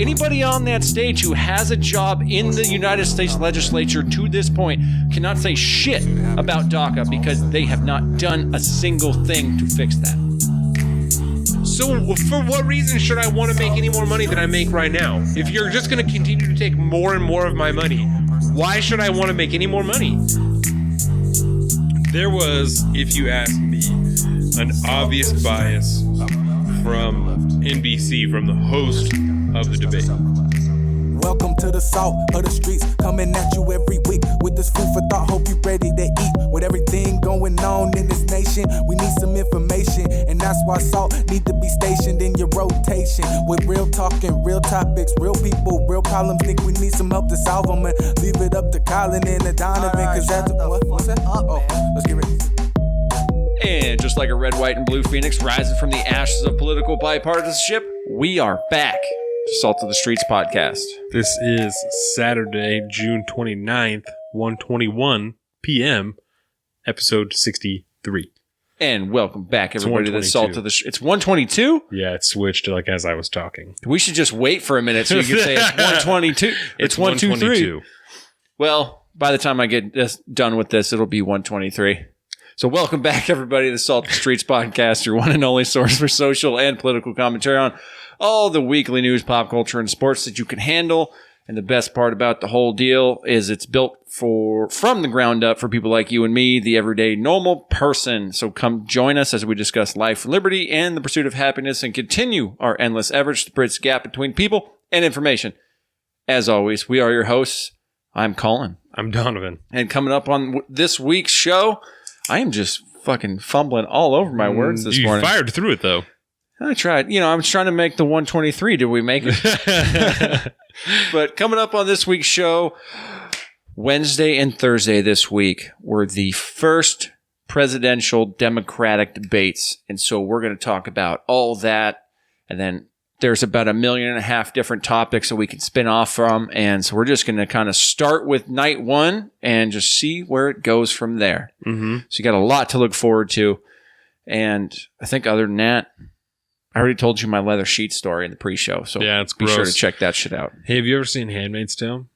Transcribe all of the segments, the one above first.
Anybody on that stage who has a job in the United States legislature to this point cannot say shit about DACA because they have not done a single thing to fix that. So for what reason should I want to make any more money than I make right now? If you're just going to continue to take more and more of my money, why should I want to make any more money? There was, if you ask me, an obvious bias from NBC, from the host of the debate. Welcome to the salt of the streets, coming at you every week with this food for thought. Hope you ready to eat. With everything going on in this nation, we need some information, and that's why salt need to be stationed in your rotation. With real talking, real topics, real people, real problems. Think we need some help to solve them, and leave it up to Colin and the Donovan, cause that's what's that? Let's get ready. And just like a red, white, and blue phoenix rising from the ashes of political bipartisanship, we are back to Salt of the Streets podcast. This is Saturday, June 29th, 1:21 p.m., episode 63. And welcome back, everybody, to the Salt of the Streets. It's 122? Yeah, it switched like as I was talking. We should just wait for a minute so you can say it's 122. It's 123. Well, by the time I get done with this, it'll be 123. So welcome back, everybody, to the Salt of the Streets podcast, your one and only source for social and political commentary on all the weekly news, pop culture, and sports that you can handle. And the best part about the whole deal is it's built from the ground up for people like you and me, the everyday normal person. So come join us as we discuss life, liberty, and the pursuit of happiness and continue our endless efforts to bridge the gap between people and information. As always, we are your hosts. I'm Colin. I'm Donovan. And coming up on this week's show, I am just fucking fumbling all over my words this morning. You fired through it, though. I tried. I was trying to make the 123. Did we make it? But coming up on this week's show, Wednesday and Thursday this week were the first presidential Democratic debates. And so we're going to talk about all that. And then there's about 1.5 million different topics that we can spin off from. And so we're just going to kind of start with night one and just see where it goes from there. Mm-hmm. So you got a lot to look forward to. And I think other than that, I already told you my leather sheet story in the pre-show. So yeah, it's be gross. Sure to check that shit out. Hey, have you ever seen Handmaid's Tale?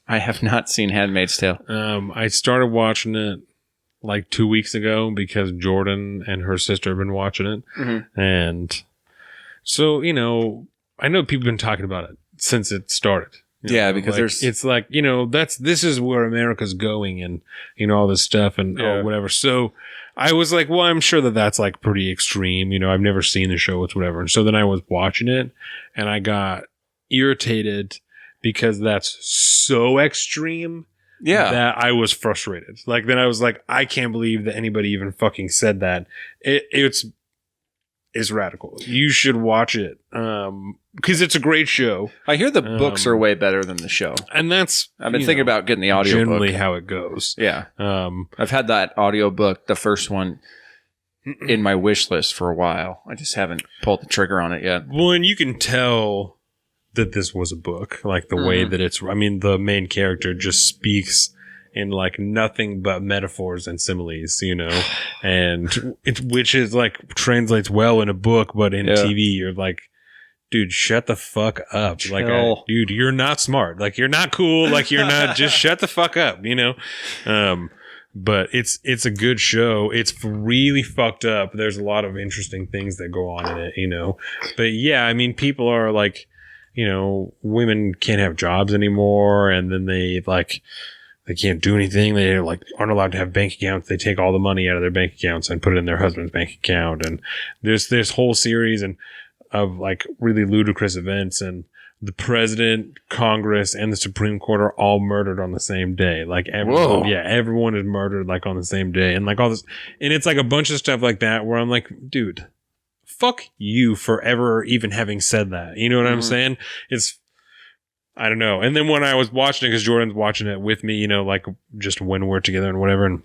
I have not seen Handmaid's Tale. I started watching it like 2 weeks ago because Jordan and her sister have been watching it. Mm-hmm. And so, I know people have been talking about it since it started. Yeah, because it's like, this is where America's going and, all this stuff and whatever. So I was like, well, I'm sure that's like pretty extreme. I've never seen the show. It's whatever. And so then I was watching it and I got irritated because that's so extreme. Yeah. That I was frustrated. Like, then I was like, I can't believe that anybody even fucking said that. It's radical. You should watch it. Because it's a great show. I hear the books are way better than the show. And that's... I've been thinking about getting the audiobook. Generally how it goes. Yeah. I've had that audiobook, the first one, in my wish list for a while. I just haven't pulled the trigger on it yet. Well, and you can tell that this was a book. Like the way that it's... I mean, the main character just speaks in like nothing but metaphors and similes, and which is like translates well in a book, but in TV, you're like, dude, shut the fuck up. Chill. Like, dude, you're not smart. Like, you're not cool. Like, you're not, just shut the fuck up, but it's a good show. It's really fucked up. There's a lot of interesting things that go on in it, but yeah, I mean, people are like, women can't have jobs anymore. And then they can't do anything. They like aren't allowed to have bank accounts. They take all the money out of their bank accounts and put it in their husband's bank account. And there's this whole series of like really ludicrous events. And the president, Congress, and the Supreme Court are all murdered on the same day. Like everyone is murdered like on the same day. And like all this, and it's like a bunch of stuff like that where I'm like, dude, fuck you for ever even having said that. You know what I'm saying? I don't know. And then when I was watching it, because Jordan's watching it with me, like just when we're together and whatever. And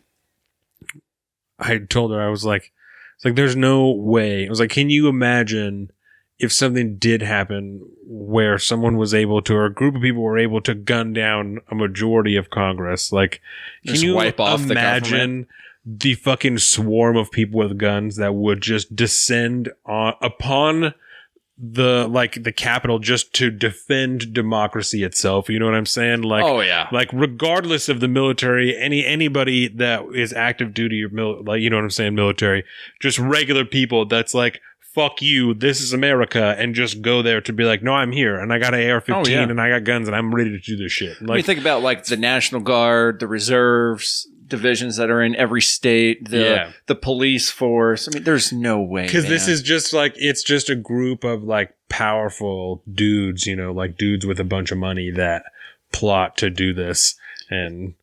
I told her, I was like, it's like, there's no way. I was like, can you imagine if something did happen where someone was able to, or a group of people were able to gun down a majority of Congress? Like, can you wipe off imagine the fucking swarm of people with guns that would just descend upon the Capitol just to defend democracy itself. You know what I'm saying? Like, oh yeah, like regardless of the military, anybody that is active duty or like, you know what I'm saying, military, just regular people that's like, fuck you, this is America, and just go there to be like, no, I'm here, and I got an AR-15, and I got guns, and I'm ready to do this shit. Like, I mean, think about like the National Guard, the reserves, divisions that are in every state, the police force. I mean, there's no way. Because this is just like, it's just a group of like powerful dudes, you know, like dudes with a bunch of money that plot to do this and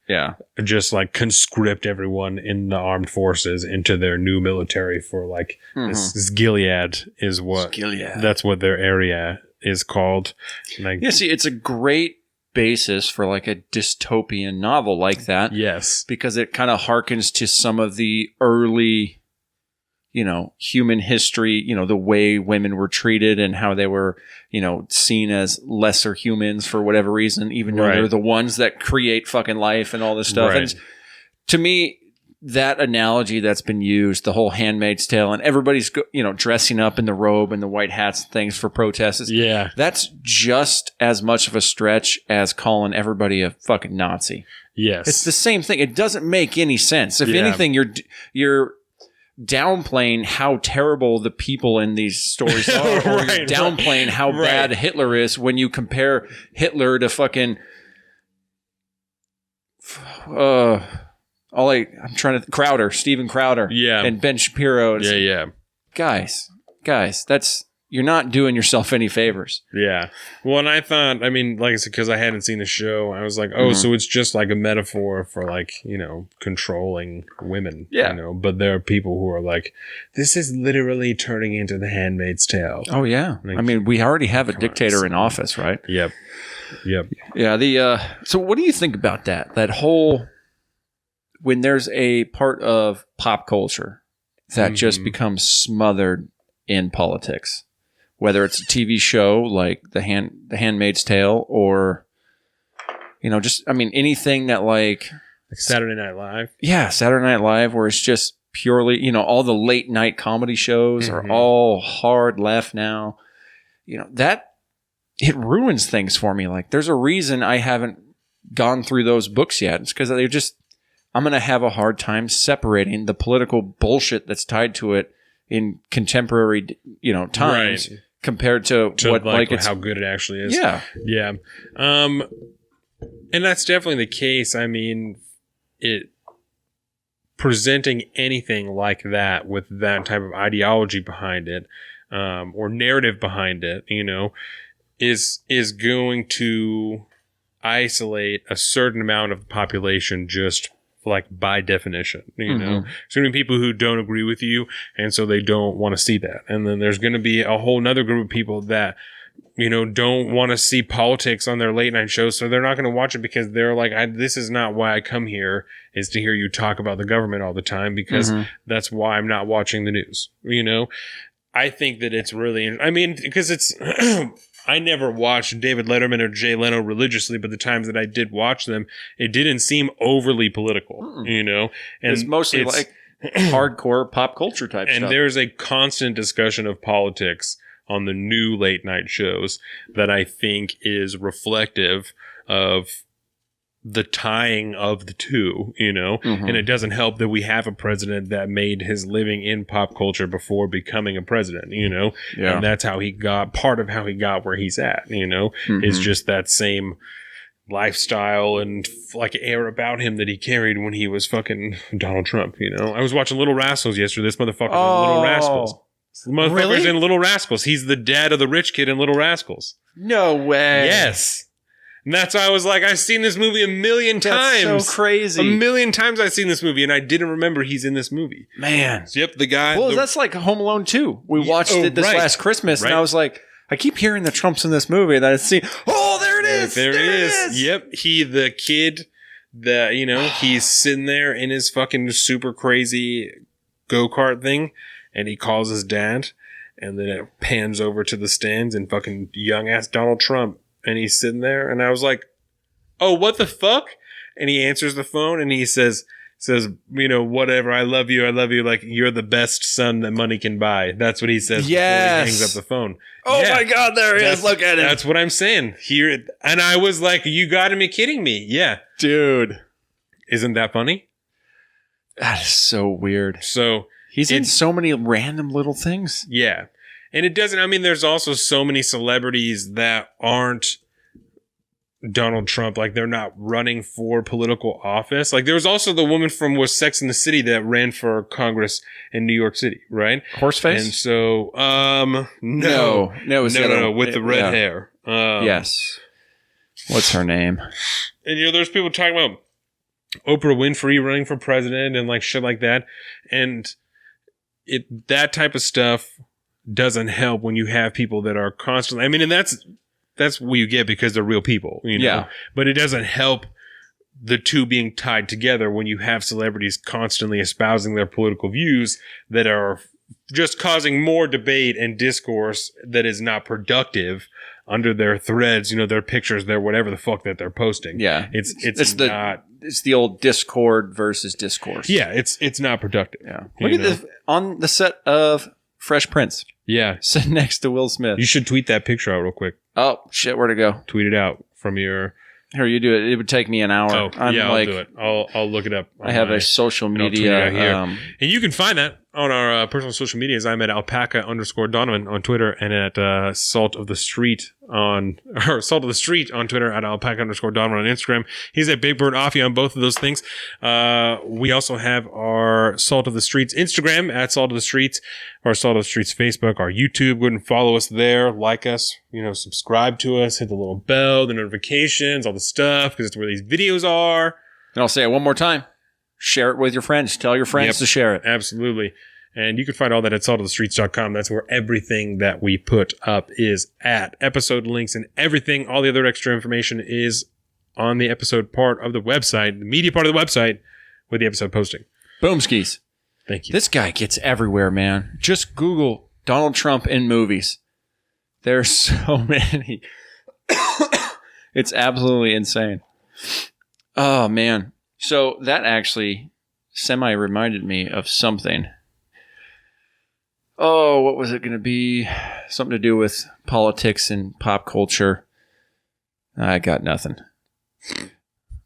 just like conscript everyone in the armed forces into their new military for like this Gilead is what that's what their area is called. Like, yeah, see, it's a great basis for like a dystopian novel like that. Yes. Because it kind of harkens to some of the early, you know, human history, you know, the way women were treated and how they were, you know, seen as lesser humans for whatever reason, even though they're the ones that create fucking life and all this stuff. And to me, that analogy that's been used, the whole Handmaid's Tale, and everybody's, you know, dressing up in the robe and the white hats and things for protests. Yeah. That's just as much of a stretch as calling everybody a fucking Nazi. Yes. It's the same thing. It doesn't make any sense. If anything, you're downplaying how terrible the people in these stories are, or you're downplaying how bad Hitler is when you compare Hitler to fucking Steven Crowder, and Ben Shapiro. Guys, that's, you're not doing yourself any favors. Yeah. Well, and I thought, I mean, like I said, because I hadn't seen the show, I was like, so it's just like a metaphor for like, you know, controlling women. Yeah. You know, but there are people who are like, this is literally turning into The Handmaid's Tale. Oh, yeah. Like, I mean, we already have a dictator in office, right? Yep. Yeah. So what do you think about that? That whole, when there's a part of pop culture that just becomes smothered in politics, whether it's a TV show like The Handmaid's Tale, or, you know, just, I mean, anything that like Saturday Night Live. Yeah, Saturday Night Live, where it's just purely, you know, all the late night comedy shows are all hard left now. You know, that, it ruins things for me. Like, there's a reason I haven't gone through those books yet. It's because I'm going to have a hard time separating the political bullshit that's tied to it in contemporary, you know, times compared to what, like it's, how good it actually is. Yeah. And that's definitely the case. I mean, presenting anything like that with that type of ideology behind it, or narrative behind it, you know, is going to isolate a certain amount of the population just like by definition, you know. There's going to be people who don't agree with you, and so they don't want to see that. And then there's going to be a whole nother group of people that, you know, don't want to see politics on their late night shows, so they're not going to watch it because they're like, this is not why I come here, is to hear you talk about the government all the time, because that's why I'm not watching the news, you know. I think that it's really, I mean, because it's, I never watched David Letterman or Jay Leno religiously, but the times that I did watch them, it didn't seem overly political, you know. And it's mostly like hardcore pop culture type stuff. And there's a constant discussion of politics on the new late night shows that I think is reflective of the tying of the two, you know. And it doesn't help that we have a president that made his living in pop culture before becoming a president, you know. And that's how he got, part of how he got where he's at, you know, is just that same lifestyle and like air about him that he carried when he was fucking Donald Trump, you know. I was watching Little Rascals yesterday. This motherfucker's in Little Rascals. The motherfucker's in Little Rascals. He's the dad of the rich kid in Little Rascals. No way. Yes. And that's why I was like, I've seen this movie a million times. That's so crazy. A million times I've seen this movie, and I didn't remember he's in this movie. Man. Yep, the guy. Well, that's like Home Alone 2. We watched it this last Christmas, and I was like, I keep hearing the Trumps in this movie, and I see, oh, there it is. There it is. Yep, the kid that, you know, he's sitting there in his fucking super crazy go-kart thing, and he calls his dad, and then it pans over to the stands, and fucking young-ass Donald Trump. And he's sitting there, and I was like, oh, what the fuck? And he answers the phone, and he says, says, whatever, I love you, like you're the best son that money can buy. That's what he says before he hangs up the phone. Oh my God, there he is. Look at him. That's what I'm saying. Here, and I was like, you gotta be kidding me. Yeah. Dude. Isn't that funny? That is so weird. So he's in so many random little things. Yeah. And it doesn't, there's also so many celebrities that aren't Donald Trump, like they're not running for political office. Like there was also the woman from Sex and the City that ran for Congress in New York City, right? Horseface? And so, no, with the red hair. Yes. What's her name? And there's people talking about Oprah Winfrey running for president and like shit like that. And that type of stuff doesn't help when you have people that are constantly, and that's what you get because they're real people, Yeah. But it doesn't help the two being tied together when you have celebrities constantly espousing their political views that are just causing more debate and discourse that is not productive under their threads, their pictures, their whatever the fuck that they're posting. Yeah. It's not. It's the old Discord versus discourse. Yeah. It's not productive. Yeah. Look at this on the set of Fresh Prince. Yeah. Sitting next to Will Smith. You should tweet that picture out real quick. Oh, shit. Where'd it go? Tweet it out from your... Here, you do it. It would take me an hour. Oh, I'll do it. I'll look it up. I have a social media. And you can find that on our personal social medias. I'm at alpaca_Donovan on Twitter and at Salt of the Street on Twitter, at alpaca_Donovan on Instagram. He's at Big Bird Offie on both of those things. We also have our Salt of the Streets Instagram at Salt of the Streets, our Salt of the Streets Facebook, our YouTube. Go ahead and follow us there, like us, subscribe to us, hit the little bell, the notifications, all the stuff, because it's where these videos are. And I'll say it one more time. Share it with your friends. Tell your friends to share it. Absolutely. And you can find all that at saltofthestreets.com. That's where everything that we put up is at. Episode links and everything, all the other extra information is on the episode part of the website, the media part of the website, with the episode posting. Boom skis. Thank you. This guy gets everywhere, man. Just Google Donald Trump in movies. There's so many. It's absolutely insane. Oh, man. So that actually semi-reminded me of something. Oh, what was it going to be? Something to do with politics and pop culture. I got nothing.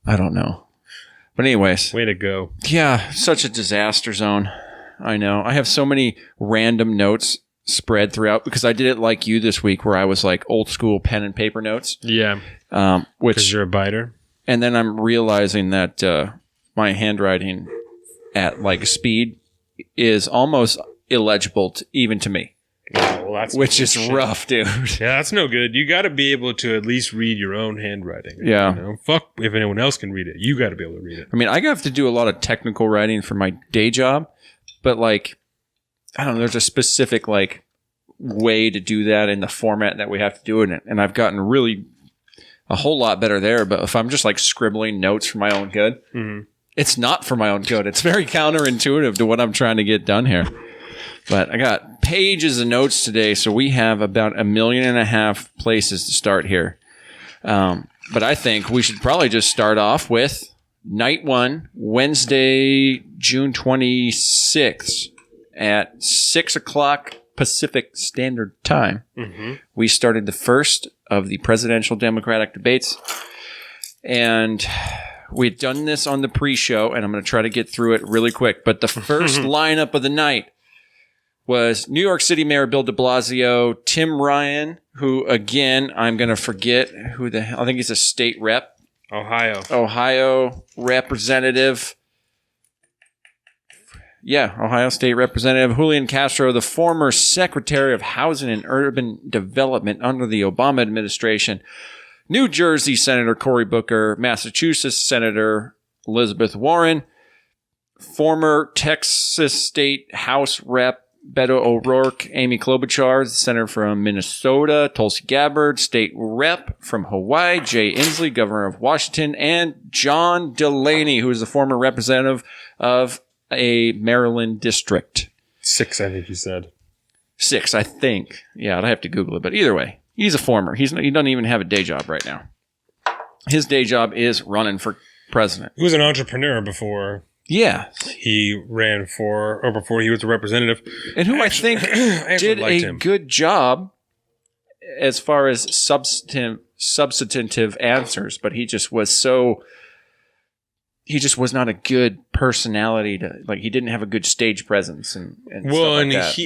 I don't know. But anyways. Way to go. Yeah, such a disaster zone. I know. I have so many random notes spread throughout because I did it like you this week where I was like old school pen and paper notes. Yeah. Because you're a biter. And then I'm realizing that my handwriting at like speed is almost illegible even to me. Oh, well, that's which is rough, dude. Yeah, that's no good. You got to be able to at least read your own handwriting. Yeah. Fuck if anyone else can read it. You got to be able to read it. I mean, I have to do a lot of technical writing for my day job, but like, I don't know, there's a specific like way to do that in the format that we have to do it in. And I've gotten really a whole lot better there. But if I'm just like scribbling notes for my own good, it's not for my own good. It's very counterintuitive to what I'm trying to get done here. But I got pages of notes today, so we have about 1.5 million places to start here. But I think we should probably just start off with night one, Wednesday, June 26th at 6 o'clock Pacific Standard Time. We started the first of the presidential Democratic debates, and we'd done this on the pre-show, and I'm going to try to get through it really quick. But the first lineup of the night was New York City Mayor Bill de Blasio, Tim Ryan, who, again, I'm going to forget who the hell, I think he's a state rep. Ohio representative. Yeah, Ohio State Representative Julian Castro, the former Secretary of Housing and Urban Development under the Obama administration. New Jersey Senator Cory Booker, Massachusetts Senator Elizabeth Warren, former Texas State House Rep Beto O'Rourke, Amy Klobuchar, Senator from Minnesota, Tulsi Gabbard, State Rep from Hawaii, Jay Inslee, Governor of Washington, and John Delaney, who is the former representative of a Maryland district. 6, I think you said. 6, I think. Yeah, I'd have to Google it. But either way, he's a former. He doesn't even have a day job right now. His day job is running for president. He was an entrepreneur before Yeah. He ran for, or before he was a representative. And who I think did a good job as far as substantive answers, but he just was not a good personality he didn't have a good stage presence and stuff like that.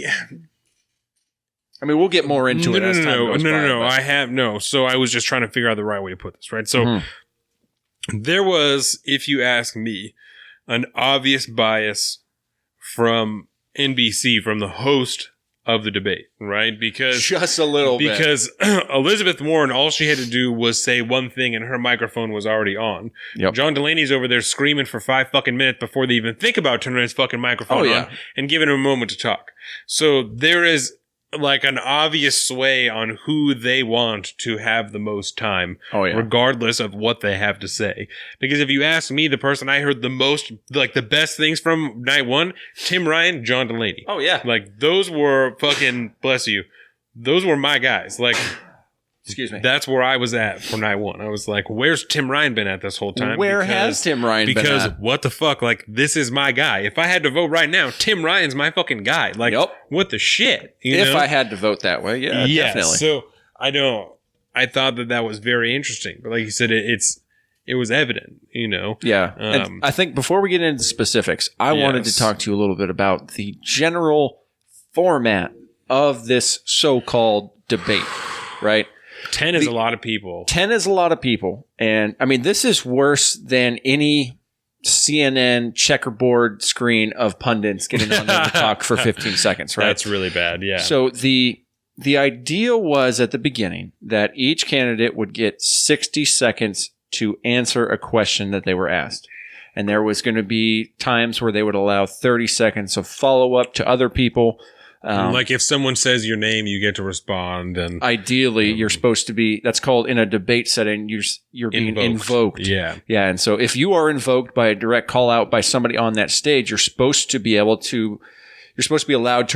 I mean, we'll get more into it as time goes by. No. So I was just trying to figure out the right way to put this, right? So there was, if you ask me, an obvious bias from NBC, from the host of the debate, right? Because just a little bit. Because Elizabeth Warren, all she had to do was say one thing and her microphone was already on. Yep. John Delaney's over there screaming for 5 fucking minutes before they even think about turning his fucking microphone on and giving him a moment to talk. So there is like an obvious sway on who they want to have the most time, regardless of what they have to say. Because if you ask me, the person I heard the most, like the best things from night one, Tim Ryan, John Delaney. Oh yeah. Like those were fucking, bless you, those were my guys. Like, excuse me. That's where I was at for night one. I was like, where's Tim Ryan been at this whole time? Where has Tim Ryan been at? Because what the fuck? Like, this is my guy. If I had to vote right now, Tim Ryan's my fucking guy. Like, what the shit? If I had to vote that way, definitely. So, I thought that was very interesting. But like you said, it was evident, Yeah. And I think before we get into specifics, I wanted to talk to you a little bit about the general format of this so-called debate, right? 10 is a lot of people. 10 is a lot of people. And I mean, this is worse than any CNN checkerboard screen of pundits getting on there to talk for 15 seconds, right? That's really bad, yeah. So the idea was at the beginning that each candidate would get 60 seconds to answer a question that they were asked. And there was going to be times where they would allow 30 seconds of follow-up to other people. Like if someone says your name, you get to respond. And ideally, you're supposed to be, that's called in a debate setting, you're being invoked. Yeah. Yeah. And so if you are invoked by a direct call out by somebody on that stage, you're supposed to be allowed to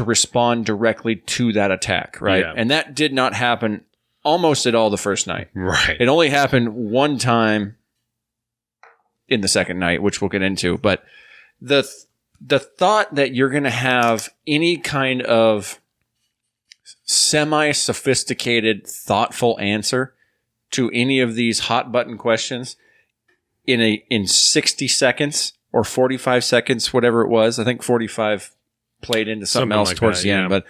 respond directly to that attack. Right. Yeah. And that did not happen almost at all the first night. Right. It only happened one time in the second night, which we'll get into. But the thought that you're going to have any kind of semi-sophisticated, thoughtful answer to any of these hot button questions in 60 seconds or 45 seconds, whatever it was. I think 45 played into something else like towards the end. But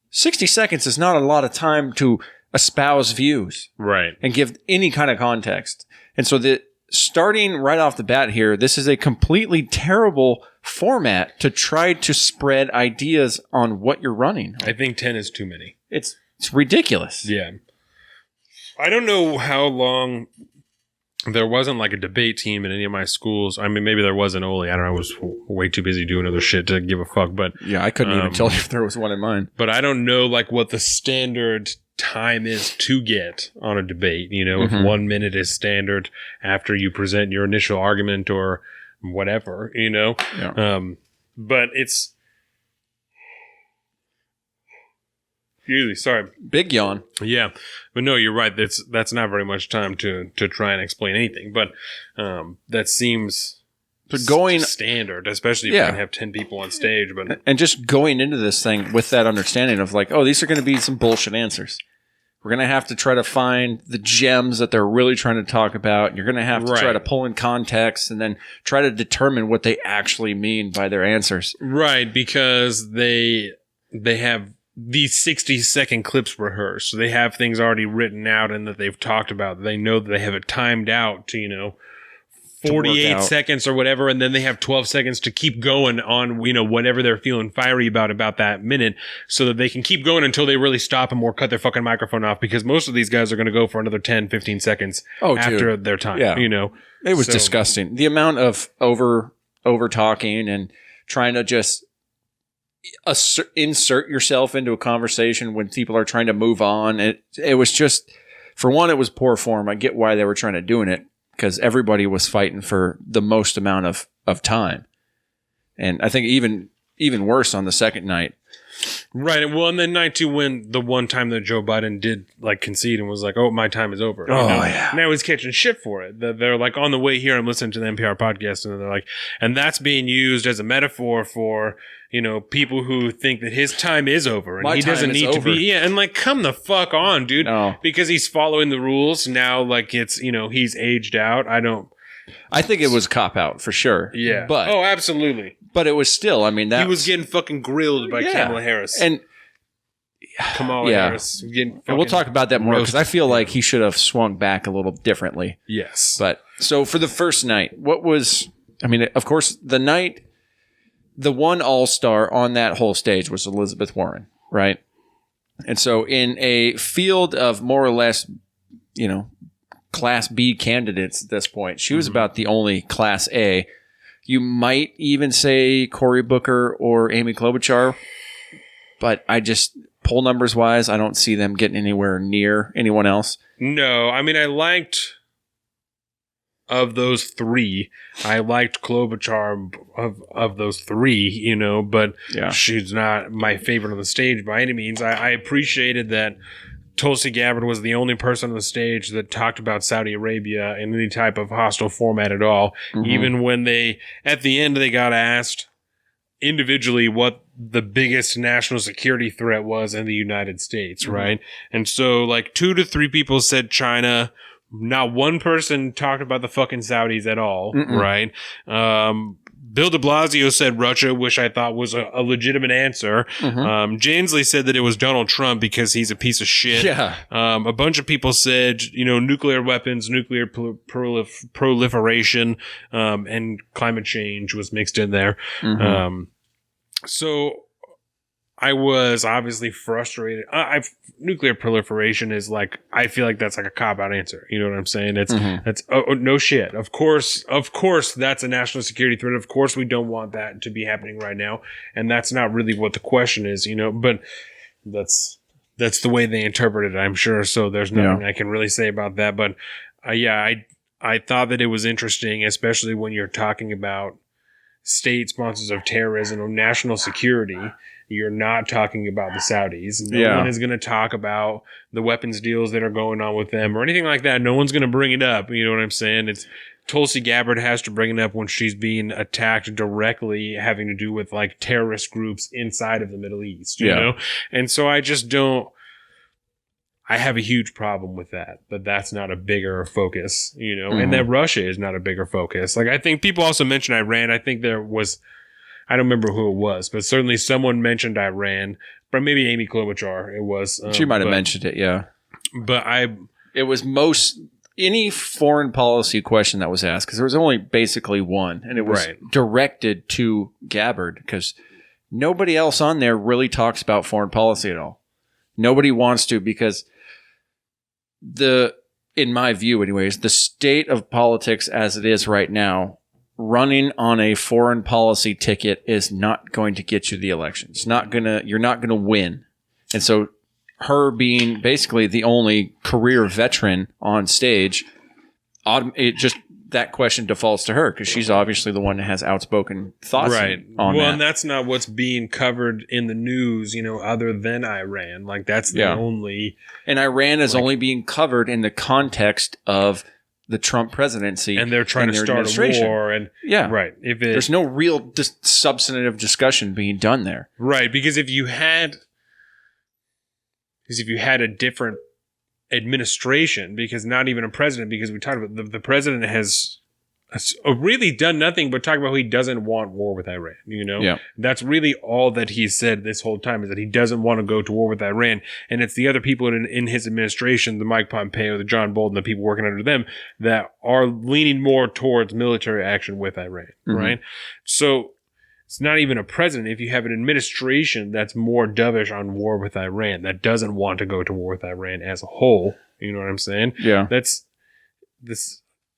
60 seconds is not a lot of time to espouse views. Right. And give any kind of context. And so starting right off the bat here, this is a completely terrible format to try to spread ideas on what you're running. I think 10 is too many. It's ridiculous. Yeah. I don't know how long there wasn't like a debate team in any of my schools. I mean, maybe there wasn't Oli. I don't know. I was way too busy doing other shit to give a fuck. But yeah, I couldn't even tell you if there was one in mine. But I don't know like what the standard time is to get on a debate. If 1 minute is standard after you present your initial argument or whatever, Yeah. But it's usually, sorry. Big yawn. Yeah. But no, you're right. That's not very much time to try and explain anything. But that seems standard, especially if you can have 10 people on stage. But just going into this thing with that understanding of like, oh, these are going to be some bullshit answers. We're going to have to try to find the gems that they're really trying to talk about. You're going to have to try to pull in context and then try to determine what they actually mean by their answers. Right, because they have these 60-second clips rehearsed. So they have things already written out and that they've talked about. They know that they have it timed out to, 48 seconds or whatever, and then they have 12 seconds to keep going on, whatever they're feeling fiery about that minute, so that they can keep going until they really stop them or cut their fucking microphone off, because most of these guys are going to go for another 10, 15 seconds after their time, It was disgusting. The amount of over talking and trying to just insert yourself into a conversation when people are trying to move on. It was just, for one, it was poor form. I get why they were trying to do it, because everybody was fighting for the most amount of time. And I think even worse on the second night, Right. Well, and then night 2 when the one time that Joe Biden did like concede and was like, "Oh, my time is over." Yeah. Now he's catching shit for it. They're like, on the way here, I'm listening to the NPR podcast, and they're like, and that's being used as a metaphor for, people who think that his time is over and he doesn't need to be. Yeah. And like, come the fuck on, dude. No. Because he's following the rules now. Like it's, he's aged out. I think it was cop out for sure. Yeah. But absolutely. But it was still, I mean, that he was getting fucking grilled by Kamala Harris. And Kamala Harris. And we'll talk about that more because I feel like he should have swung back a little differently. Yes. But so for the first night, of course, the one all-star on that whole stage was Elizabeth Warren, right? And so in a field of more or less, Class B candidates at this point, she was about the only Class A. You might even say Cory Booker or Amy Klobuchar, but poll numbers wise, I don't see them getting anywhere near anyone else. No, I mean, I liked of those 3. I liked Klobuchar of those 3, but she's not my favorite on the stage by any means. I appreciated that Tulsi Gabbard was the only person on the stage that talked about Saudi Arabia in any type of hostile format at all. Mm-hmm. Even when at the end, they got asked individually what the biggest national security threat was in the United States, right? And so like 2 to 3 people said China. Not one person talked about the fucking Saudis at all, right? Bill de Blasio said Russia, which I thought was a legitimate answer. Jansley said that it was Donald Trump because he's a piece of shit. Yeah. A bunch of people said, nuclear weapons, nuclear proliferation, and climate change was mixed in there. So I was obviously frustrated. Nuclear proliferation is like, I feel like that's like a cop-out answer. You know what I'm saying? That's no shit. Of course, that's a national security threat. Of course, we don't want that to be happening right now. And that's not really what the question is, but that's the way they interpret it, I'm sure. So there's nothing I can really say about that. But I thought that it was interesting, especially when you're talking about state sponsors of terrorism or national security. You're not talking about the Saudis. No one is going to talk about the weapons deals that are going on with them or anything like that. No one's going to bring it up. You know what I'm saying? It's Tulsi Gabbard has to bring it up when she's being attacked directly, having to do with like terrorist groups inside of the Middle East, you know? And so I have a huge problem with that that's not a bigger focus, and that Russia is not a bigger focus. Like, I think people also mentioned Iran. I think there was, I don't remember who it was, but certainly someone mentioned Iran, but maybe Amy Klobuchar it was. She might have mentioned it, yeah. But it was any foreign policy question that was asked, because there was only basically one, and it was directed to Gabbard, because nobody else on there really talks about foreign policy at all. Nobody wants to, because in my view anyways, the state of politics as it is right now, running on a foreign policy ticket is not going to get you the election. You're not gonna win. And so her being basically the only career veteran on stage, that question defaults to her because she's obviously the one that has outspoken thoughts on that. And that's not what's being covered in the news, other than Iran. Like, that's the only... And Iran is only being covered in the context of the Trump presidency. And they're trying to start a war. And right. There's no real substantive discussion being done there. Right, because if you had a different administration, because not even a president, because we talked about the president has really done nothing but talk about how he doesn't want war with Iran. That's really all that he's said this whole time, is that he doesn't want to go to war with Iran. And it's the other people in his administration, the Mike Pompeo, the John Bolton, the people working under them, that are leaning more towards military action with Iran. Right. So it's not even a president. If you have an administration that's more dovish on war with Iran, that doesn't want to go to war with Iran as a whole, you know what I'm saying? Yeah.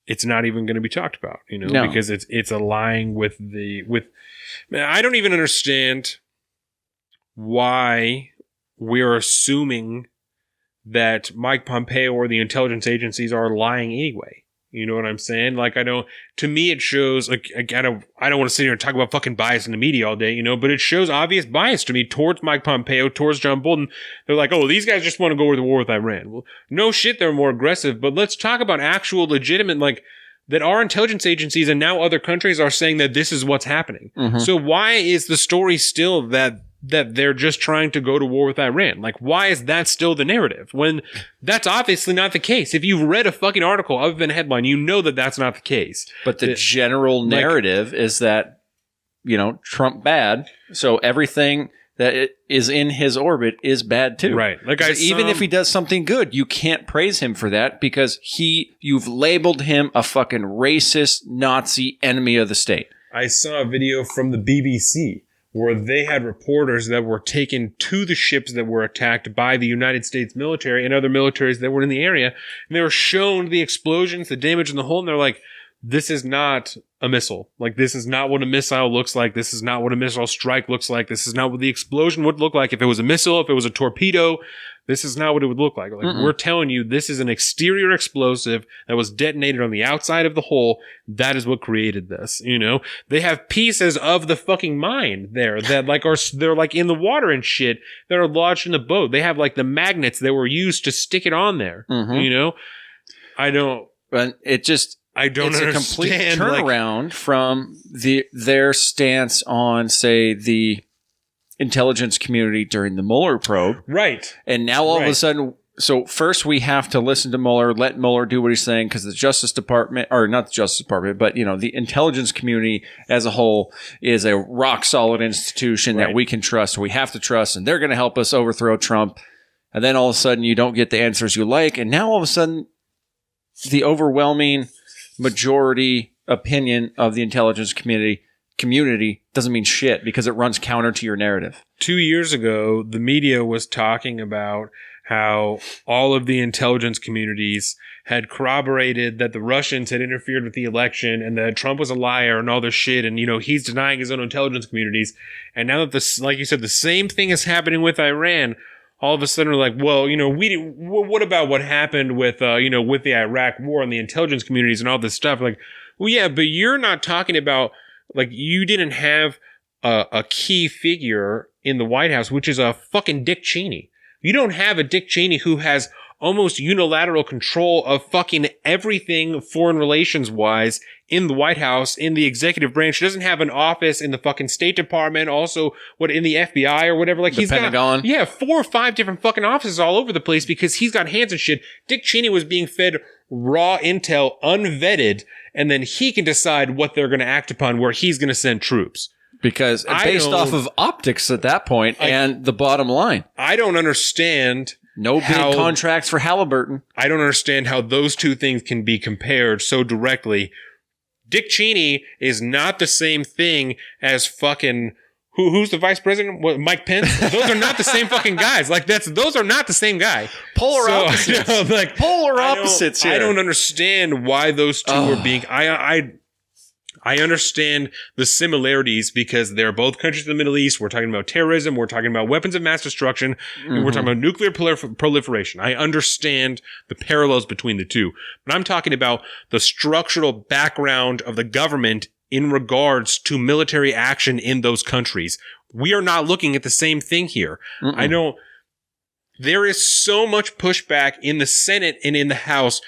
It's not even going to be talked about, because it's aligning with I don't even understand why we're assuming that Mike Pompeo or the intelligence agencies are lying anyway. You know what I'm saying? Like, to me, it shows, like, I don't want to sit here and talk about fucking bias in the media all day, but it shows obvious bias to me towards Mike Pompeo, towards John Bolton. They're like, oh, these guys just want to go to war with Iran. Well, no shit, they're more aggressive, but let's talk about actual legitimate, like, that our intelligence agencies and now other countries are saying that this is what's happening. Mm-hmm. So why is the story still that they're just trying to go to war with Iran? Like, why is that still the narrative when that's obviously not the case? If you've read a fucking article other than a headline, you know that that's not the case. But the general narrative is that, Trump bad. So everything that is in his orbit is bad too. Right. Like, even if he does something good, you can't praise him for that because you've labeled him a fucking racist, Nazi enemy of the state. I saw a video from the BBC where they had reporters that were taken to the ships that were attacked by the United States military and other militaries that were in the area. And they were shown the explosions, the damage in the hull, and they're like, this is not a missile. Like, this is not what a missile looks like. This is not what a missile strike looks like. This is not what the explosion would look like if it was a missile, if it was a torpedo. This is not what it would look like. Like, we're telling you, this is an exterior explosive that was detonated on the outside of the hull. That is what created this, They have pieces of the fucking mine there that, like, they're, like, in the water and shit that are lodged in the boat. They have, like, the magnets that were used to stick it on there, I don't... But I don't understand. It's a complete turnaround from their stance on, say, the intelligence community during the Mueller probe. Right. And now all of a sudden, so first we have to listen to Mueller, let Mueller do what he's saying, because the Justice Department, or not the Justice Department, but, the intelligence community as a whole is a rock solid institution that we can trust, we have to trust, and they're going to help us overthrow Trump. And then all of a sudden you don't get the answers you like. And now all of a sudden the overwhelming majority opinion of the intelligence community doesn't mean shit because it runs counter to your narrative. 2 years ago, the media was talking about how all of the intelligence communities had corroborated that the Russians had interfered with the election and that Trump was a liar and all this shit. And, he's denying his own intelligence communities. And now that like you said, the same thing is happening with Iran, all of a sudden we're like, well, what about what happened with, with the Iraq war and the intelligence communities and all this stuff? Like, well, yeah, but you're not talking about, like, you didn't have a key figure in the White House, which is a fucking Dick Cheney. You don't have a Dick Cheney who has almost unilateral control of fucking everything foreign relations wise in the White House, in the executive branch. He doesn't have an office in the fucking State Department, also in the FBI or whatever. Like, he's Pentagon. Got 4 or 5 different fucking offices all over the place because he's got hands and shit. Dick Cheney was being fed raw intel, unvetted, and then he can decide what they're going to act upon, where he's going to send troops. Because based off of optics at that point and the bottom line. I don't understand. No big contracts for Halliburton. I don't understand how those two things can be compared so directly. Dick Cheney is not the same thing as fucking who's the vice president? What, Mike Pence? Those are not the same fucking guys. Like, those are not the same guy. Polar opposites. Polar opposites here. I don't understand why those two are being. I understand the similarities because they're both countries in the Middle East. We're talking about terrorism. We're talking about weapons of mass destruction. And we're talking about nuclear proliferation. I understand the parallels between the two. But I'm talking about the structural background of the government in regards to military action in those countries. We are not looking at the same thing here. I know there is so much pushback in the Senate and in the House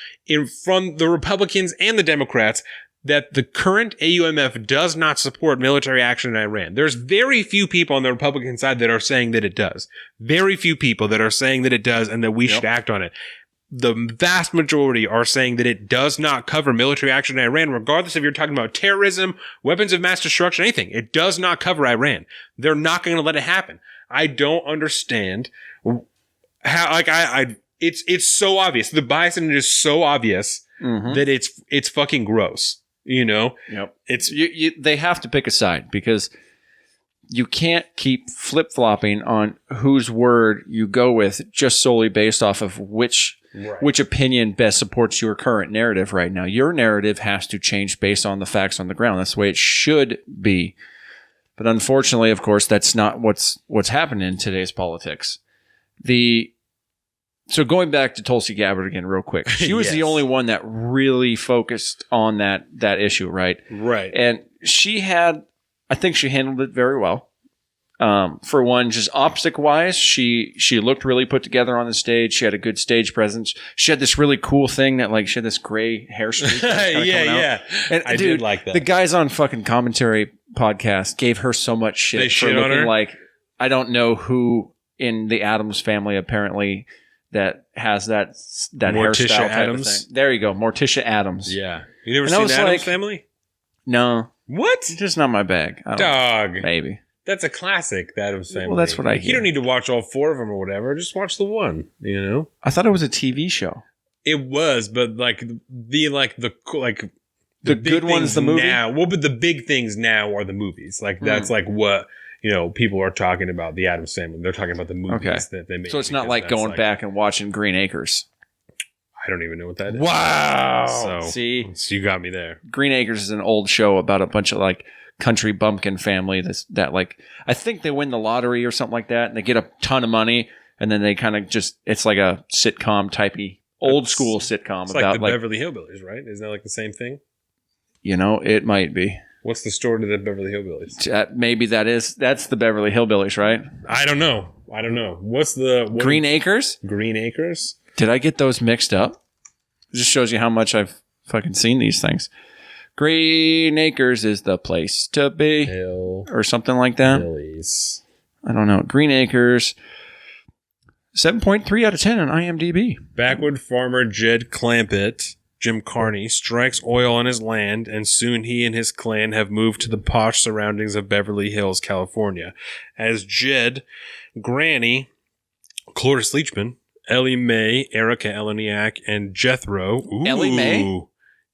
from the Republicans and the Democrats that the current AUMF does not support military action in Iran. There's very few people on the Republican side that are saying that it does. Very few people that are saying that it does and that we should act on it. The vast majority are saying that it does not cover military action in Iran, regardless if you're talking about terrorism, weapons of mass destruction, anything. It does not cover Iran. They're not going to let it happen. I don't understand how, it's so obvious. The bias in it is so obvious that it's fucking gross. Yep. It's they have to pick a side because you can't keep flip-flopping on whose word you go with just solely based off of which opinion best supports your current narrative right now. Your narrative has to change based on the facts on the ground. That's the way it should be. But unfortunately, of course, that's not what's happening in today's politics. The So going back to Tulsi Gabbard again real quick. She was the only one that really focused on that issue, right? Right. And I think she handled it very well. For one, just optic-wise, she looked really put together on the stage. She had a good stage presence. She had this really cool thing that, like, she had this gray hair streak. Yeah. And I did like that. The guys on fucking Commentary podcast gave her so much shit They for shit on looking her? like, I don't know who in the Addams family apparently that has that Morticia hairstyle type Addams? of thing. There you go, Morticia Addams. Yeah. You never And I seen was Addams like- Family? No, What? it's just not my bag. I don't Dog. Maybe. That's a classic, the Addams Family. Well, that's what I You hear. don't need to watch all 4 of them or whatever. Just watch the one, you know? I thought it was a TV show. It was, but like the The big good one's things the movie? now. Well, but the big things now are the movies. Like that's like what people are talking about. The Addams Family. They're talking about the movies that they made. So it's not because like that's going back and watching Green Acres. I don't even know what that is. Wow. So See, you got me there. Green Acres is an old show about a bunch of like country bumpkin family that like I think they win the lottery or something like that, and they get a ton of money, and then they kind of just it's like a sitcom typey old school sitcom It's about like the Beverly Hillbillies, right? Isn't that like the same thing? It might be. What's the story to the Beverly Hillbillies? Maybe that's the Beverly Hillbillies, right? I don't know. What's the Green Acres? Green Acres? Did I get those mixed up? It just shows you how much I've fucking seen these things. Green Acres is the place to be. Or something like that. Hillbillies. I don't know. Green Acres. 7.3 out of 10 on IMDb. Backward farmer Jed Clampett, Jim Carney, strikes oil on his land, and soon he and his clan have moved to the posh surroundings of Beverly Hills, California. As Jed, Granny, Cloris Leachman, Ellie Mae, Erica Eleniak, and Jethro. Ooh, Ellie Mae?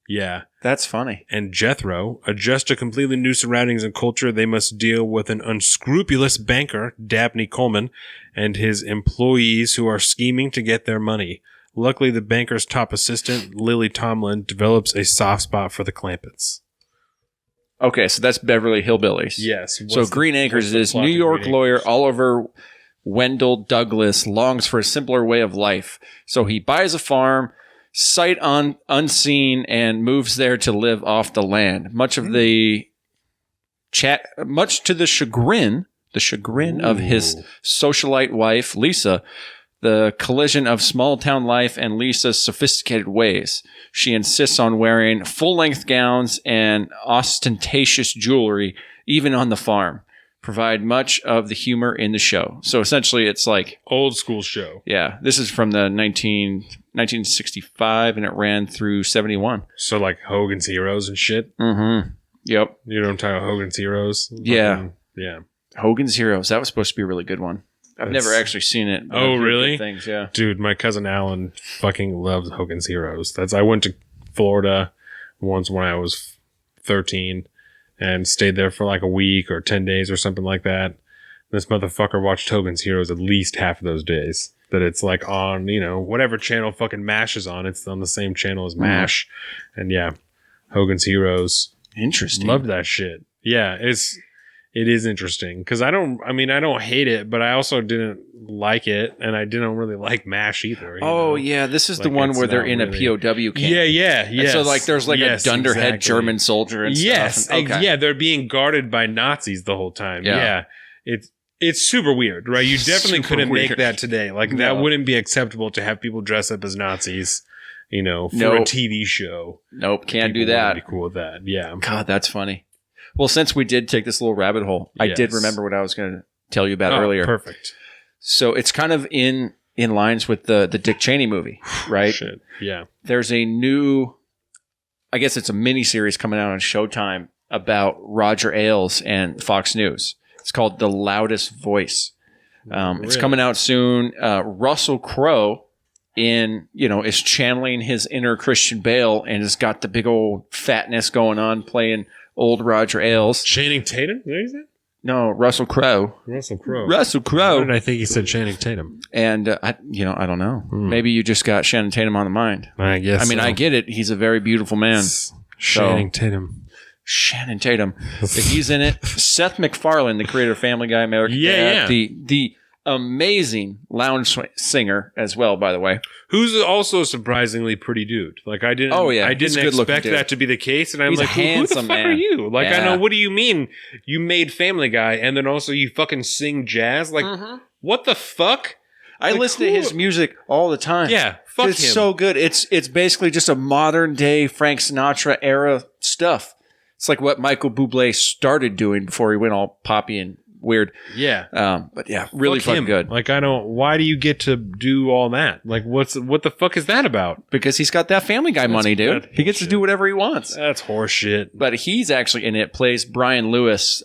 Yeah. That's funny. And Jethro adjust to completely new surroundings and culture. They must deal with an unscrupulous banker, Dabney Coleman, and his employees who are scheming to get their money. Luckily, the banker's top assistant, Lily Tomlin, develops a soft spot for the Clampetts. Okay, so that's Beverly Hillbillies. Yes. So Green Acres is New York lawyer Oliver Wendell Douglas longs for a simpler way of life. So he buys a farm, sight unseen, and moves there to live off the land. Much to the chagrin of his socialite wife, Lisa, the collision of small-town life and Lisa's sophisticated ways. She insists on wearing full-length gowns and ostentatious jewelry, even on the farm. Provide much of the humor in the show. So essentially, it's like... Old school show. Yeah. This is from the 1965, and it ran through 71. So like Hogan's Heroes and shit? Mm-hmm. Yep. You know what I'm talking about? Hogan's Heroes? Yeah. Yeah. Hogan's Heroes. That was supposed to be a really good one. I've never actually seen it. But Oh, I've heard really? good things, yeah. Dude, my cousin Alan fucking loves Hogan's Heroes. I went to Florida once when I was 13 and stayed there for like a week or 10 days or something like that. This motherfucker watched Hogan's Heroes at least half of those days. That it's like on, whatever channel fucking MASH is on. It's on the same channel as MASH. And yeah, Hogan's Heroes. Interesting. Loved that shit. Yeah, it is interesting because I don't hate it, but I also didn't like it, and I didn't really like MASH either. Yeah, this is the one where they're in a POW camp. Yeah. And so like there's like a dunderhead German soldier and stuff. Okay. Yeah, they're being guarded by Nazis the whole time. Yeah. It's super weird, right? You definitely couldn't make that today. Like that wouldn't be acceptable to have people dress up as Nazis, for a TV show. Nope, can't do that. Be cool with that. Yeah. God, that's funny. Well, since we did take this little rabbit hole, I did remember what I was going to tell you about earlier. Perfect. So it's kind of in lines with the Dick Cheney movie, right? Shit. Yeah. There's a new, I guess it's a mini-series coming out on Showtime about Roger Ailes and Fox News. It's called The Loudest Voice. It's coming out soon. Russell Crowe is channeling his inner Christian Bale and has got the big old fatness going on playing old Roger Ailes. Channing Tatum? There you said? No, Russell Crowe. Russell Crowe. Why did I think he said Channing Tatum? And I don't know. Maybe you just got Channing Tatum on the mind. I guess. I get it. He's a very beautiful man. Channing Tatum. He's in it. Seth MacFarlane, the creator of Family Guy, American Dad, the amazing lounge singer as well, by the way. Who's also a surprisingly pretty dude. Like I didn't. Oh, yeah. I He's a didn't good-looking expect dude. that to be the case, and I'm He's like, a who the handsome fuck are man. you? Like I Yeah. know. What do you mean? You made Family Guy, and then also you fucking sing jazz? Like what the fuck? I Like, listen to his music all the time. Yeah, fuck It's him. so good. It's basically just a modern day Frank Sinatra era stuff. It's like what Michael Bublé started doing before he went all poppy and weird. Yeah. But yeah, really Fuck fucking him. good. Like I don't. Why do you get to do all that? Like what the fuck is that about? Because he's got that Family Guy money, dude. that's He gets to bullshit. do whatever he wants. That's horseshit. But he's actually in it. Plays Brian Lewis,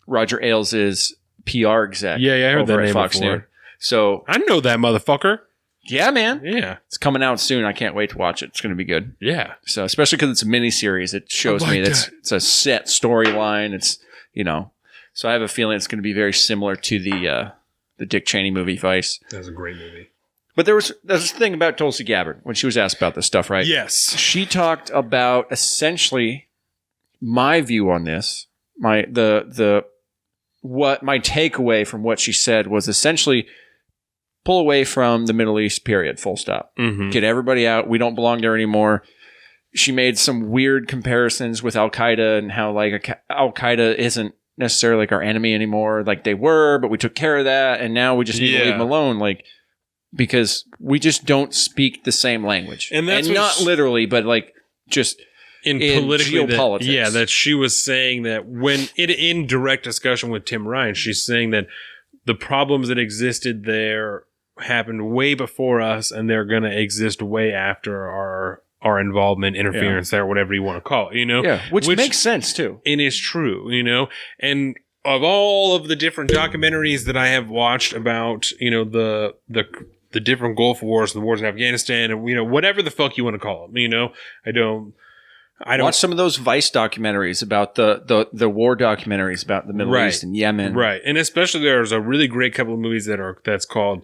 Roger Ailes' PR exec. Yeah, I heard over that at name Fox before. News. So I know that motherfucker. yeah, man, Yeah. it's coming out soon. I can't wait to watch it. It's going to be good. Yeah. So especially because it's a miniseries, it shows I me like that it's a set storyline. It's so I have a feeling it's going to be very similar to the Dick Cheney movie Vice. That's a great movie. But there's this thing about Tulsi Gabbard when she was asked about this stuff, right? Yes. She talked about essentially my view on this. What my takeaway from what she said was essentially pull away from the Middle East, period, full stop. Mm-hmm. Get everybody out. We don't belong there anymore. She made some weird comparisons with Al-Qaeda and how like Al-Qaeda isn't necessarily like our enemy anymore. Like they were, but we took care of that. And now we just need to leave them alone. Like, because we just don't speak the same language. And that's not literally, but like just in politically geopolitics. that she was saying that when in direct discussion with Tim Ryan, she's saying that the problems that existed there happened way before us, and they're going to exist way after our involvement, interference there, whatever you want to call it, Yeah, which makes sense too. It is true, and of all of the different documentaries that I have watched about, the different Gulf wars, the wars in Afghanistan, and whatever the fuck you want to call them, I don't watch some of those Vice documentaries about the war documentaries about the Middle East and Yemen. Right. And especially there's a really great couple of movies that's called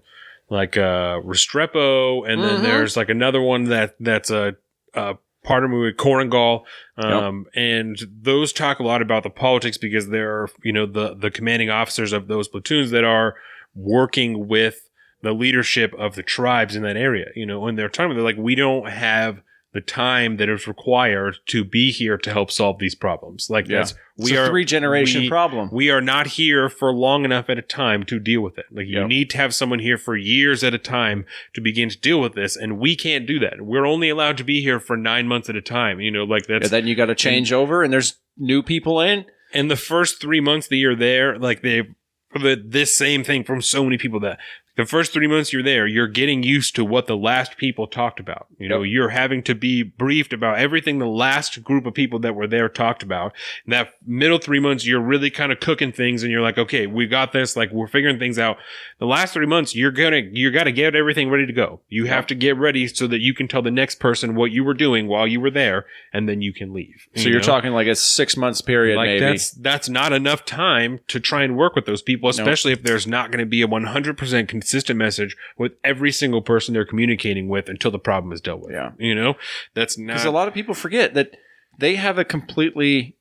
like Restrepo, and then there's like another one that's a part of the movie Korengal. And those talk a lot about the politics because they're, the commanding officers of those platoons that are working with the leadership of the tribes in that area, and they're talking about, they're like, we don't have the time that is required to be here to help solve these problems. Like it's a 3-generation problem. We are not here for long enough at a time to deal with it. Like you need to have someone here for years at a time to begin to deal with this. And we can't do that. We're only allowed to be here for 9 months at a time. Like that's, then you got to change over and there's new people in. And the first 3 months that you're there, like this same thing from so many people that the first 3 months you're there, you're getting used to what the last people talked about. You're having to be briefed about everything the last group of people that were there talked about. And that middle 3 months, you're really kind of cooking things and you're like, okay, we got this. Like we're figuring things out. The last 3 months, you got to get everything ready to go. You have to get ready so that you can tell the next person what you were doing while you were there, and then you can leave. So you're talking like a 6 months period, like maybe. That's not enough time to try and work with those people, especially if there's not going to be a 100% consistent message with every single person they're communicating with until the problem is dealt with. Yeah. That's not. Because a lot of people forget that they have a completely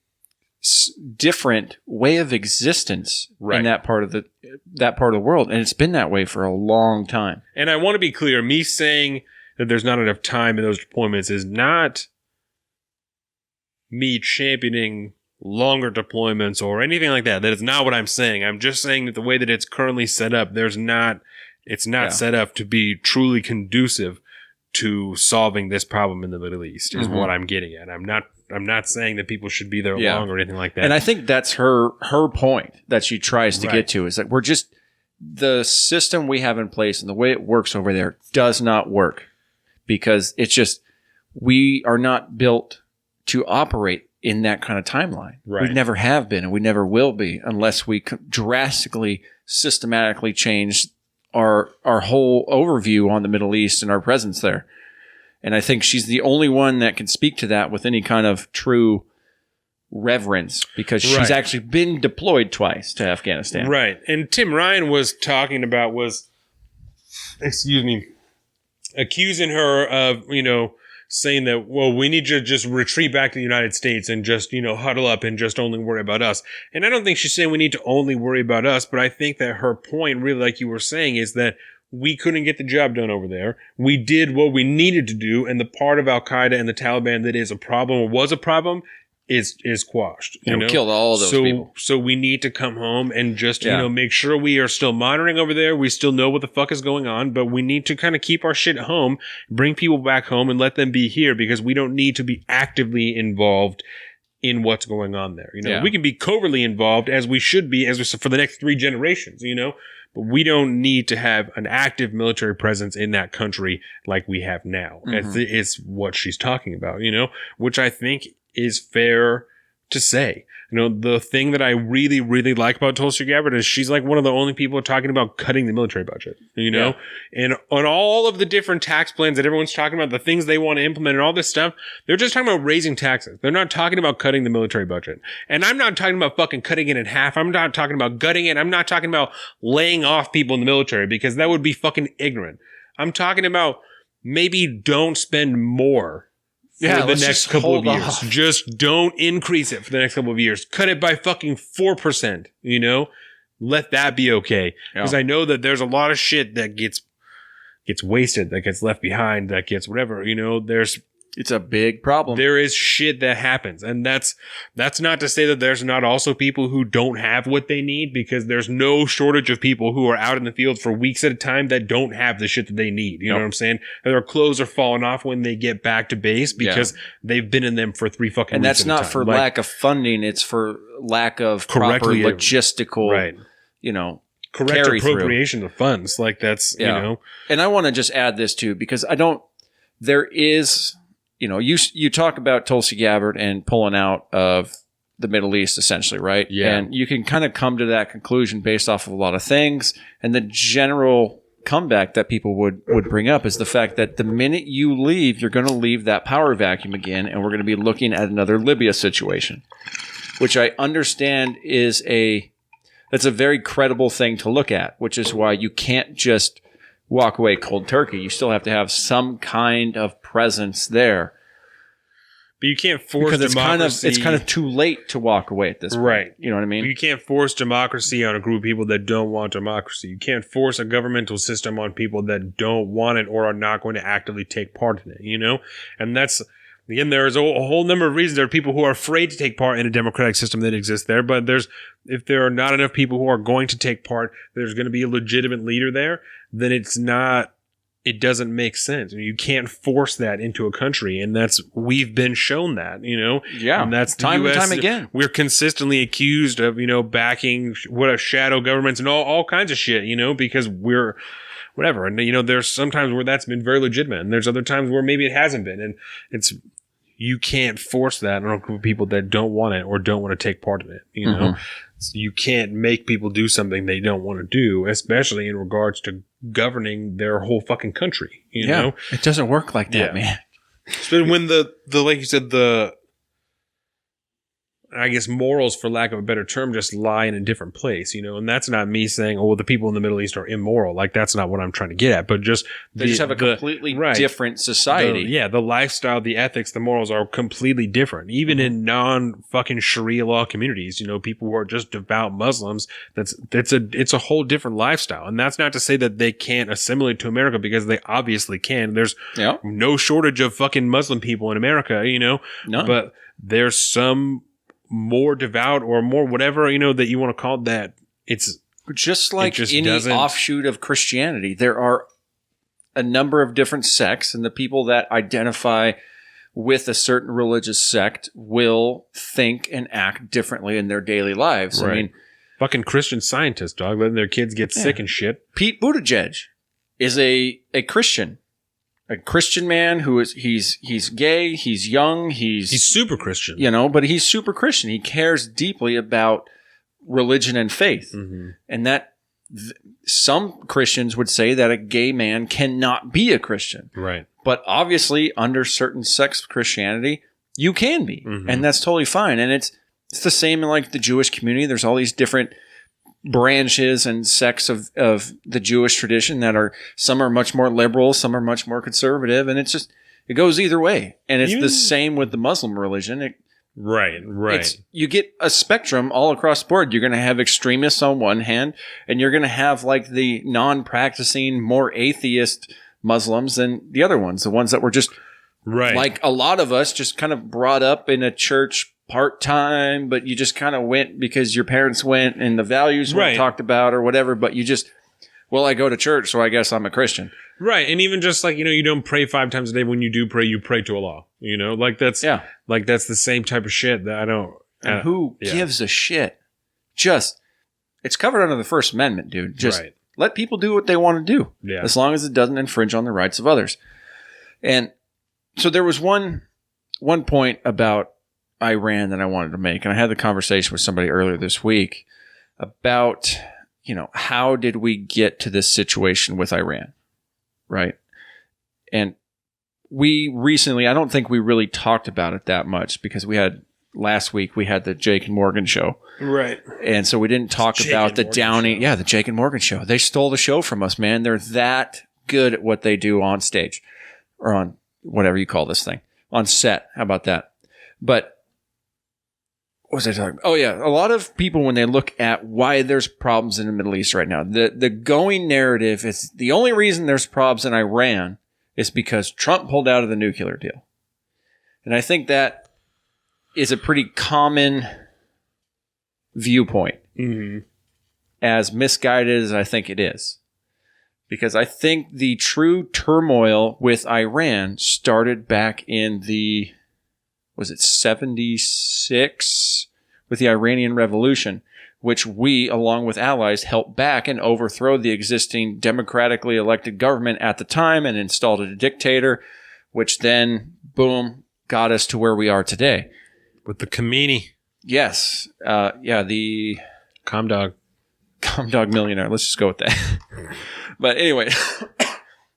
different way of existence in that part of the world, and it's been that way for a long time. And I want to be clear: me saying that there's not enough time in those deployments is not me championing longer deployments or anything like that. That is not what I'm saying. I'm just saying that the way that it's currently set up, it's not set up to be truly conducive to solving this problem in the Middle East is what I'm getting at. I'm not saying that people should be there long or anything like that. And I think that's her point that she tries to get to, is that the system we have in place and the way it works over there does not work, because it's just, we are not built to operate in that kind of timeline. Right. We never have been, and we never will be, unless we drastically, systematically change our whole overview on the Middle East and our presence there. And I think she's the only one that can speak to that with any kind of true reverence, because she's actually been deployed twice to Afghanistan. Right. And Tim Ryan was talking about accusing her of, saying that, well, we need to just retreat back to the United States and just, huddle up and just only worry about us. And I don't think she's saying we need to only worry about us, but I think that her point, really, like you were saying, is that we couldn't get the job done over there. We did what we needed to do, and the part of Al-Qaeda and the Taliban that is a problem or was a problem is quashed. We killed all of those people. So we need to come home and just, make sure we are still monitoring over there. We still know what the fuck is going on, but we need to kind of keep our shit at home, bring people back home and let them be here because we don't need to be actively involved in what's going on there. We can be covertly involved as we should be for the next 3 generations, but we don't need to have an active military presence in that country like we have now. It's what she's talking about, which I think is fair to say. The thing that I really, really like about Tulsi Gabbard is she's like one of the only people talking about cutting the military budget, and on all of the different tax plans that everyone's talking about, the things they want to implement and all this stuff, they're just talking about raising taxes. They're not talking about cutting the military budget. And I'm not talking about fucking cutting it in half. I'm not talking about gutting it. I'm not talking about laying off people in the military because that would be fucking ignorant. I'm talking about maybe don't spend more for the next couple of years. Just don't increase it for the next couple of years. Cut it by fucking 4%, Let that be okay. Because I know that there's a lot of shit that gets wasted, that gets left behind, that gets whatever, It's a big problem. There is shit that happens. And that's not to say that there's not also people who don't have what they need, because there's no shortage of people who are out in the field for weeks at a time that don't have the shit that they need. You know what I'm saying? Their clothes are falling off when they get back to base because they've been in them for 3 fucking and weeks. And that's not for lack of funding. It's for lack of proper logistical, correct appropriation of funds. Like that's, And I want to just add this too, because there is... you talk about Tulsi Gabbard and pulling out of the Middle East, essentially, right? Yeah. And you can kind of come to that conclusion based off of a lot of things. And the general comeback that people would bring up is the fact that the minute you leave, you're going to leave that power vacuum again, and we're going to be looking at another Libya situation, which I understand that's a very credible thing to look at, which is why you can't just walk away cold turkey. You still have to have some kind of presence there. But you can't force democracy. It's kind of too late to walk away at this point. Right. You know what I mean? But you can't force democracy on a group of people that don't want democracy. You can't force a governmental system on people that don't want it or are not going to actively take part in it, And that's, again, there's a whole number of reasons. There are people who are afraid to take part in a democratic system that exists there, but if there are not enough people who are going to take part, there's going to be a legitimate leader there, then it doesn't make sense. You can't force that into a country, and we've been shown that, Yeah, and that's time US, and time again. We're consistently accused of, backing shadow governments and all kinds of shit, because we're whatever. And, there's sometimes where that's been very legitimate, and there's other times where maybe it hasn't been, and you can't force that on a group of people that don't want it or don't want to take part in it, So you can't make people do something they don't want to do, especially in regards to governing their whole fucking country. You know, it doesn't work like that, man. So when the like you said, I guess morals, for lack of a better term, just lie in a different place, and that's not me saying, oh, well, the people in the Middle East are immoral. Like, that's not what I'm trying to get at, but just they just have a completely different society. The lifestyle, the ethics, the morals are completely different. Even in non-fucking Sharia law communities, people who are just devout Muslims, it's a whole different lifestyle. And that's not to say that they can't assimilate to America, because they obviously can. There's no shortage of fucking Muslim people in America, No. But there's some more devout or more whatever, that you want to call it, that it's just like any offshoot of Christianity. There are a number of different sects, and the people that identify with a certain religious sect will think and act differently in their daily lives. Right. I mean, fucking Christian scientists, dog, letting their kids get sick and shit. Pete Buttigieg is a Christian. A Christian man who he's gay, he's young, he's super Christian, but he's super Christian. He cares deeply about religion and faith, and that some Christians would say that a gay man cannot be a Christian, right? But obviously, under certain sects of Christianity, you can be, and that's totally fine. And it's the same in like the Jewish community. There's all these different branches and sects of the Jewish tradition that some are much more liberal, some are much more conservative, and it's just It goes either way. And it's the same with the Muslim religion. Right. You get a spectrum all across the board. You're going to have extremists on one hand, and you're going to have like the non-practicing, more atheist Muslims than the other ones, the ones that were just like a lot of us just kind of brought up in a church part-time, but you just kind of went because your parents went and the values weren't talked about or whatever, but you just, well, I go to church, so I guess I'm a Christian. Right. And even just like, you don't pray 5 times a day. When you do pray, you pray to Allah, like that's, like that's the same type of shit that I don't. And who gives a shit? It's covered under the First Amendment, dude. Just let people do what they want to do. Yeah. As long as it doesn't infringe on the rights of others. And so there was one point about Iran that I wanted to make. And I had the conversation with somebody earlier this week about, how did we get to this situation with Iran? Right. And we recently, I don't think we really talked about it that much because last week we had the Jake and Morgan show. Right. And so we didn't talk about the Downey. Yeah, the Jake and Morgan show. They stole the show from us, man. They're that good at what they do on stage or on whatever you call this thing, on set. How about that? But what was I talking about? Oh, yeah. A lot of people, when they look at why there's problems in the Middle East right now, the going narrative is the only reason there's problems in Iran is because Trump pulled out of the nuclear deal. And I think that is a pretty common viewpoint, as misguided as I think it is. Because I think the true turmoil with Iran started back in the, was it 76 with the Iranian Revolution, which we, along with allies, helped back and overthrow the existing democratically elected government at the time and installed a dictator, which then, boom, got us to where we are today. With the Khomeini. Yes. The Comdog millionaire. Let's just go with that. But anyway,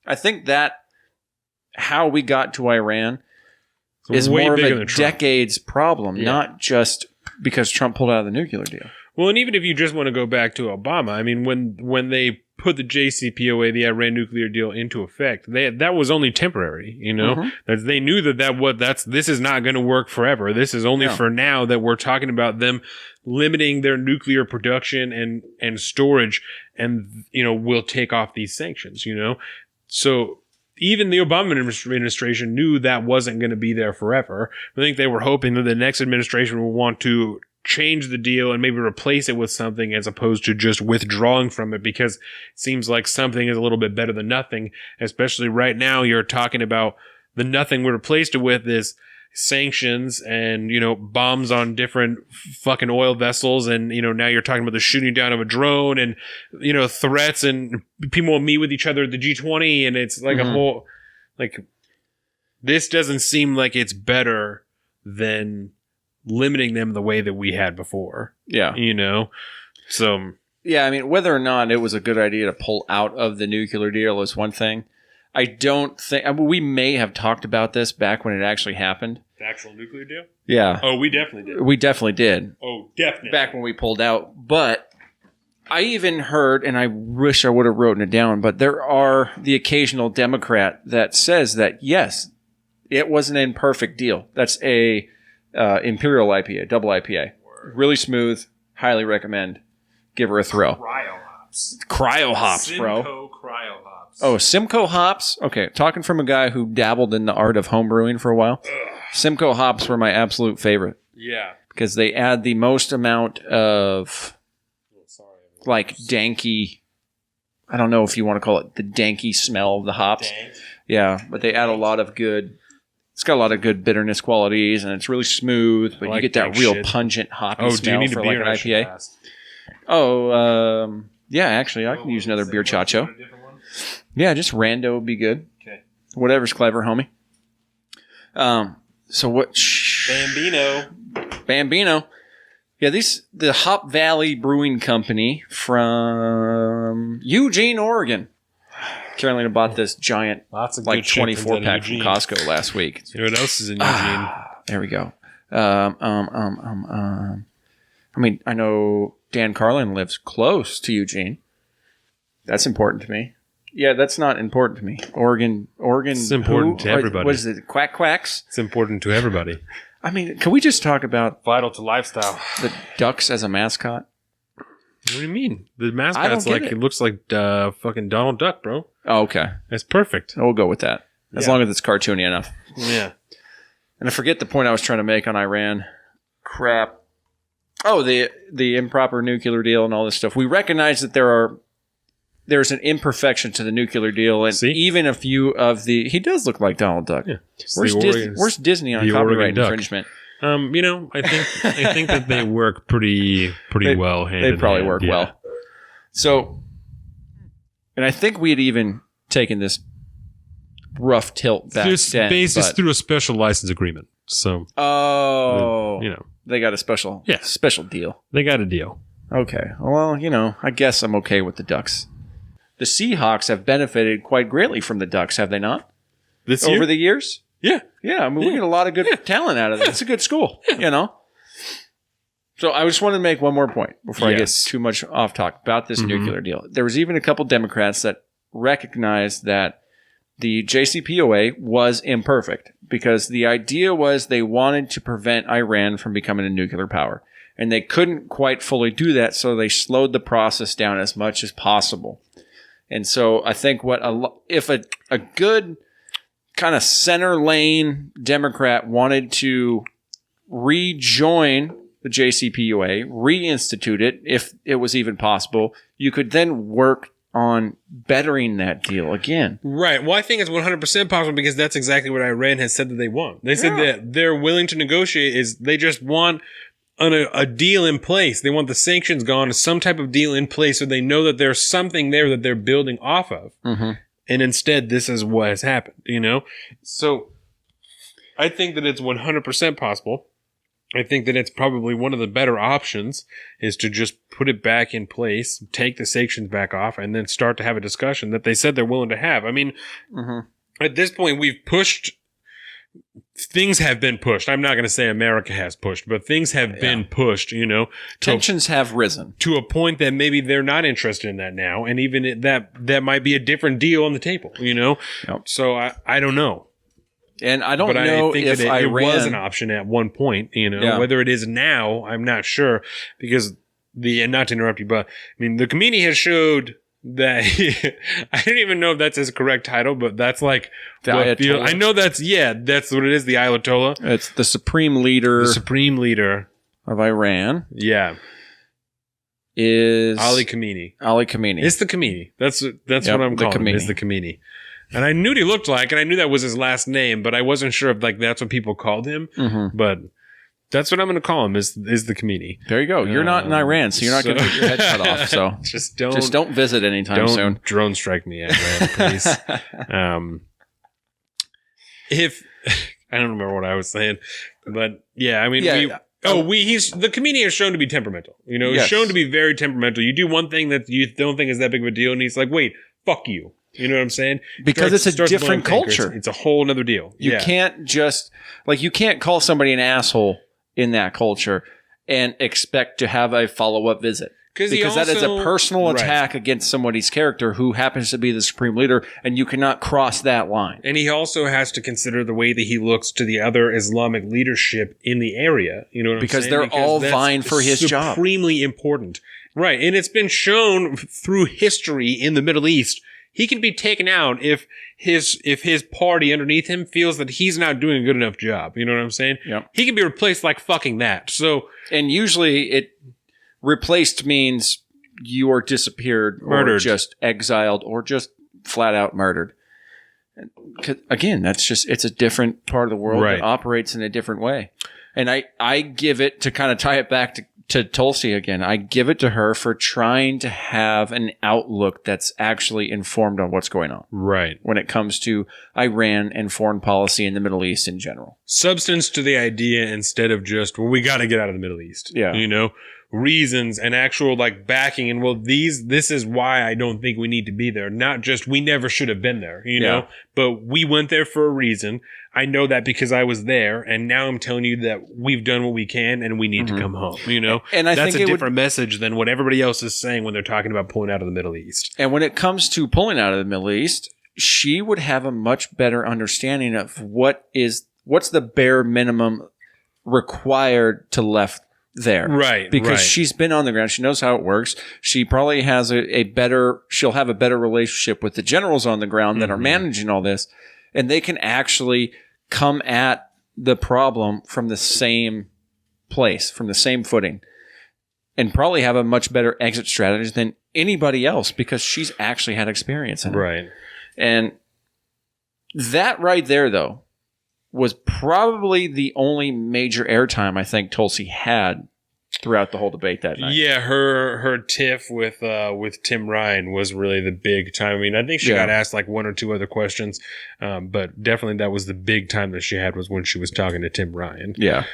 I think that how we got to Iran is more of a decades problem, not just because Trump pulled out of the nuclear deal. Well, and even if you just want to go back to Obama, I mean, when they put the JCPOA, the Iran nuclear deal, into effect, that was only temporary. They knew this is not going to work forever. This is only for now that we're talking about them limiting their nuclear production and storage, and we'll take off these sanctions. So even the Obama administration knew that wasn't going to be there forever. I think they were hoping that the next administration will want to change the deal and maybe replace it with something as opposed to just withdrawing from it, because it seems like something is a little bit better than nothing, especially right now. You're talking about the nothing we replaced it with is sanctions and, bombs on different fucking oil vessels. And, now you're talking about the shooting down of a drone and, threats, and people will meet with each other at the G20. And it's like a whole, this doesn't seem like it's better than limiting them the way that we had before. Yeah. So. Yeah, I mean, whether or not it was a good idea to pull out of the nuclear deal is one thing. I don't think, we may have talked about this back when it actually happened. The actual nuclear deal? Yeah. Oh, we definitely did. We definitely did. Oh, definitely. Back when we pulled out. But I even heard, and I wish I would have written it down, but there are the occasional Democrat that says that, yes, it was an imperfect deal. That's a Imperial IPA, double IPA. Really smooth. Highly recommend. Give her a thrill. Cryo hops, bro. Simcoe cryo hops. Oh, Simcoe hops? Okay, talking from a guy who dabbled in the art of home brewing for a while. Simcoe hops were my absolute favorite. Yeah. Because they add the most amount of, danky, I don't know if you want to call it the danky smell of the hops. Dank. Yeah, but they add a lot of good, it's got a lot of good bitterness qualities, and it's really smooth, but you get that real pungent hoppy smell for like an IPA. Yeah, actually, I can use another beer chacho. Yeah, just rando would be good. Okay. Whatever's clever, homie. So what? Bambino. Yeah, the Hop Valley Brewing Company from Eugene, Oregon. Carolina bought this giant, 24-pack from Costco last week. You know what else is in Eugene? There we go. I mean, I know Dan Carlin lives close to Eugene. That's important to me. Yeah, that's not important to me. Oregon. It's important to everybody. What is it? Quacks? It's important to everybody. I mean, can we just talk about Vital to lifestyle. the Ducks as a mascot? What do you mean? The mascot's like it looks like fucking Donald Duck, bro. Oh, okay. That's perfect. We'll go with that. As long as it's cartoony enough. Yeah. And I forget the point I was trying to make on Iran. Crap. Oh, the improper nuclear deal and all this stuff. We recognize that there's an imperfection to the nuclear deal, and even a few of he does look like Donald Duck. Yeah. Where's Disney on copyright infringement? I think that they work pretty well hand in hand. They probably work well. So, and I think we had even taken this rough tilt back then. It's through a special license agreement. So, they got a special deal. They got a deal. Okay. Well, I guess I'm okay with the Ducks. The Seahawks have benefited quite greatly from the Ducks, have they not? Over the years? Yeah. Yeah. I mean, we get a lot of good talent out of it. It's a good school, So I just wanted to make one more point before I get too much off talk about this nuclear deal. There was even a couple Democrats that recognized that the JCPOA was imperfect because the idea was they wanted to prevent Iran from becoming a nuclear power. And they couldn't quite fully do that, so they slowed the process down as much as possible. And so I think if a good kind of center lane Democrat wanted to rejoin the JCPOA, reinstitute it, if it was even possible, you could then work on bettering that deal again. Right. Well, I think it's 100% possible because that's exactly what Iran has said that they want. They said that they're willing to negotiate they just want a deal in place. They want the sanctions gone, some type of deal in place so they know that there's something there that they're building off of. Mm-hmm. And instead, this is what has happened, So I think that it's 100% possible. I think that it's probably one of the better options is to just put it back in place, take the sanctions back off, and then start to have a discussion that they said they're willing to have. I mean, at this point, things have been pushed. I'm not going to say America has pushed, but things have been pushed, Tensions have risen. To a point that maybe they're not interested in that now. And even that might be a different deal on the table, Yep. So I don't know. And I don't know if Iran... it was an option at one point, Whether it is now, I'm not sure. Because not to interrupt you, but I mean, the committee has showed that I don't even know if that's his correct title, but that's like the Ayatollah. I know that's what it is. The Ayatollah. It's the supreme leader. The supreme leader of Iran. Yeah, is Ali Khamenei. Ali Khamenei. It's the Khamenei. That's what I'm calling him. It's the Khamenei. And I knew what he looked like, and I knew that was his last name, but I wasn't sure if that's what people called him. Mm-hmm. But that's what I'm going to call him. Is the Khamenei. There you go. You're not in Iran, so you're not going to get your head cut off. So just don't visit anytime soon. Don't drone strike me, Iran, please. If I don't remember what I was saying, but yeah, I mean, the Khamenei is shown to be temperamental. He's shown to be very temperamental. You do one thing that you don't think is that big of a deal, and he's like, "Wait, fuck you." You know what I'm saying? Because it's a different culture. It's a whole other deal. You can't just you can't call somebody an asshole in that culture and expect to have a follow-up visit. Because that is a personal attack against somebody's character who happens to be the supreme leader, and you cannot cross that line. And he also has to consider the way that he looks to the other Islamic leadership in the area. You know what I'm saying? Because they're all vying for his job. Supremely important. Right. And it's been shown through history in the Middle East. He can be taken out if his party underneath him feels that he's not doing a good enough job. You know what I'm saying? Yep. He can be replaced like fucking that. So, and usually it replaced means you are disappeared, murdered, or just exiled, or just flat out murdered. Again, it's a different part of the world that operates in a different way. And I give it, to kind of tie it back to Tulsi again, I give it to her for trying to have an outlook that's actually informed on what's going on. Right. When it comes to Iran and foreign policy in the Middle East in general. Substance to the idea instead of just, we got to get out of the Middle East. Yeah. reasons and actual like backing, and this is why I don't think we need to be there. Not just we never should have been there, you know, but we went there for a reason. I know that because I was there, and now I'm telling you that we've done what we can and we need to come home, you know? And I that's think a different message than what everybody else is saying when they're talking about pulling out of the Middle East. And when it comes to pulling out of the Middle East, she would have a much better understanding of what's the bare minimum required to left there. Right. Because she's been on the ground. She knows how it works. She probably has she'll have a better relationship with the generals on the ground that are managing all this. And they can actually come at the problem from the same place, from the same footing, and probably have a much better exit strategy than anybody else because she's actually had experience in it. Right. And that right there, though, was probably the only major airtime I think Tulsi had throughout the whole debate that night. Yeah, her tiff with Tim Ryan was really the big time. I mean, I think she got asked like one or two other questions, but definitely that was the big time that she had was when she was talking to Tim Ryan. Yeah.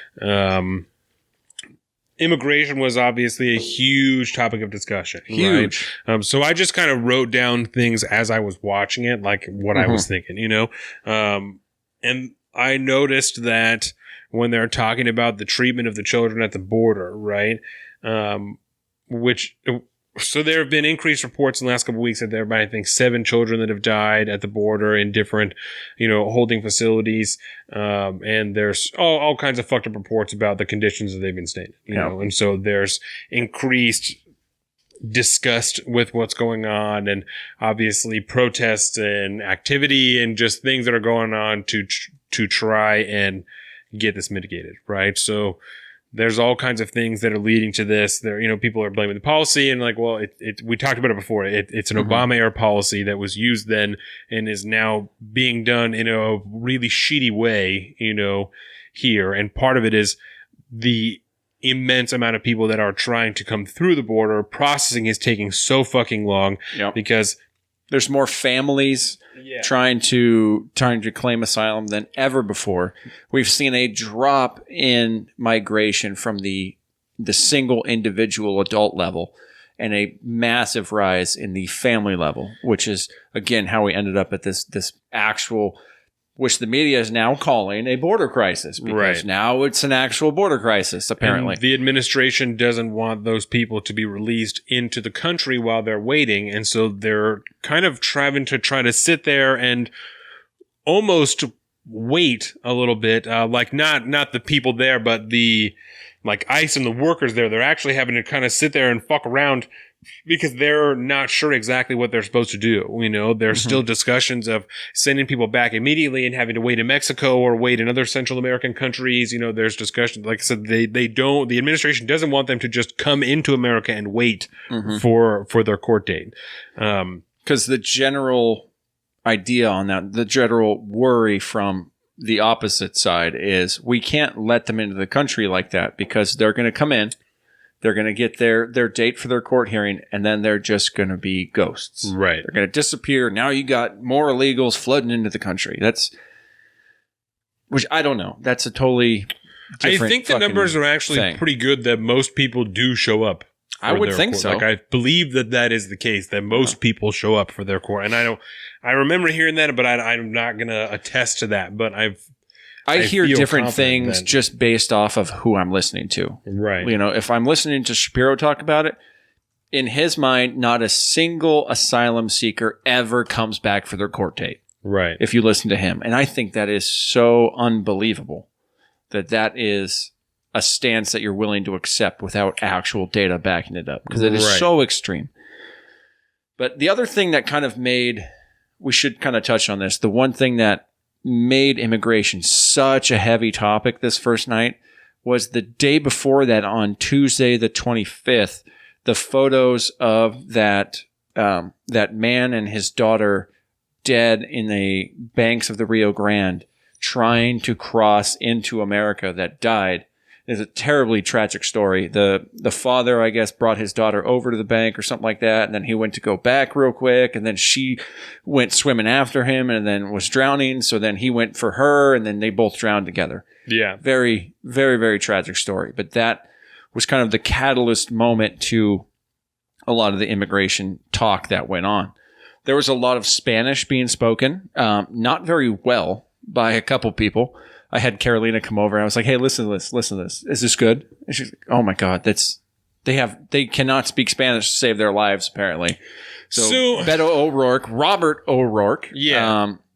Immigration was obviously a huge topic of discussion. Huge. Right? So I just kind of wrote down things as I was watching it, like what I was thinking, you know? And I noticed that when they're talking about the treatment of the children at the border, right? So there have been increased reports in the last couple of weeks that there have been, I think, 7 children that have died at the border in different, you know, holding facilities. And there's all kinds of fucked up reports about the conditions that they've been staying in, you know? And so there's increased disgust with what's going on, and obviously protests and activity and just things that are going on to try and get this mitigated, right? So there's all kinds of things that are leading to this. There, you know, people are blaming the policy and like, well, we talked about it before. It's an Obama era policy that was used then and is now being done in a really shitty way, you know, here. And part of it is the immense amount of people that are trying to come through the border. Processing is taking so fucking long because there's more families trying to claim asylum than ever before. We've seen a drop in migration from the single individual adult level and a massive rise in the family level, which is, again, how we ended up at this actual, which the media is now calling a border crisis, because now it's an actual border crisis, apparently. And the administration doesn't want those people to be released into the country while they're waiting, and so they're kind of trying to sit there and almost wait a little bit, like not the people there, but the like ICE and the workers there. They're actually having to kind of sit there and fuck around because they're not sure exactly what they're supposed to do. You know, there's still discussions of sending people back immediately and having to wait in Mexico or wait in other Central American countries. You know, there's discussion. Like I said, the administration doesn't want them to just come into America and wait for their court date. Because the general idea on that, the general worry from the opposite side is we can't let them into the country like that because they're going to come in. They're going to get their date for their court hearing, and then they're just going to be ghosts. Right. They're going to disappear. Now you got more illegals flooding into the country. Which I don't know. That's a totally different I think the numbers are actually pretty good that most people do show up. I would think so. Like, I believe that is the case, that most people show up for their court. And I remember hearing that, but I'm not going to attest to that. But I hear different things just based off of who I'm listening to. Right. You know, if I'm listening to Shapiro talk about it, in his mind, not a single asylum seeker ever comes back for their court date. Right. If you listen to him. And I think that is so unbelievable that is a stance that you're willing to accept without actual data backing it up, because it is so extreme. But the other thing that kind of we should kind of touch on this, the one thing that made immigration such a heavy topic this first night was the day before that, on Tuesday the 25th, the photos of that man and his daughter dead in the banks of the Rio Grande trying to cross into America that died. It's a terribly tragic story. The father, I guess, brought his daughter over to the bank or something like that, and then he went to go back real quick, and then she went swimming after him and then was drowning, so then he went for her, and then they both drowned together. Yeah. Very, very, very tragic story. But that was kind of the catalyst moment to a lot of the immigration talk that went on. There was a lot of Spanish being spoken, not very well by a couple people. I had Carolina come over and I was like, hey, listen to this. Is this good? And she's like, oh my God, they cannot speak Spanish to save their lives, apparently. So Beto O'Rourke, Robert O'Rourke,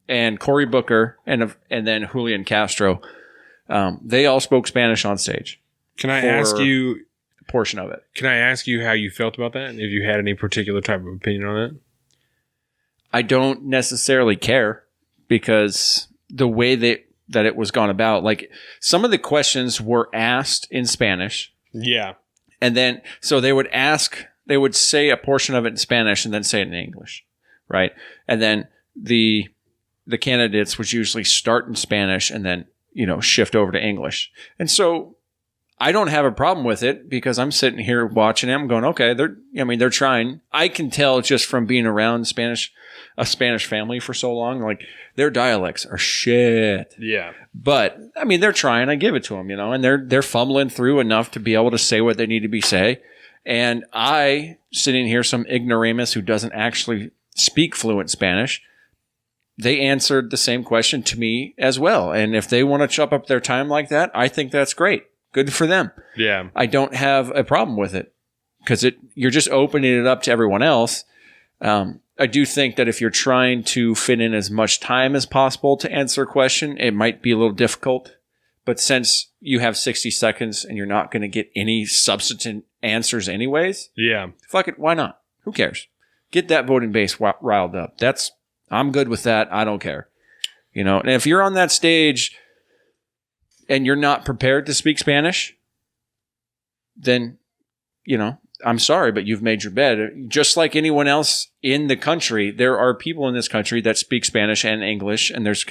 and Cory Booker, and then Julian Castro, they all spoke Spanish on stage. Can I ask you a portion of it? Can I ask you how you felt about that? If you had any particular type of opinion on it? I don't necessarily care because the way that it was gone about, like some of the questions were asked in Spanish. Yeah. And then, so they would say a portion of it in Spanish and then say it in English. Right. And then the candidates would usually start in Spanish and then, shift over to English. And so I don't have a problem with it because I'm sitting here watching them going, okay, they're trying. I can tell just from being around a Spanish family for so long, like their dialects are shit. Yeah. But they're trying. I give it to them, and they're fumbling through enough to be able to say what they need to be say. And I, sitting here, some ignoramus who doesn't actually speak fluent Spanish, they answered the same question to me as well. And if they want to chop up their time like that, I think that's great. Good for them. Yeah. I don't have a problem with it because you're just opening it up to everyone else. I do think that if you're trying to fit in as much time as possible to answer a question, it might be a little difficult. But since you have 60 seconds and you're not going to get any substantive answers anyways, fuck it, why not? Who cares? Get that voting base riled up. I'm good with that. I don't care. And if you're on that stage and you're not prepared to speak Spanish, then, I'm sorry, but you've made your bed. Just like anyone else in the country, there are people in this country that speak Spanish and English, and there's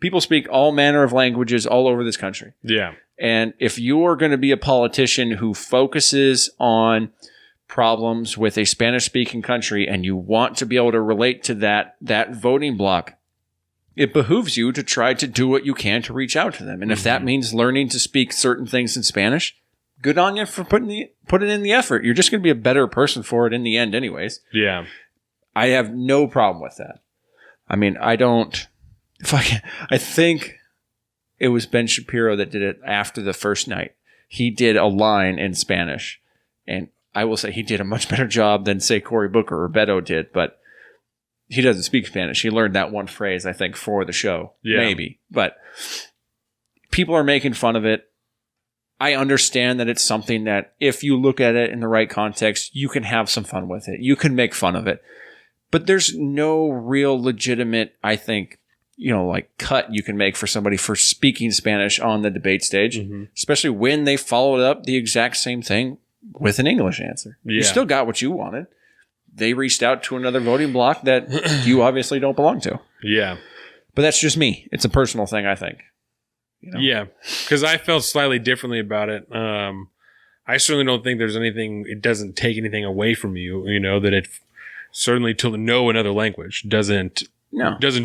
people speak all manner of languages all over this country. Yeah. And if you're going to be a politician who focuses on problems with a Spanish-speaking country and you want to be able to relate to that voting bloc, it behooves you to try to do what you can to reach out to them. And if that means learning to speak certain things in Spanish, good on you for putting in the effort. You're just going to be a better person for it in the end anyways. Yeah. I have no problem with that. I think it was Ben Shapiro that did it after the first night. He did a line in Spanish, and I will say he did a much better job than, say, Cory Booker or Beto did, but he doesn't speak Spanish. He learned that one phrase, I think, for the show. Yeah. Maybe. But people are making fun of it. I understand that it's something that if you look at it in the right context, you can have some fun with it. You can make fun of it. But there's no real legitimate, I think, cut you can make for somebody for speaking Spanish on the debate stage, especially when they followed up the exact same thing with an English answer. Yeah. You still got what you wanted. They reached out to another voting bloc that you obviously don't belong to. Yeah. But that's just me. It's a personal thing, I think. Yeah, because I felt slightly differently about it. I certainly don't think there's anything, it doesn't take anything away from you, that it certainly to know another language doesn't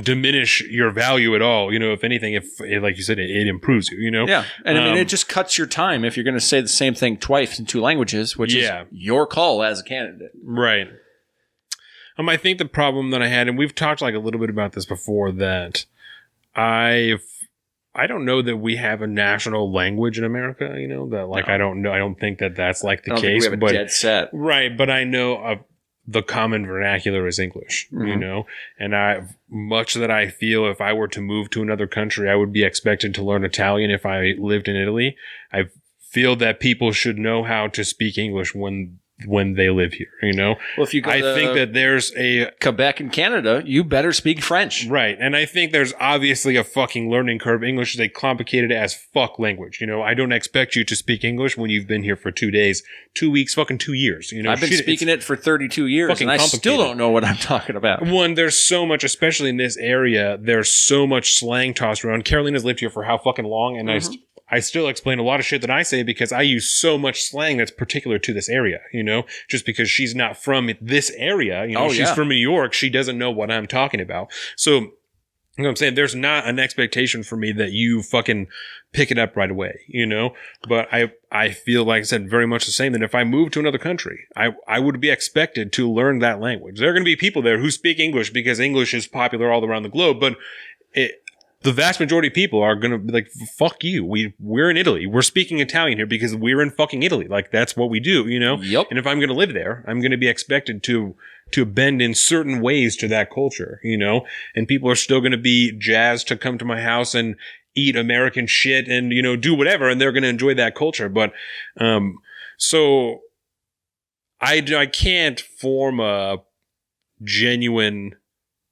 diminish your value at all. If anything, if like you said, it improves you, Yeah. And it just cuts your time if you're going to say the same thing twice in two languages, which is your call as a candidate. Right. I think the problem that I had, and we've talked a little bit about this before, that I don't know that we have a national language in America, that I don't know. I don't think that that's the case. Think we have a dead set. Right. But I know the common vernacular is English, and much that I feel if I were to move to another country, I would be expected to learn Italian if I lived in Italy. I feel that people should know how to speak English when they live here, Well, if you go I think that there's a Quebec in Canada, you better speak French. Right. And I think there's obviously a fucking learning curve. English is a complicated as fuck language. I don't expect you to speak English when you've been here for 2 days, 2 weeks, fucking 2 years. I've been speaking it for 32 years and I still don't know what I'm talking about. One, there's so much, especially in this area, there's so much slang tossed around. Carolina's lived here for how fucking long? And I still explain a lot of shit that I say because I use so much slang that's particular to this area, just because she's not from this area, she's from New York. She doesn't know what I'm talking about. So You know what I'm saying? There's not an expectation for me that you fucking pick it up right away, you know? But I feel, like I said, very much the same, that if I move to another country, I would be expected to learn that language. There are going to be people there who speak English because English is popular all around the globe, but the vast majority of people are going to be like, fuck you. We're in Italy. We're speaking Italian here because we're in fucking Italy. Like, that's what we do, you know? Yep. And if I'm going to live there, I'm going to be expected to bend in certain ways to that culture, you know? And people are still going to be jazzed to come to my house and eat American shit and, you know, do whatever. And they're going to enjoy that culture. But, so I can't form a genuine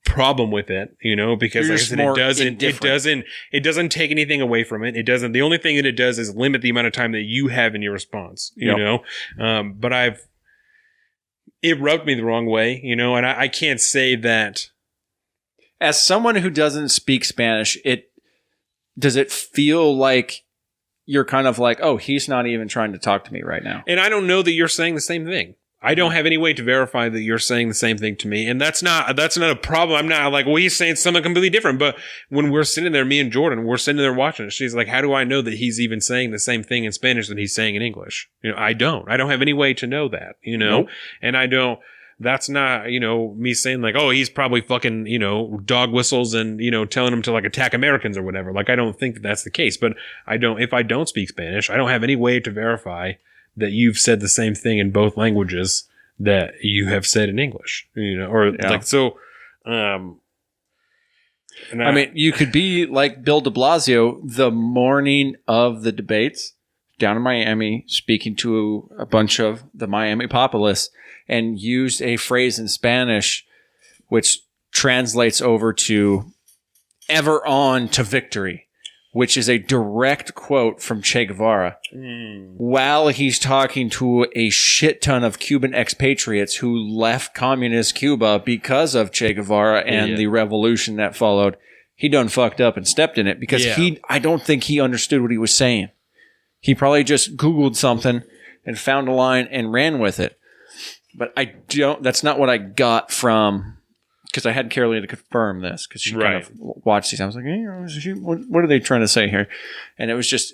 problem with it, you know, because like I said, it doesn't take anything away from it. The only thing that it does is limit the amount of time that you have in your response, you know? But it rubbed me the wrong way, you know, and I can't say that. As someone who doesn't speak Spanish, does it feel like you're kind of like, oh, he's not even trying to talk to me right now? And I don't know that you're saying the same thing. I don't have any way to verify that you're saying the same thing to me. And that's not a problem. I'm not like, well, he's saying something completely different. But when we're sitting there, me and Jordan, we're sitting there watching it. She's like, how do I know that he's even saying the same thing in Spanish that he's saying in English? You know, I don't have any way to know that, you know, and that's not, you know, me saying like, oh, he's probably fucking, you know, dog whistles and, you know, telling him to like attack Americans or whatever. Like, I don't think that that's the case, but if I don't speak Spanish, I don't have any way to verify that you've said the same thing in both languages that you have said in English, you know, or like, so, I mean, you could be like Bill de Blasio the morning of the debates down in Miami, speaking to a bunch of the Miami populace, and use a phrase in Spanish, which translates over to "ever on to victory," which is a direct quote from Che Guevara, while he's talking to a shit ton of Cuban expatriates who left communist Cuba because of Che Guevara and the revolution that followed. He done fucked up and stepped in it because I don't think he understood what he was saying. He probably just Googled something and found a line and ran with it. But that's not what I got from... Because I had Carolina to confirm this, because she kind of watched these. I was like, hey, what are they trying to say here? And it was just,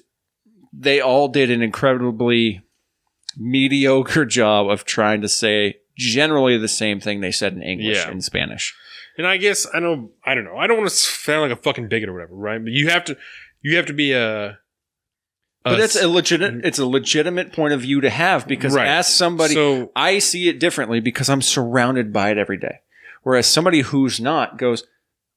they all did an incredibly mediocre job of trying to say generally the same thing they said in English and Spanish. And I guess, I don't know. I don't want to sound like a fucking bigot or whatever, right? But you have to be a... But it's a legitimate point of view to have, because as somebody, I see it differently because I'm surrounded by it every day. Whereas somebody who's not goes,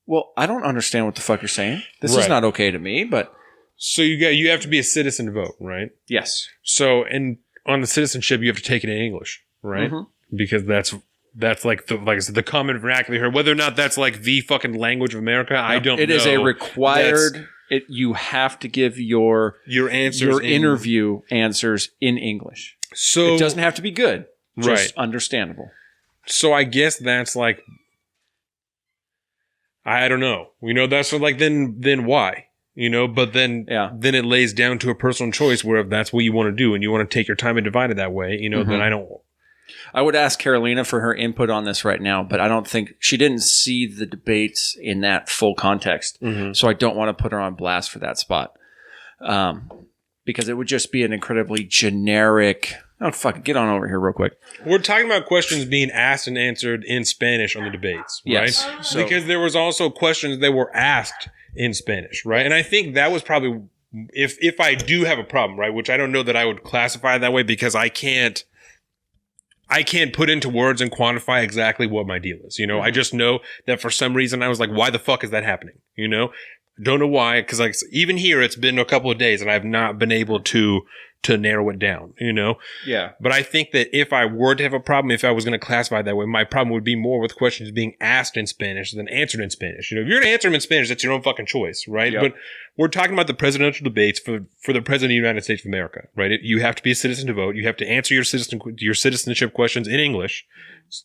well, I don't understand what the fuck you're saying. This is not okay to me, but... So you have to be a citizen to vote, right? Yes. So, and on the citizenship, you have to take it in English, right? Mm-hmm. Because that's like the common vernacular here. Whether or not that's like the fucking language of America, I don't know. It is a required... you have to give your interview answers in English. So it doesn't have to be good. Just understandable. So I guess that's like, I don't know. You know, that's what, like, then why? You know, but then it lays down to a personal choice where if that's what you want to do and you want to take your time and divide it that way, you know, then I don't. I would ask Carolina for her input on this right now, but I don't think she didn't see the debates in that full context. Mm-hmm. So I don't want to put her on blast for that spot. Because it would just be an incredibly generic... Oh, fuck it. Get on over here real quick. We're talking about questions being asked and answered in Spanish on the debates, right? Yes. Because there was also questions that were asked in Spanish, right? And I think that was probably, if I do have a problem, right? Which I don't know that I would classify that way because I can't put into words and quantify exactly what my deal is. You know, I just know that for some reason I was like, why the fuck is that happening? You know, don't know why. Cause like even here, it's been a couple of days and I've not been able to narrow it down, you know? Yeah. But I think that if I were to have a problem, if I was going to classify it that way, my problem would be more with questions being asked in Spanish than answered in Spanish. You know, if you're going to answer them in Spanish, that's your own fucking choice, right? Yep. But we're talking about the presidential debates for the president of the United States of America, right? You have to be a citizen to vote. You have to answer your citizenship questions in English.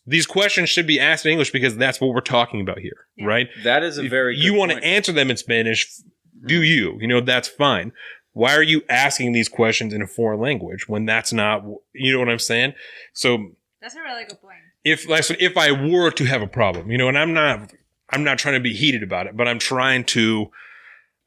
These questions should be asked in English because that's what we're talking about here, right? That is a very good you want point. to answer them in Spanish, do you? You know, that's fine. Why are you asking these questions in a foreign language when that's not, you know what I'm saying? So that's a really good point. If I were to have a problem, you know, and I'm not I'm not trying to be heated about it, but I'm trying to.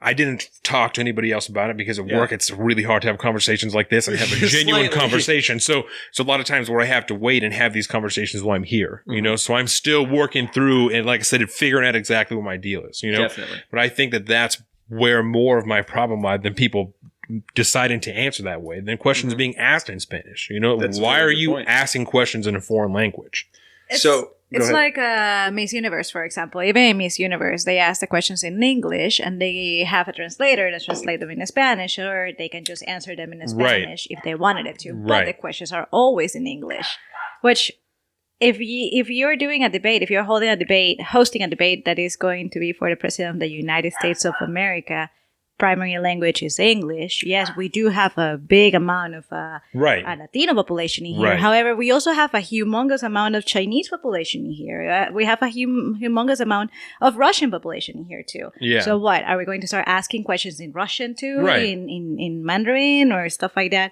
I didn't talk to anybody else about it because of work. It's really hard to have conversations like this and have a genuine conversation. So a lot of times where I have to wait and have these conversations while I'm here, you know, so I'm still working through and like I said, figuring out exactly what my deal is, you know, Definitely. But I think that that's where more of my problem lies than people deciding to answer that way than questions being asked in Spanish. You know, why are you asking questions in a foreign language? It's like Miss Universe, for example. Even in Miss Universe, they ask the questions in English and they have a translator that translate them in Spanish, or they can just answer them in Spanish if they wanted it to. But the questions are always in English, which if you're doing a debate, if you're hosting a debate that is going to be for the President of the United States of America, primary language is English. Yes, we do have a big amount of a Latino population in here. However, we also have a humongous amount of Chinese population in here. We have a humongous amount of Russian population in here too. Yeah. So what? Are we going to start asking questions in Russian too? In Mandarin or stuff like that?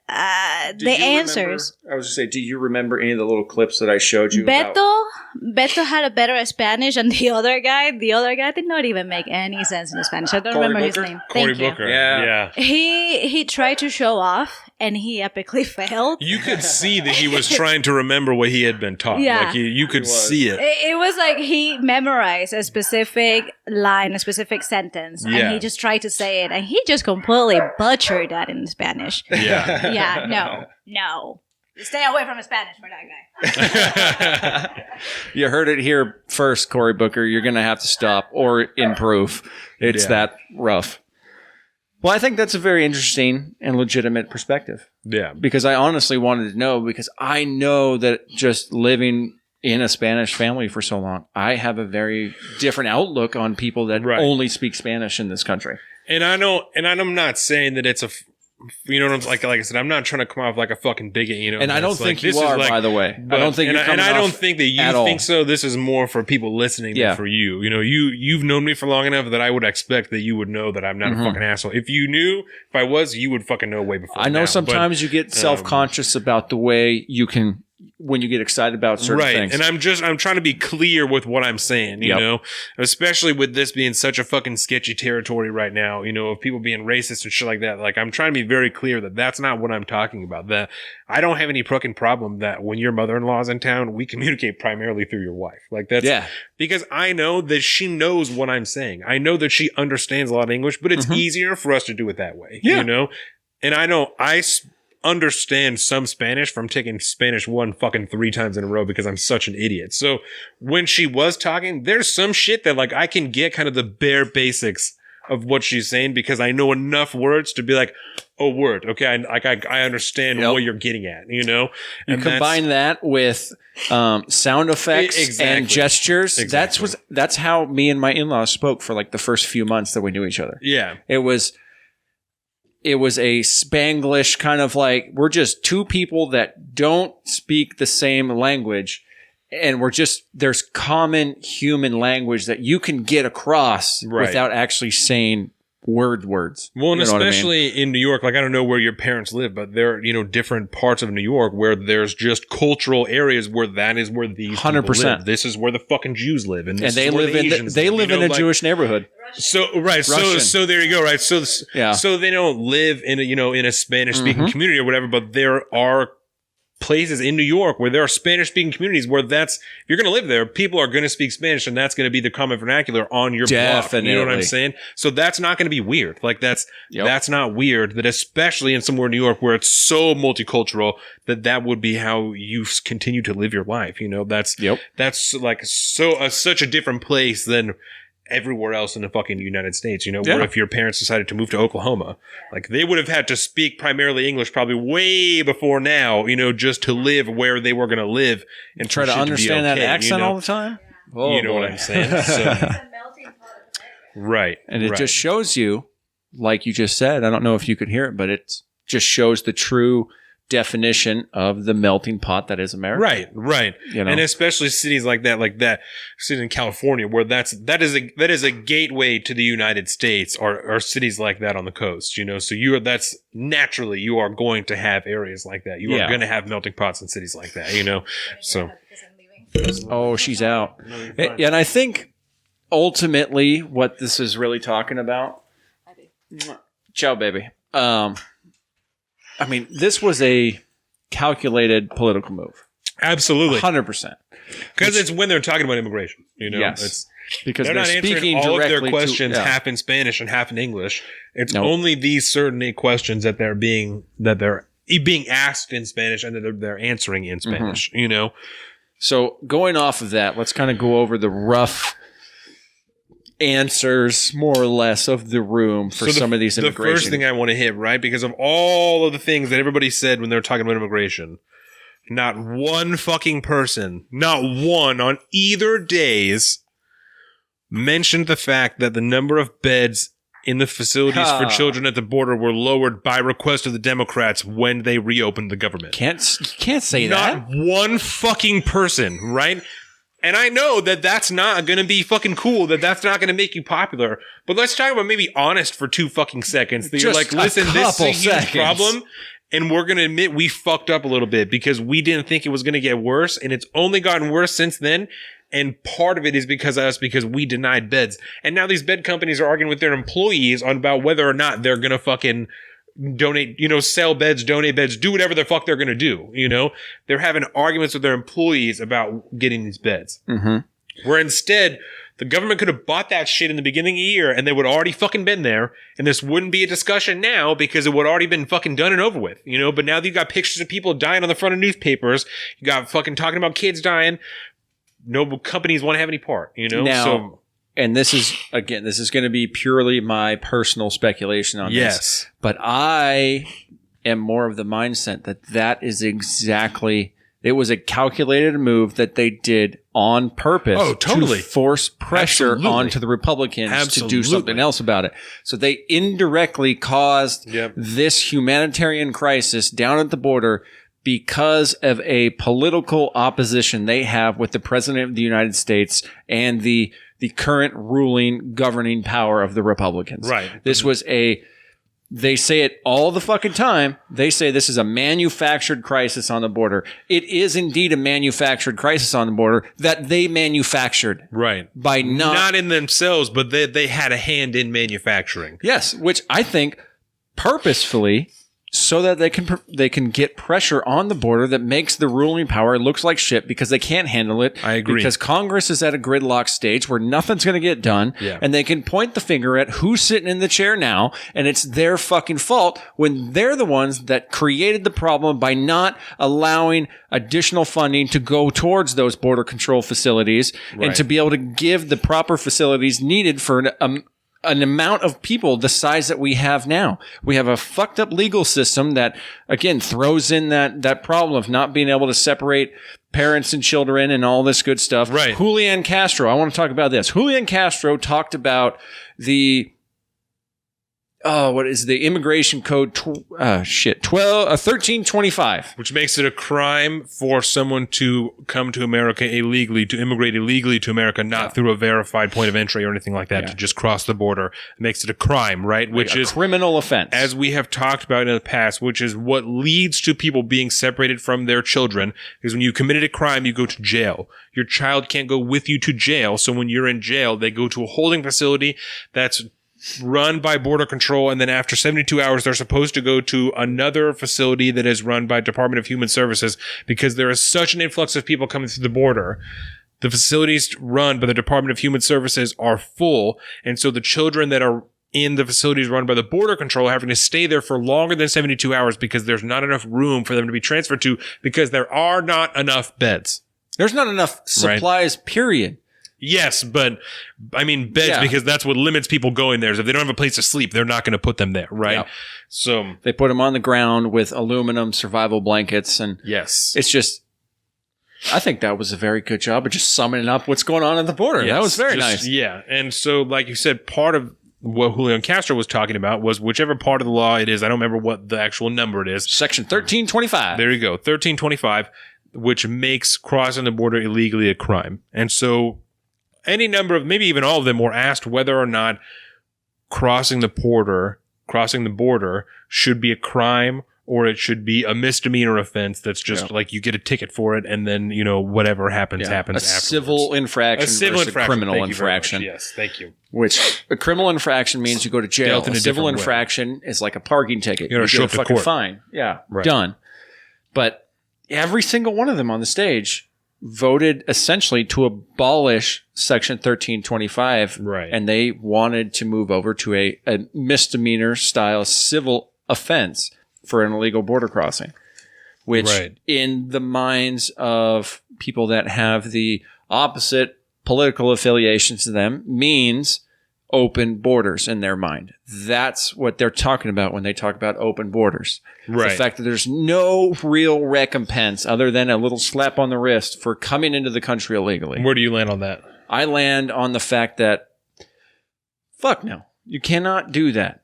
The answers. I was just say, do you remember any of the little clips that I showed you? Beto had a better Spanish than the other guy. The other guy did not even make any sense in Spanish. I don't remember his name. Cory Booker. Yeah. He tried to show off, and he epically failed. You could see that he was trying to remember what he had been taught. Yeah. Like you could see it. It was like he memorized a specific line, a specific sentence, and he just tried to say it, and he just completely butchered that in Spanish. Yeah. Yeah, no. Stay away from Spanish for that guy. You heard it here first, Cory Booker. You're going to have to stop or improve. It's that rough. Well, I think that's a very interesting and legitimate perspective. Yeah. Because I honestly wanted to know, because I know that just living in a Spanish family for so long, I have a very different outlook on people that only speak Spanish in this country. And I'm not saying that it's you know what I'm like I said, I'm not trying to come off like a fucking bigot, you know. And I don't think you are, by the way. I don't think you're coming off. And I don't think that you think so. This is more for people listening than for you. You know, you've known me for long enough that I would expect that you would know that I'm not a fucking asshole. If you knew, if I was, you would fucking know way before. I know sometimes you get self-conscious about the way you can, when you get excited about certain things. And I'm trying to be clear with what I'm saying, you know, especially with this being such a fucking sketchy territory right now, you know, of people being racist and shit like that. Like, I'm trying to be very clear that that's not what I'm talking about. That I don't have any fucking problem that when your mother-in-law's in town, we communicate primarily through your wife. Like, that's because I know that she knows what I'm saying. I know that she understands a lot of English, but it's easier for us to do it that way, you know? And I know understand some Spanish from taking Spanish 1 fucking 3 times in a row because I'm such an idiot. So when she was talking, there's some shit that like I can get kind of the bare basics of what she's saying because I know enough words to be like, oh, word. Okay. I understand what you're getting at, you know? And you combine that with sound effects and gestures. Exactly. That's how me and my in-laws spoke for like the first few months that we knew each other. Yeah. It was a Spanglish kind of like, we're just two people that don't speak the same language. And there's common human language that you can get across without actually saying words. Well, and especially in New York, like I don't know where your parents live, but there are, you know, different parts of New York where there's just cultural areas where that is where these 100%. People live. This is where the fucking Jews live. And they live in a Jewish neighborhood. So so there you go, right? So they don't live in a Spanish speaking community or whatever, but there are places in New York where there are Spanish speaking communities where if you're going to live there, people are going to speak Spanish and that's going to be the common vernacular on your block. You know what I'm saying? So that's not going to be weird. Like that's not weird that especially in somewhere in New York where it's so multicultural that would be how you continue to live your life. You know, that's like such a different place than everywhere else in the fucking United States, you know, where if your parents decided to move to Oklahoma, like they would have had to speak primarily English probably way before now, you know, just to live where they were going to live and try to understand that accent all the time. Oh, you know what I'm saying? So, right. And it just shows you, like you just said, I don't know if you could hear it, but it just shows the true definition of the melting pot that is America. Right. You know? And especially cities like that cities in California where that is a gateway to the United States or cities like that on the coast, you know. So you are going to have areas like that. You are going to have melting pots in cities like that, you know. So Oh, she's out. And I think ultimately what this is really talking about. Ciao, baby. I mean, this was a calculated political move. Absolutely. 100%. Because it's when they're talking about immigration. You know, yes. It's because they're not speaking answering all of their directly questions to, half in Spanish and half in English. It's only these certain questions that they're being asked in Spanish and that they're answering in Spanish. You know. So going off of that, let's kind of go over the rough answers, more or less, of the room for some of these immigration. The first thing I want to hit, right, because of all of the things that everybody said when they were talking about immigration, not one fucking person, not one on either days mentioned the fact that the number of beds in the facilities for children at the border were lowered by request of the Democrats when they reopened the government. Can't say that. Not one fucking person, right? And I know that that's not going to be fucking cool, that's not going to make you popular. But let's talk about maybe honest for 2 fucking seconds. That you're like, listen, this is a huge problem. And we're going to admit we fucked up a little bit because we didn't think it was going to get worse. And it's only gotten worse since then. And part of it is because of us, because we denied beds. And now these bed companies are arguing with their employees on about whether or not they're going to fucking donate, sell beds, donate beds, do whatever the fuck they're going to do. They're having arguments with their employees about getting these beds. Mm-hmm. Where instead, the government could have bought that shit in the beginning of the year and they would already fucking been there. And this wouldn't be a discussion now because it would already been fucking done and over with, But now that you got pictures of people dying on the front of newspapers, you got fucking talking about kids dying. No companies want to have any part, Now, and this is going to be purely my personal speculation on this. But I am more of the mindset that is exactly... It was a calculated move that they did on purpose to force pressure onto the Republicans to do something else about it. So they indirectly caused this humanitarian crisis down at the border because of a political opposition they have with the President of the United States and the current ruling governing power of the Republicans. Right. This was they say it all the fucking time. They say this is a manufactured crisis on the border. It is indeed a manufactured crisis on the border that they manufactured. Right. By not in themselves, but they had a hand in manufacturing. Yes, which I think purposefully, so that they can get pressure on the border that makes the ruling power looks like shit because they can't handle it. I agree. Because Congress is at a gridlock stage where nothing's going to get done. Yeah. And they can point the finger at who's sitting in the chair now, and it's their fucking fault when they're the ones that created the problem by not allowing additional funding to go towards those border control facilities and to be able to give the proper facilities needed for an amount of people the size that we have now. We have a fucked up legal system that, again, throws in that problem of not being able to separate parents and children and all this good stuff. Right. Julian Castro, I want to talk about this. Julian Castro talked about what is the immigration code? 1325. Which makes it a crime for someone to come to America illegally, to immigrate illegally to America, not through a verified point of entry or anything like that, to just cross the border. It makes it a crime, right? Which is a criminal offense. As we have talked about in the past, which is what leads to people being separated from their children, because when you committed a crime, you go to jail. Your child can't go with you to jail, so when you're in jail, they go to a holding facility that's run by Border Control, and then after 72 hours, they're supposed to go to another facility that is run by Department of Human Services because there is such an influx of people coming through the border. The facilities run by the Department of Human Services are full, and so the children that are in the facilities run by the Border Control are having to stay there for longer than 72 hours because there's not enough room for them to be transferred to because there are not enough beds. There's not enough supplies, period. Yes, but I mean beds because that's what limits people going there. So if they don't have a place to sleep, they're not going to put them there, right? Yeah. So they put them on the ground with aluminum survival blankets, and it's just. I think that was a very good job of just summing up what's going on at the border. That was very nice. Yeah, and so like you said, part of what Julian Castro was talking about was whichever part of the law it is. I don't remember what the actual number it is. Section 1325. There you go, 1325, which makes crossing the border illegally a crime, and so. Any number of, maybe even all of them, were asked whether or not crossing the border should be a crime or it should be a misdemeanor offense that's just like you get a ticket for it, and then whatever happens happens. A civil infraction versus a criminal infraction. Yes, thank you. Which a criminal infraction means you go to jail. A civil infraction is like a parking ticket. You get a fucking fine. Yeah, done. But every single one of them on the stage voted essentially to abolish Section 1325. Right. And they wanted to move over to a misdemeanor style civil offense for an illegal border crossing, which in the minds of people that have the opposite political affiliations to them means open borders in their mind. That's what they're talking about when they talk about open borders. Right. The fact that there's no real recompense other than a little slap on the wrist for coming into the country illegally. Where do you land on that? I land on the fact that fuck no. You cannot do that.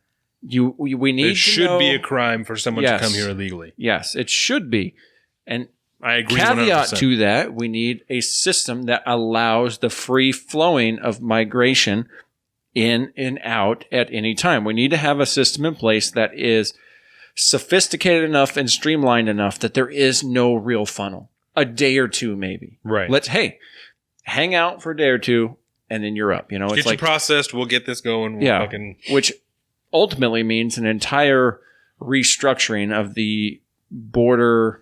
We need it should be a crime for someone to come here illegally. Yes, it should be. And I agree. Caveat 100%. to that, we need a system that allows the free flowing of migration in and out at any time. We need to have a system in place that is sophisticated enough and streamlined enough that there is no real funnel. A day or two, maybe. Right. Let's hang out for a day or two, and then you're up. It's get like you processed. We'll get this going. Which ultimately means an entire restructuring of the border.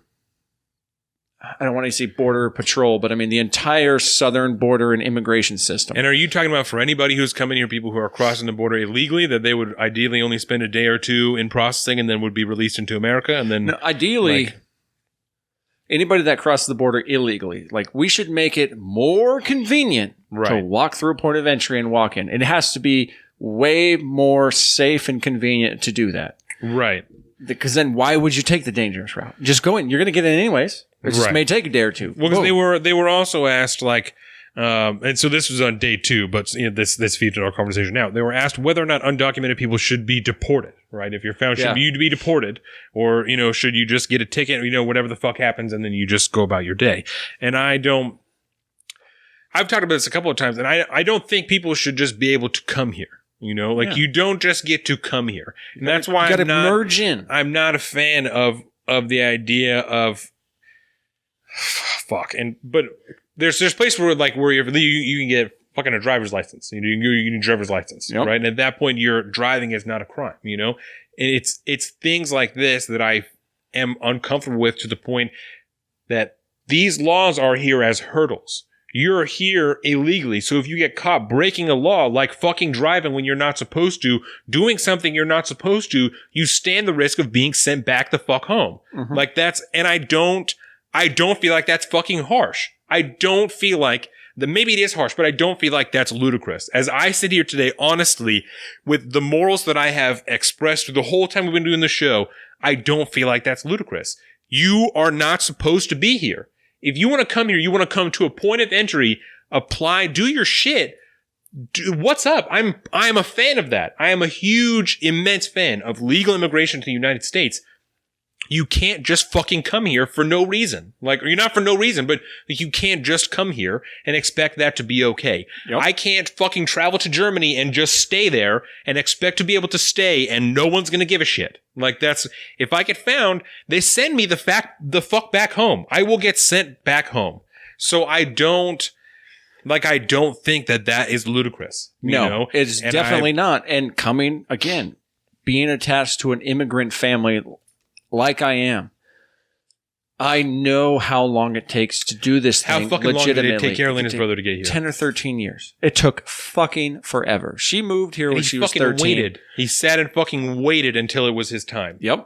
I don't want to say border patrol, but I mean the entire southern border and immigration system. And are you talking about for anybody who's coming here, people who are crossing the border illegally, that they would ideally only spend a day or two in processing and then would be released into America? And then ideally, anybody that crosses the border illegally, we should make it more convenient to walk through a point of entry and walk in. It has to be way more safe and convenient to do that. Right. Because then why would you take the dangerous route? Just go in. You're going to get in anyways. It just may take a day or two. Well, because they were also asked and so this was on day 2, but this feeds into our conversation now. They were asked whether or not undocumented people should be deported, right? If you're found, should you be deported, or should you just get a ticket, whatever the fuck happens, and then you just go about your day? And I've talked about this a couple of times, and I don't think people should just be able to come here. You don't just get to come here, and that's why you got to merge in. I'm not a fan of the idea of but there's places where you can get fucking a driver's license. You need a driver's license, right? And at that point, your driving is not a crime. And it's things like this that I am uncomfortable with, to the point that these laws are here as hurdles. You're here illegally. So if you get caught breaking a law, like fucking driving when you're not supposed to, doing something you're not supposed to, you stand the risk of being sent back the fuck home. Mm-hmm. And I don't feel like that's fucking harsh. I don't feel like that. Maybe it is harsh, but I don't feel like that's ludicrous. As I sit here today, honestly, with the morals that I have expressed the whole time we've been doing the show, I don't feel like that's ludicrous. You are not supposed to be here. If you want to come here, you want to come to a point of entry, apply, do your shit. What's up? I am a fan of that. I am a huge, immense fan of legal immigration to the United States. You can't just fucking come here for no reason. Or you're not for no reason, but you can't just come here and expect that to be okay. Yep. I can't fucking travel to Germany and just stay there and expect to be able to stay and no one's going to give a shit. If I get found, they send me the fuck back home. I will get sent back home. So I don't think that is ludicrous. No, it's definitely not. And being attached to an immigrant family like I am, I know how long it takes to do this thing. How fucking long did it take Carolina's brother to get here? 10 or 13 years. It took fucking forever. She moved here when she was 13. Waited. He sat and fucking waited until it was his time. Yep.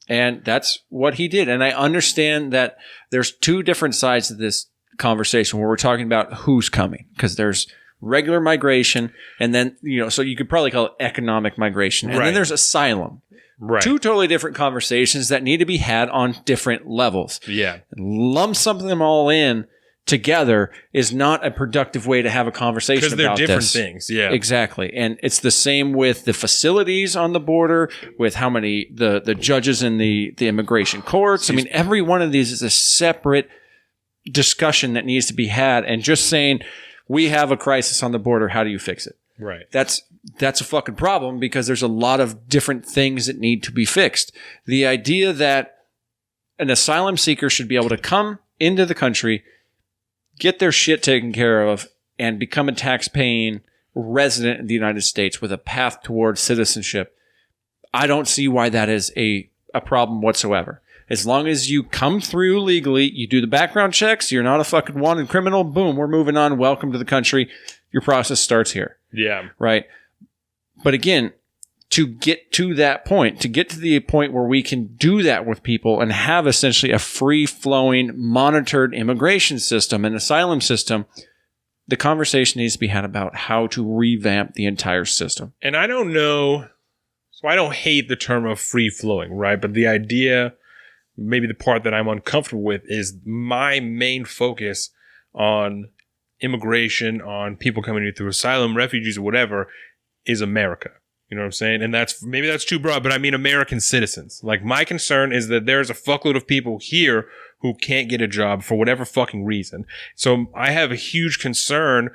And that's what he did. And I understand that there's two different sides of this conversation where we're talking about who's coming. Because there's regular migration, and then, so you could probably call it economic migration. And then there's asylum. Right. Two totally different conversations that need to be had on different levels. Yeah. Lump them all in together is not a productive way to have a conversation about this. Because they're different things. Yeah. Exactly. And it's the same with the facilities on the border, with how many, the judges in the immigration courts. I mean, every one of these is a separate discussion that needs to be had. And just saying, we have a crisis on the border, how do you fix it? Right. That's that's a fucking problem because there's a lot of different things that need to be fixed. The idea that an asylum seeker should be able to come into the country, get their shit taken care of, and become a tax-paying resident in the United States with a path towards citizenship, I don't see why that is a problem whatsoever. As long as you come through legally, you do the background checks, you're not a fucking wanted criminal, boom, we're moving on, welcome to the country. Your process starts here. Yeah. Right? But again, to get to that point, to get to the point where we can do that with people and have essentially a free-flowing, monitored immigration system and asylum system, the conversation needs to be had about how to revamp the entire system. And I don't know, so I don't hate the term of free-flowing, right? But the idea, maybe the part that I'm uncomfortable with is my main focus on immigration, on people coming in through asylum, refugees, or whatever, is America. You know what I'm saying? And maybe that's too broad, but I mean American citizens. Like, my concern is that there's a fuckload of people here who can't get a job for whatever fucking reason. So I have a huge concern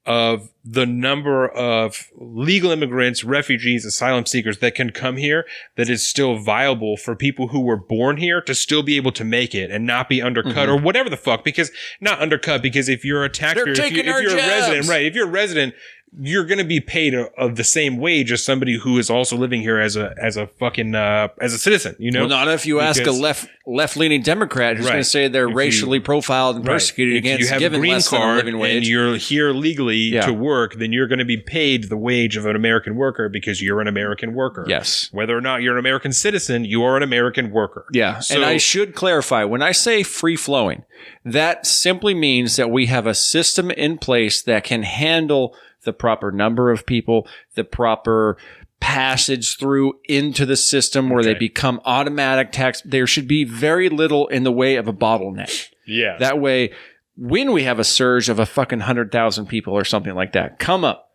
of the number of legal immigrants, refugees, asylum seekers that can come here that is still viable for people who were born here to still be able to make it and not be undercut or whatever the fuck. Because, not undercut, because if you're a taxpayer, if you're a resident, right, if you're a resident, you're going to be paid of the same wage as somebody who is also living here as a fucking as a citizen, you know. Well, not if you ask a left-leaning Democrat who's going to say they're racially profiled and persecuted against given less than a living wage. And you're here legally to work, then you're going to be paid the wage of an American worker because you're an American worker. Yes. Whether or not you're an American citizen, you are an American worker. Yeah. So, and I should clarify, when I say free-flowing, that simply means that we have a system in place that can handle the proper number of people, the proper passage through into the system where they become automatic tax. There should be very little in the way of a bottleneck. Yeah. That way, when we have a surge of a fucking 100,000 people or something like that come up,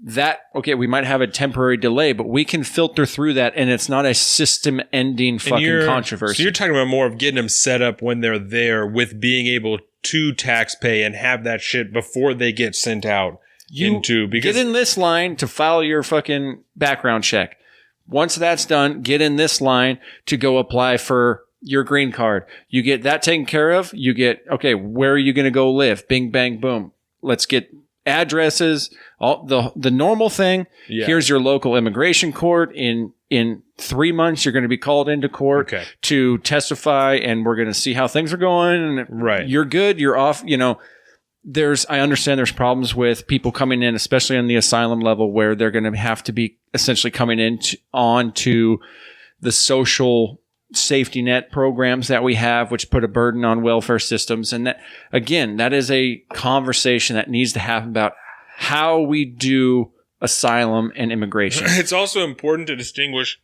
we might have a temporary delay, but we can filter through that, and it's not a system-ending fucking controversy. So you're talking about more of getting them set up when they're there with being able to tax pay and have that shit before they get sent out. Get in this line to file your fucking background check. Once that's done, get in this line to go apply for your green card. You get that taken care of. You get, where are you going to go live? Bing, bang, boom. Let's get addresses, all the normal thing. Yeah. Here's your local immigration court. In 3 months, you're going to be called into court to testify, and we're going to see how things are going. Right. You're good. You're off, I understand there's problems with people coming in, especially on the asylum level, where they're going to have to be essentially coming in onto the social safety net programs that we have, which put a burden on welfare systems. And that, again, that is a conversation that needs to happen about how we do asylum and immigration. It's also important to distinguish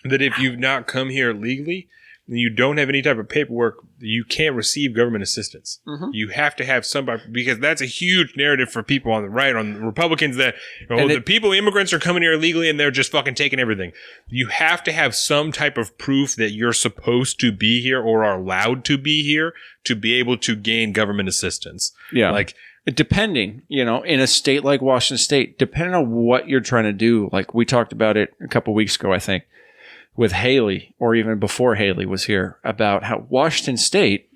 that if you've not come here legally, you don't have any type of paperwork, you can't receive government assistance. Mm-hmm. You have to have somebody, because that's a huge narrative for people on the right, on the Republicans, that immigrants are coming here illegally and they're just fucking taking everything. You have to have some type of proof that you're supposed to be here or are allowed to be here to be able to gain government assistance. Yeah. Like, depending, in a state like Washington State, depending on what you're trying to do, like we talked about it a couple weeks ago, I think, with Haley, or even before Haley was here, about how Washington State,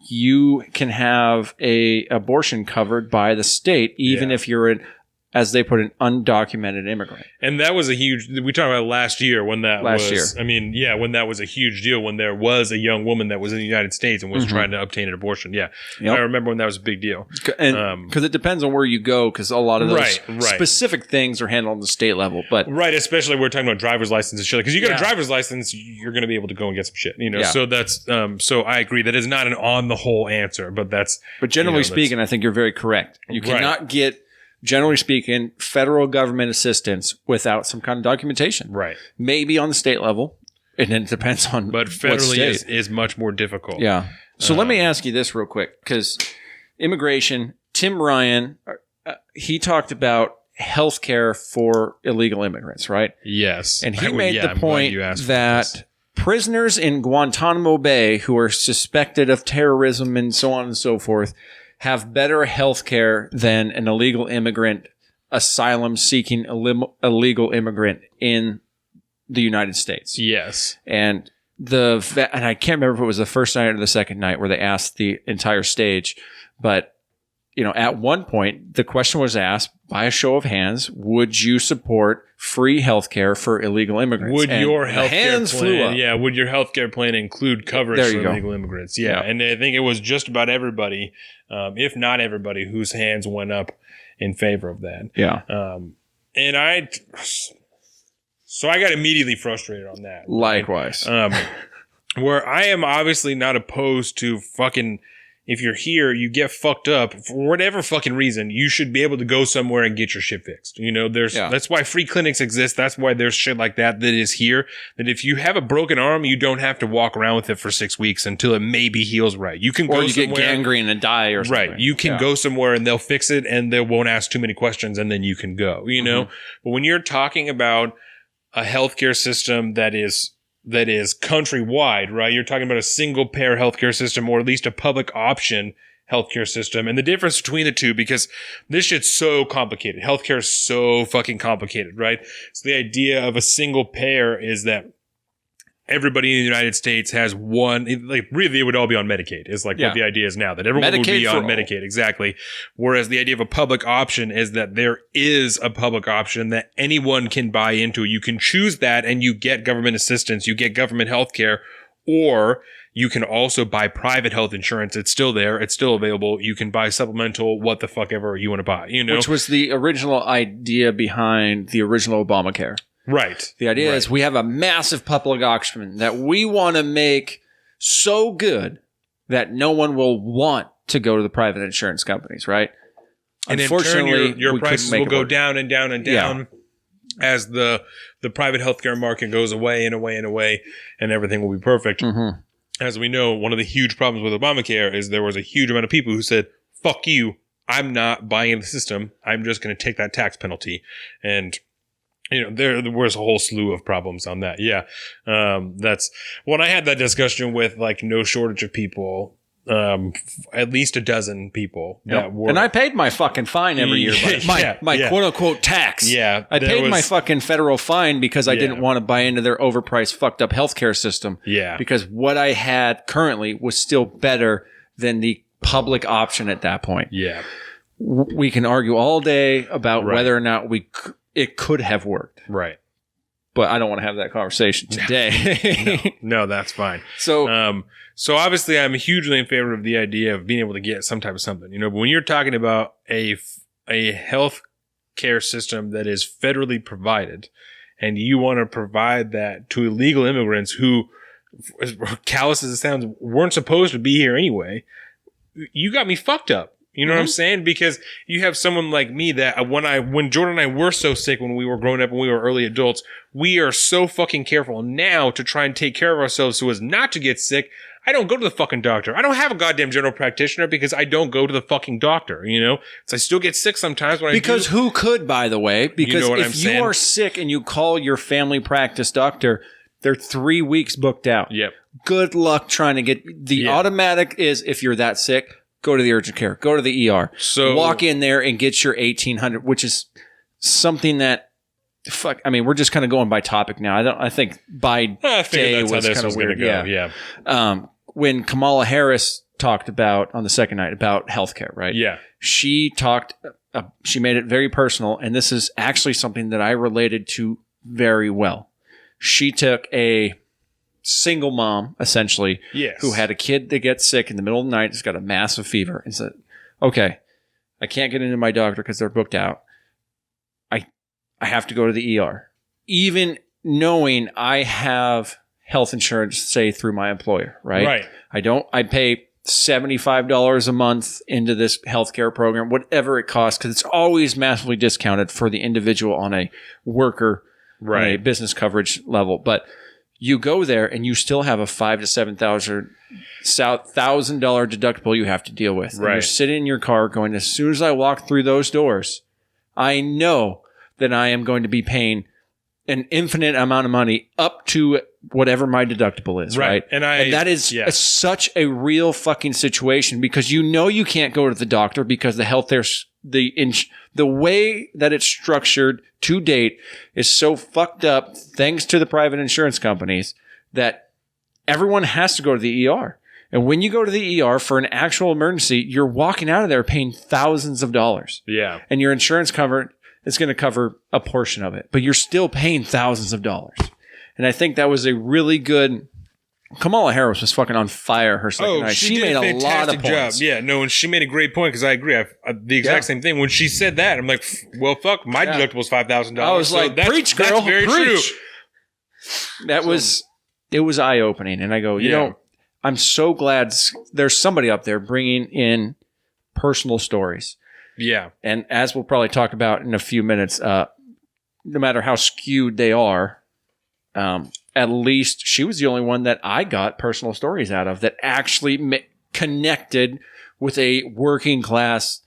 you can have a abortion covered by the state, even if you're as they put it, undocumented immigrant. And that was a huge, we talked about last year when that when that was a huge deal, when there was a young woman that was in the United States and was trying to obtain an abortion. Yeah. Yep. I remember when that was a big deal. Because it depends on where you go, because a lot of those specific things are handled on the state level. But especially we're talking about driver's license and shit. Because you get a driver's license, you're going to be able to go and get some shit. So that's, so I agree. That is not an on the whole answer, but that's. But generally speaking, I think you're very correct. You cannot get, generally speaking, federal government assistance without some kind of documentation. Right. Maybe on the state level. And then it depends on But federally is much more difficult. Yeah. So let me ask you this real quick, because immigration, Tim Ryan, he talked about healthcare for illegal immigrants, right? Yes. And he made the point that prisoners in Guantanamo Bay who are suspected of terrorism and so on and so forth have better health care than an illegal immigrant asylum-seeking illegal immigrant in the United States. Yes. And and I can't remember if it was the first night or the second night where they asked the entire stage, but at one point the question was asked by a show of hands: would you support free healthcare for illegal immigrants? Would your healthcare plan? Up. Yeah, would your healthcare plan include coverage for illegal immigrants? Yeah, and I think it was just about everybody, if not everybody, whose hands went up in favor of that. Yeah, So I got immediately frustrated on that. Likewise. Where I am obviously not opposed to fucking, if you're here, you get fucked up for whatever fucking reason, you should be able to go somewhere and get your shit fixed. That's why free clinics exist. That's why there's shit like that is here. That if you have a broken arm, you don't have to walk around with it for 6 weeks until it maybe heals right. You can go somewhere, get gangrene and die or something. Right. You can go somewhere and they'll fix it and they won't ask too many questions and then you can go, But when you're talking about a healthcare system that is countrywide, right? You're talking about a single payer healthcare system, or at least a public option healthcare system. And the difference between the two, because this shit's so complicated. Healthcare is so fucking complicated, right? So the idea of a single payer is that everybody in the United States has one, really it would all be on Medicaid is what the idea is now, that everyone would be on Medicaid. Exactly. Whereas the idea of a public option is that there is a public option that anyone can buy into. You can choose that and you get government assistance, you get government health care, or you can also buy private health insurance. It's still there. It's still available. You can buy supplemental, what the fuck ever you want to buy, Which was the original idea behind the original Obamacare. Right. The idea is we have a massive public option that we want to make so good that no one will want to go to the private insurance companies, right? And unfortunately, in turn, your prices will go down and down and down as the private healthcare market goes away and away and away, and everything will be perfect. Mm-hmm. As we know, one of the huge problems with Obamacare is there was a huge amount of people who said, fuck you, I'm not buying into the system. I'm just going to take that tax penalty. And there was a whole slew of problems on that. Yeah. That's when I had that discussion with no shortage of people, at least a dozen people that were. And I paid my fucking fine every year. My quote unquote tax. Yeah. I paid my fucking federal fine because I didn't want to buy into their overpriced fucked up healthcare system. Yeah. Because what I had currently was still better than the public option at that point. Yeah. We can argue all day about whether or not it could have worked. Right. But I don't want to have that conversation today. No, that's fine. So obviously I'm hugely in favor of the idea of being able to get some type of something, but when you're talking about a health care system that is federally provided and you want to provide that to illegal immigrants who, as callous as it sounds, weren't supposed to be here anyway, you got me fucked up. You know what I'm saying? Because you have someone like me that when Jordan and I were so sick when we were growing up and we were early adults, we are so fucking careful now to try and take care of ourselves so as not to get sick. I don't go to the fucking doctor. I don't have a goddamn general practitioner because I don't go to the fucking doctor, So I still get sick sometimes when Because who could, by the way? Because if you are sick and you call your family practice doctor, they're 3 weeks booked out. Yep. Good luck trying to get the automatic is if you're that sick, go to the urgent care. Go to the ER. So walk in there and get your 1,800, which is something that, we're just kind of going by topic now. I think by day was kind of weird. Yeah. When Kamala Harris talked about on the second night about healthcare, right? Yeah. She made it very personal, and this is actually something that I related to very well. She took a single mom, essentially, who had a kid that gets sick in the middle of the night, has got a massive fever, and said, okay, I can't get into my doctor because they're booked out. I have to go to the ER. Even knowing I have health insurance, say, through my employer, right? Right. I pay $75 a month into this healthcare program, whatever it costs, because it's always massively discounted for the individual on a worker, on a business coverage level. But you go there and you still have a $5,000 to $7,000 deductible you have to deal with. And you're sitting in your car going, as soon as I walk through those doors, I know that I am going to be paying an infinite amount of money up to whatever my dedeductible is, right? And that is such a real fucking situation because you can't go to the doctor because the way that it's structured to date is so fucked up thanks to the private insurance companies that everyone has to go to the ER. And when you go to the ER for an actual emergency, you're walking out of there paying thousands of dollars. Yeah. And your insurance it's going to cover a portion of it, but you're still paying thousands of dollars. And I think that was a really good. Kamala Harris was fucking on fire her second night. She made a lot of points. Yeah, no, and she made a great point because I agree. The exact same thing. When she said that, I'm like, well, fuck, my deductible is $5,000. I was like, preach, girl, that's very preach. True. It was eye opening, and I go, you know, I'm so glad there's somebody up there bringing in personal stories. Yeah. And as we'll probably talk about in a few minutes, no matter how skewed they are, at least she was the only one that I got personal stories out of that actually connected with a working class,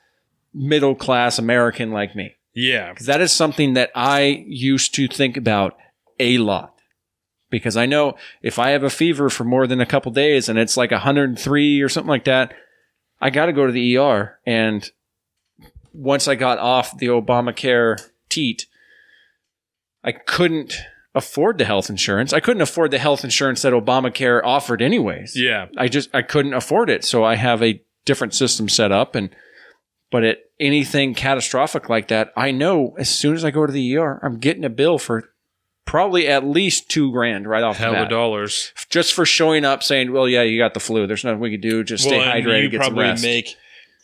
middle class American like me. Yeah. Because that is something that I used to think about a lot. Because I know if I have a fever for more than a couple days and it's like 103 or something like that, I got to go to the ER. And once I got off the Obamacare teat, I couldn't afford the health insurance. I couldn't afford the health insurance that Obamacare offered anyways. Yeah. I couldn't afford it. So I have a different system set up. But anything catastrophic like that, I know as soon as I go to the ER, I'm getting a bill for probably at least $2,000 right off the bat. Hell of dollars. Just for showing up saying, well, yeah, you got the flu. There's nothing we can do. Just stay hydrated, get some rest. You probably make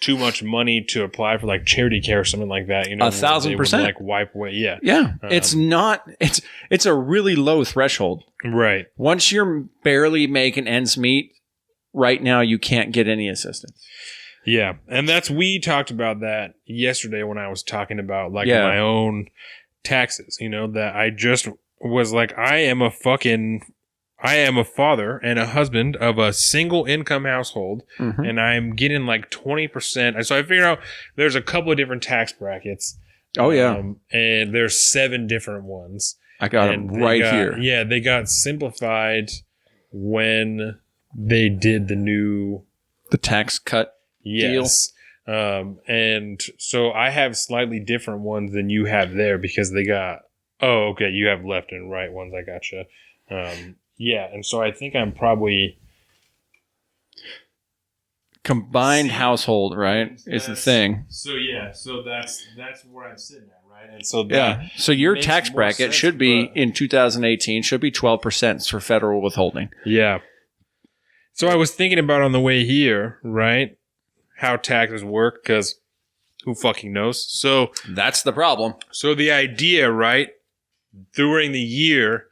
too much money to apply for like charity care or something like that. You know, 1,000%. Like wipe away. Yeah. Yeah. It's a really low threshold. Right. Once you're barely making ends meet, right now you can't get any assistance. Yeah. And we talked about that yesterday when I was talking about my own taxes, that I just was like, I am a father and a husband of a single income household, and I'm getting like 20%. So I figured out there's a couple of different tax brackets. Oh, yeah. And there's 7 different ones. I got them right here. Yeah, they got simplified when they did the tax cut deal. And so I have slightly different ones than you have there because they got, you have left and right ones. I gotcha. Yeah. And so I think I'm probably combined household, right? Is the thing. So that's where I'm sitting at, right? And so so your tax bracket should be in 2018 should be 12% for federal withholding. Yeah. So I was thinking about on the way here, right? How taxes work, because who fucking knows? So that's the problem. So the idea, right? During the year,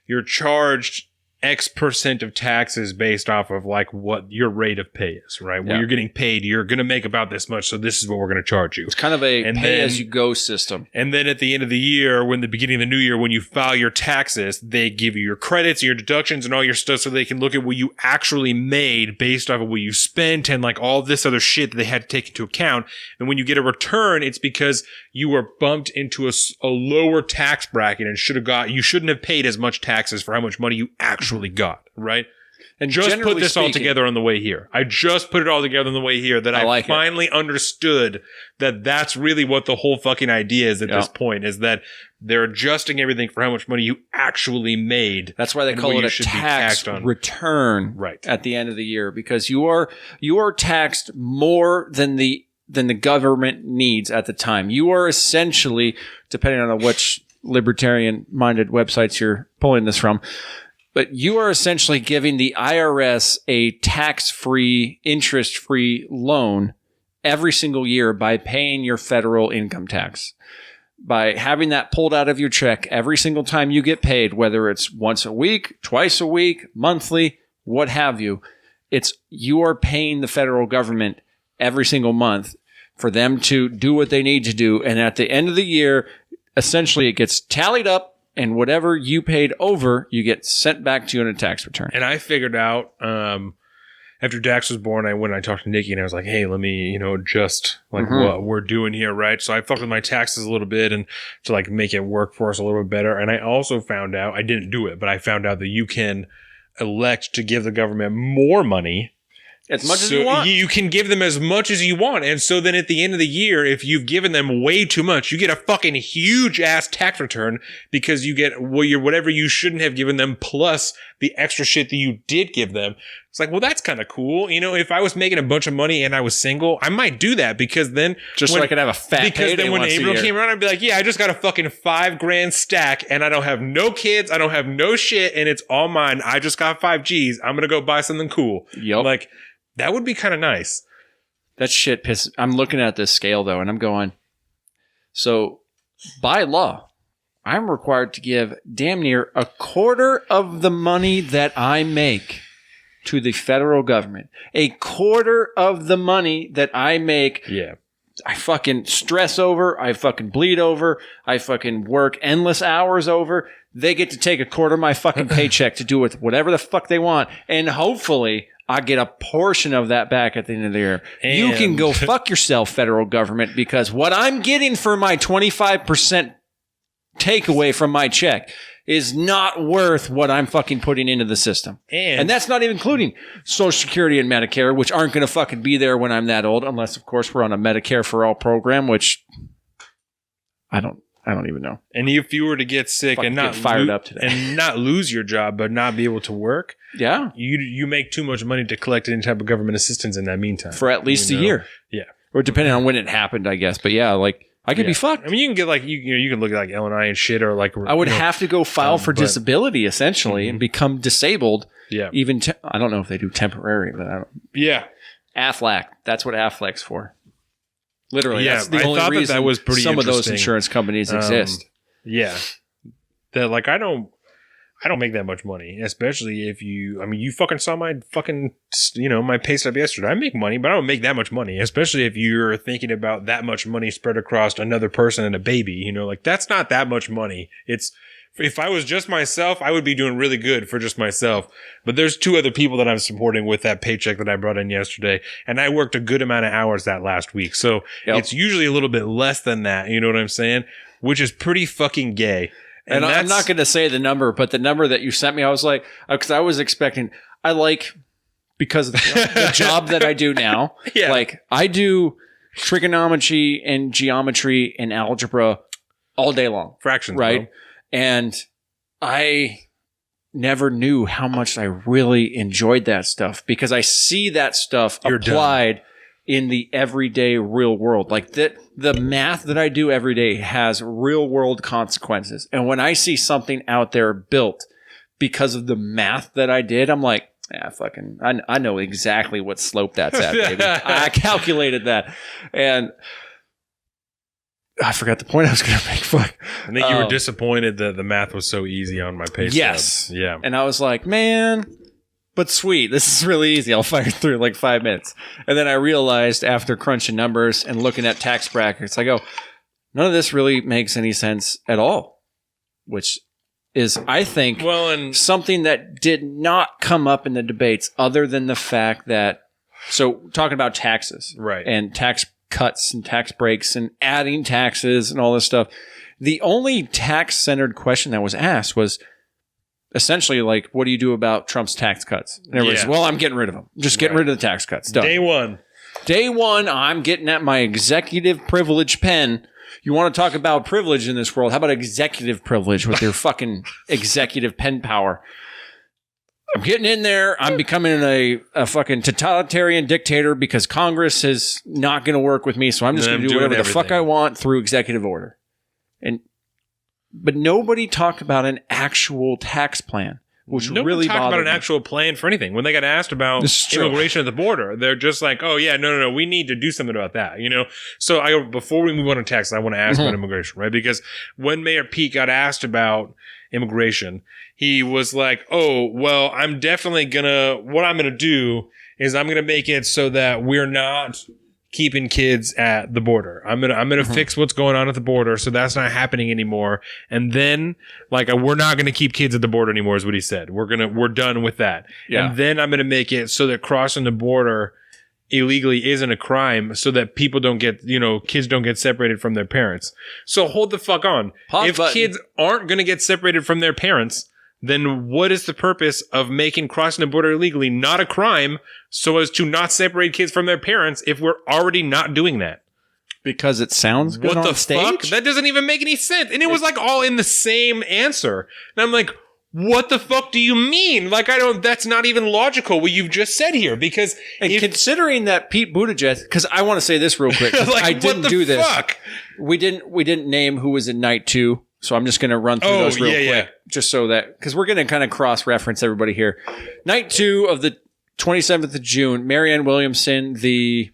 you're charged X percent of taxes based off of like what your rate of pay is, right? When you're getting paid, you're going to make about this much, so this is what we're going to charge you. It's kind of a pay-as-you-go system. And then at the end of the year, the beginning of the new year, when you file your taxes, they give you your credits, your deductions, and all your stuff so they can look at what you actually made based off of what you spent and like all this other shit that they had to take into account. And when you get a return, it's because you were bumped into a lower tax bracket and you shouldn't have paid as much taxes for how much money you actually got, right? And just put this all together on the way here. I just put it all together on the way here that I finally understood that that's really what the whole fucking idea is at this point, is that they're adjusting everything for how much money you actually made. That's why they call it a tax return at the end of the year, because you are taxed more than the government needs at the time. You are essentially, depending on which libertarian-minded websites you're pulling this from, but you are essentially giving the IRS a tax-free, interest-free loan every single year by paying your federal income tax. By having that pulled out of your check every single time you get paid, whether it's once a week, twice a week, monthly, what have you, you are paying the federal government every single month for them to do what they need to do. And at the end of the year, essentially it gets tallied up, and whatever you paid over, you get sent back to you in a tax return. And I figured out, after Dax was born, I talked to Nikki and I was like, hey, let me, adjust like what we're doing here, right? So I fucked with my taxes a little bit and to like make it work for us a little bit better. And I also found out, I didn't do it, but I found out that you can elect to give the government more money. As much as you want. You can give them as much as you want. And so then at the end of the year, if you've given them way too much, you get a fucking huge ass tax return because you get whatever you shouldn't have given them plus the extra shit that you did give them. It's like, well, that's kind of cool. If I was making a bunch of money and I was single, I might do that because then so I could have a fat because payday then when once April a year. came around, I'd be like, yeah, I just got a fucking $5,000 stack and I don't have no kids. I don't have no shit and it's all mine. I just got 5 G's. I'm going to go buy something cool. Yep. Like, that would be kind of nice. That shit pisses. I'm looking at this scale though, and I'm going. So, by law, I'm required to give damn near a quarter of the money that I make to the federal government. A quarter of the money that I make. Yeah. I fucking stress over. I fucking bleed over. I fucking work endless hours over. They get to take a quarter of my fucking paycheck to do with whatever the fuck they want, and hopefully I get a portion of that back at the end of the year. You can go fuck yourself, federal government, because what I'm getting for my 25% takeaway from my check is not worth what I'm fucking putting into the system. And that's not even including Social Security and Medicare, which aren't going to fucking be there when I'm that old, unless, of course, we're on a Medicare for All program, which I don't even know. And if you were to get sick and not fired up today and not lose your job but not be able to work, yeah, you make too much money to collect any type of government assistance in that meantime for at least a year. Yeah, or depending on when it happened, I guess. But yeah, like I could be fucked. I mean, you can get like you can look at like L&I and shit, or like I would have to go file for disability essentially and become disabled. Yeah, even I don't know if they do temporary, but I don't. Yeah, Aflac. That's what Aflac's for. Literally, yeah, that's the only reason that was pretty some of those insurance companies exist. Yeah, that like I don't make that much money, especially if you fucking saw my fucking my pay stub yesterday. I make money, but I don't make that much money, especially if you're thinking about that much money spread across another person and a baby. Like that's not that much money. It's if I was just myself, I would be doing really good for just myself. But there's 2 other people that I'm supporting with that paycheck that I brought in yesterday. And I worked a good amount of hours that last week. So it's usually a little bit less than that. You know what I'm saying? Which is pretty fucking gay. And I'm not going to say the number, but the number that you sent me, I was like, because I was expecting, because of the job that I do now, like I do trigonometry and geometry and algebra all day long. Fractions, right? Bro. And I never knew how much I really enjoyed that stuff because I see that stuff applied in the everyday real world. Like the math that I do every day has real world consequences. And when I see something out there built because of the math that I did, I'm like, I know exactly what slope that's at, baby. I calculated that. And I forgot the point I was going to make. Fuck. I think you were disappointed that the math was so easy on my pay stub. Yes. Yeah. And I was like, man, but sweet. This is really easy. I'll fire through in like 5 minutes. And then I realized after crunching numbers and looking at tax brackets, I go, none of this really makes any sense at all. Which is, I think, something that did not come up in the debates other than the fact that, so talking about taxes. Right. And tax cuts and tax breaks and adding taxes and all this stuff. The only tax-centered question that was asked was essentially like, what do you do about Trump's tax cuts? And everybody's, well, I'm getting rid of them. Just getting rid of the tax cuts. Done. Day one, I'm getting at my executive privilege pen. You want to talk about privilege in this world? How about executive privilege with your fucking executive pen power? I'm getting in there. I'm becoming a fucking totalitarian dictator because Congress is not going to work with me. So I'm just going to do whatever the fuck I want through executive order. But nobody talked about an actual tax plan, which nobody really talked about an me. actual plan for anything. When they got asked about immigration at the border, they're just like, "Oh yeah, no, we need to do something about that." So before we move on to tax, I want to ask about immigration, right? Because when Mayor Pete got asked about immigration, he was like, "Oh, well, what I'm gonna do is I'm gonna make it so that we're not keeping kids at the border. I'm gonna fix what's going on at the border, so that's not happening anymore. And then, like, we're not gonna keep kids at the border anymore, is what he said. We're done with that. Yeah. And then I'm gonna make it so that crossing the border illegally isn't a crime, so that people don't get, kids don't get separated from their parents. So hold the fuck on. If kids aren't gonna get separated from their parents, then what is the purpose of making crossing the border illegally not a crime so as to not separate kids from their parents if we're already not doing that? Because it sounds good on stage? Fuck? That doesn't even make any sense. And it was like all in the same answer. And I'm like, what the fuck do you mean? Like, that's not even logical what you've just said here. Because considering that Pete Buttigieg, because I want to say this real quick. Like, I didn't do this. Fuck? We didn't name who was in night 2. So I'm just going to run through those real quick, just so that, because we're going to kind of cross-reference everybody here. Night 2 of the 27th of June, Marianne Williamson, the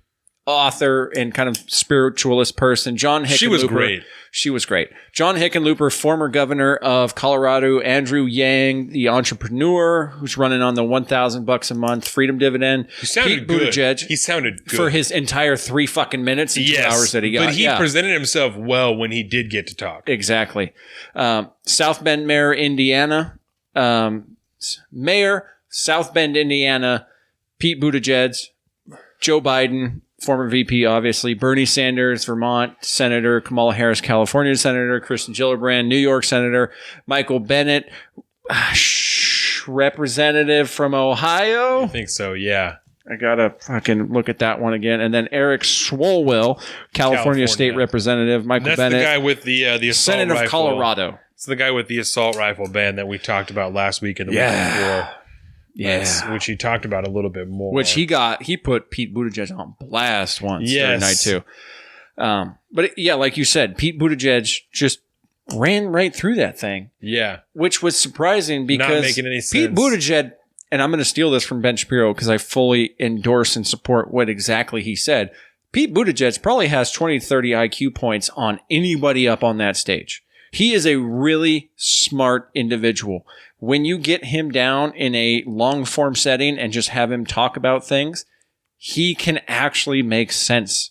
author and kind of spiritualist person, John Hickenlooper. She was great. She was great. John Hickenlooper, former governor of Colorado, Andrew Yang, the entrepreneur who's running on the $1,000 a month freedom dividend. He sounded Pete Buttigieg, good. He sounded good for his entire 3 fucking minutes and 2 hours that he got. But he presented himself well when he did get to talk. Exactly. South Bend Mayor, Indiana. Mayor, South Bend, Indiana. Pete Buttigieg, Joe Biden, former VP, obviously, Bernie Sanders, Vermont Senator, Kamala Harris, California Senator, Kristen Gillibrand, New York Senator, Michael Bennett, Representative from Ohio. I think so, yeah. I gotta fucking look at that one again. And then Eric Swalwell, California State Representative, Michael Bennett. That's the guy with the assault Senator rifle. of Colorado. It's the guy with the assault rifle ban that we talked about last week and the week before. Yeah. Which he talked about a little bit more. Which he put Pete Buttigieg on blast once during night 2. But like you said, Pete Buttigieg just ran right through that thing. Yeah. Which was surprising because not making any sense. Pete Buttigieg, and I'm going to steal this from Ben Shapiro because I fully endorse and support what exactly he said. Pete Buttigieg probably has 20, 30 IQ points on anybody up on that stage. He is a really smart individual. When you get him down in a long form setting and just have him talk about things, he can actually make sense.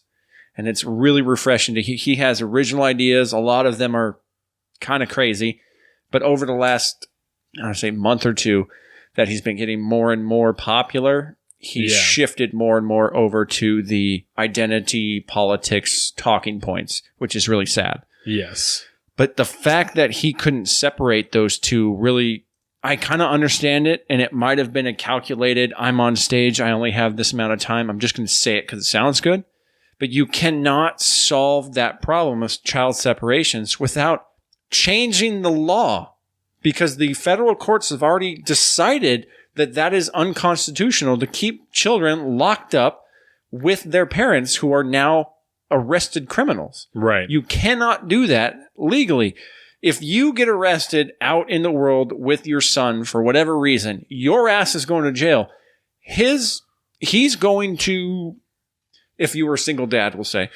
And it's really refreshing. He has original ideas. A lot of them are kind of crazy. But over the last, month or 2, that he's been getting more and more popular, he shifted more and more over to the identity politics talking points, which is really sad. Yes. But the fact that he couldn't separate those two really, I kind of understand it. And it might have been a calculated, I'm on stage, I only have this amount of time. I'm just going to say it because it sounds good. But you cannot solve that problem of child separations without changing the law, because the federal courts have already decided that that is unconstitutional to keep children locked up with their parents who are now arrested criminals. Right. You cannot do that legally. If you get arrested out in the world with your son for whatever reason, your ass is going to jail. He's going to, if you were a single dad, we'll say,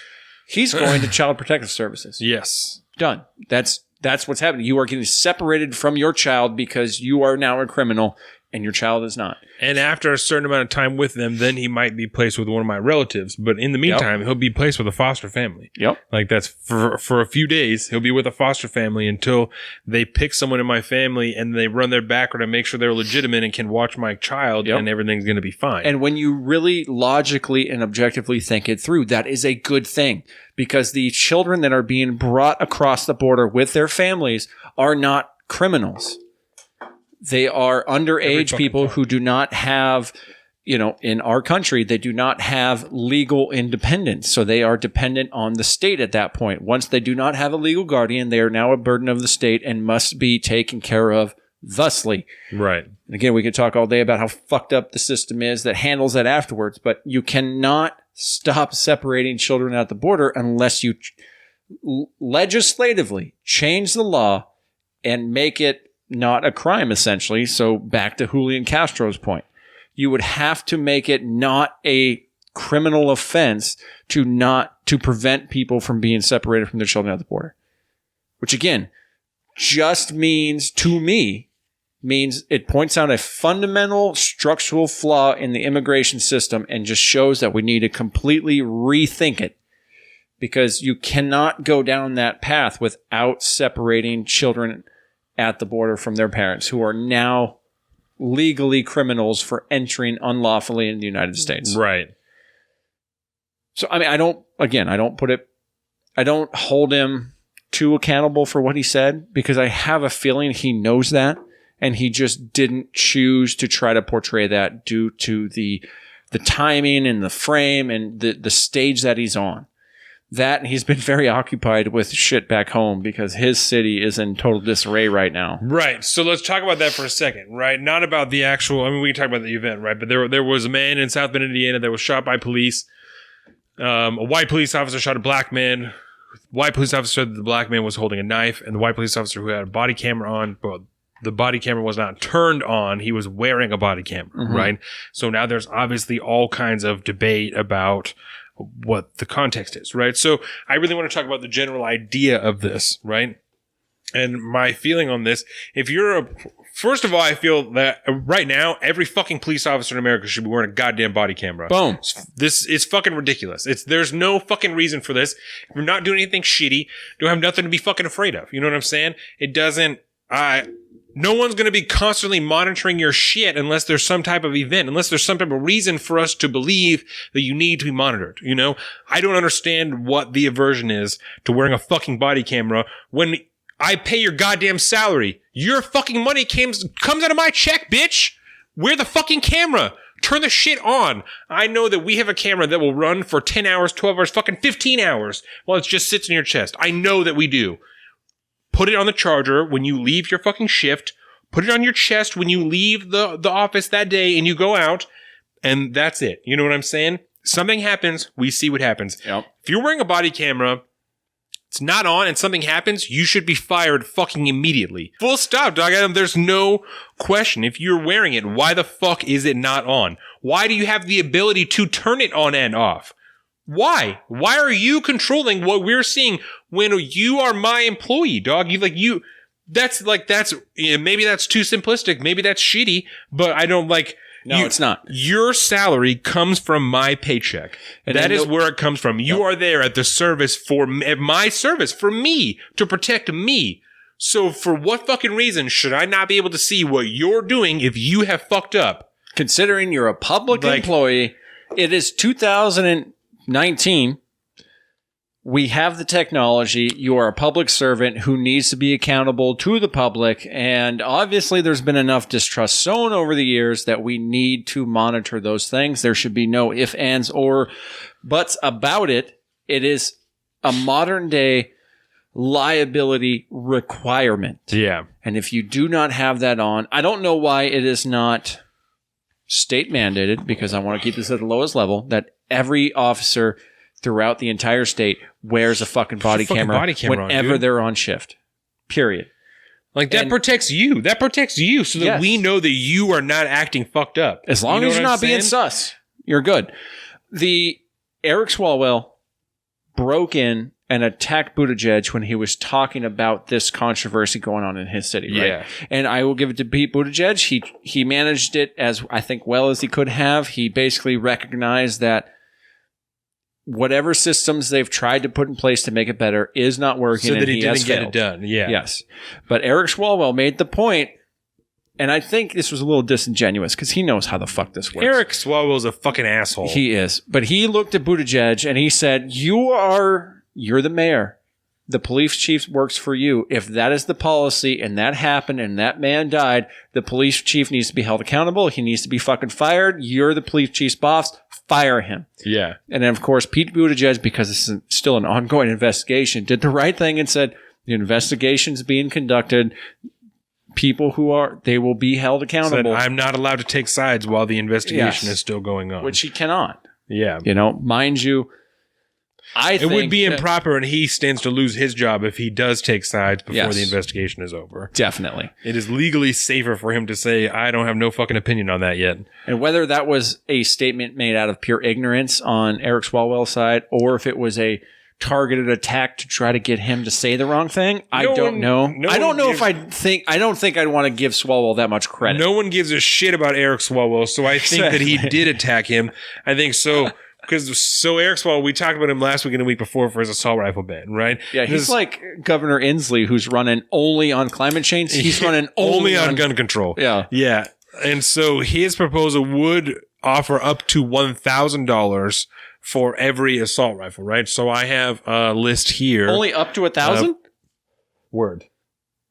he's going to Child Protective Services. Yes. Done. That's what's happening. You are getting separated from your child because you are now a criminal and your child is not. And after a certain amount of time with them, then he might be placed with one of my relatives. But in the meantime, he'll be placed with a foster family. Yep. Like that's for a few days, he'll be with a foster family until they pick someone in my family and they run their background and make sure they're legitimate and can watch my child, and everything's going to be fine. And when you really logically and objectively think it through, that is a good thing, because the children that are being brought across the border with their families are not criminals. They are underage people who do not have, in our country, they do not have legal independence. So they are dependent on the state at that point. Once they do not have a legal guardian, they are now a burden of the state and must be taken care of thusly. Right. And again, we could talk all day about how fucked up the system is that handles that afterwards, but you cannot stop separating children at the border unless you legislatively change the law and make it not a crime, essentially. So back to Julian Castro's point, you would have to make it not a criminal offense to prevent people from being separated from their children at the border, which again just means to me means it points out a fundamental structural flaw in the immigration system and just shows that we need to completely rethink it, because you cannot go down that path without separating children at the border from their parents who are now legally criminals for entering unlawfully in the United States. Right. So, I mean, I don't hold him too accountable for what he said, because I have a feeling he knows that, and he just didn't choose to try to portray that due to the timing and the frame and the stage that he's on. That, and he's been very occupied with shit back home because his city is in total disarray right now. Right. So let's talk about that for a second, right? Not about the actual, I mean, we can talk about the event, right? But there was a man in South Bend, Indiana that was shot by police. A white police officer shot a black man. White police officer said that the black man was holding a knife, and the white police officer who had a body camera on, but the body camera was not turned on. He was wearing a body camera, right? So now there's obviously all kinds of debate about what the context is, right? So I really want to talk about the general idea of this, right? And my feeling on this, first of all, I feel that right now, every fucking police officer in America should be wearing a goddamn body camera. Boom. This is fucking ridiculous. There's no fucking reason for this. If you're not doing anything shitty, don't have nothing to be fucking afraid of. You know what I'm saying? No one's going to be constantly monitoring your shit unless there's some type of event, unless there's some type of reason for us to believe that you need to be monitored. You know, I don't understand what the aversion is to wearing a fucking body camera when I pay your goddamn salary. Your fucking money comes out of my check, bitch. Wear the fucking camera. Turn the shit on. I know that we have a camera that will run for 10 hours, 12 hours, fucking 15 hours while it just sits in your chest. I know that we do. Put it on the charger when you leave your fucking shift. Put it on your chest when you leave the office that day and you go out. And that's it. You know what I'm saying? Something happens. We see what happens. Yep. If you're wearing a body camera, it's not on and something happens, you should be fired fucking immediately. Full stop, dog. There's no question. If you're wearing it, why the fuck is it not on? Why do you have the ability to turn it on and off? Why? Why are you controlling what we're seeing when you are my employee, dog? Maybe that's too simplistic. Maybe that's shitty, but I don't like. No, it's not. Your salary comes from my paycheck. And that is where it comes from. You are there at the service for my service, for me, to protect me. So for what fucking reason should I not be able to see what you're doing if you have fucked up? Considering you're a public employee, it is 2019. We have the technology. You are a public servant who needs to be accountable to the public. And obviously, there's been enough distrust sown over the years that we need to monitor those things. There should be no ifs, ands, or buts about it. It is a modern day liability requirement. Yeah. And if you do not have that on, I don't know why it is not state mandated, because I want to keep this at the lowest level, that every officer throughout the entire state wears a fucking body camera whenever they're on shift. Period. Like, that protects you. That protects you so that we know that you are not acting fucked up. As long as you're not being sus, you're good. The Eric Swalwell broke in and attacked Buttigieg when he was talking about this controversy going on in his city. Right? Yeah. And I will give it to Pete Buttigieg. He managed it as, I think, well as he could have. He basically recognized that whatever systems they've tried to put in place to make it better is not working. So that he didn't get it done. Yeah. Yes. But Eric Swalwell made the point, and I think this was a little disingenuous because he knows how the fuck this works. Eric Swalwell's a fucking asshole. He is. But he looked at Buttigieg and he said, you're the mayor. The police chief works for you. If that is the policy and that happened and that man died, the police chief needs to be held accountable. He needs to be fucking fired. You're the police chief's boss. Fire him. Yeah. And then, of course, Pete Buttigieg, because this is still an ongoing investigation, did the right thing and said, the investigation's being conducted. People they will be held accountable. Said, I'm not allowed to take sides while the investigation is still going on. Which he cannot. Yeah. Mind you, it would be improper, and he stands to lose his job if he does take sides before the investigation is over. Definitely. It is legally safer for him to say, I don't have no fucking opinion on that yet. And whether that was a statement made out of pure ignorance on Eric Swalwell's side, or if it was a targeted attack to try to get him to say the wrong thing. I don't know. I don't think I'd want to give Swalwell that much credit. No one gives a shit about Eric Swalwell, so I think that he did attack him. I think so. Because Eric Swalwell, we talked about him last week and the week before for his assault rifle ban, right? Yeah, he's like Governor Inslee, who's running only on climate change. He's running only on gun control. Yeah. Yeah. And so his proposal would offer up to $1,000 for every assault rifle, right? So I have a list here. Only up to 1,000? Word.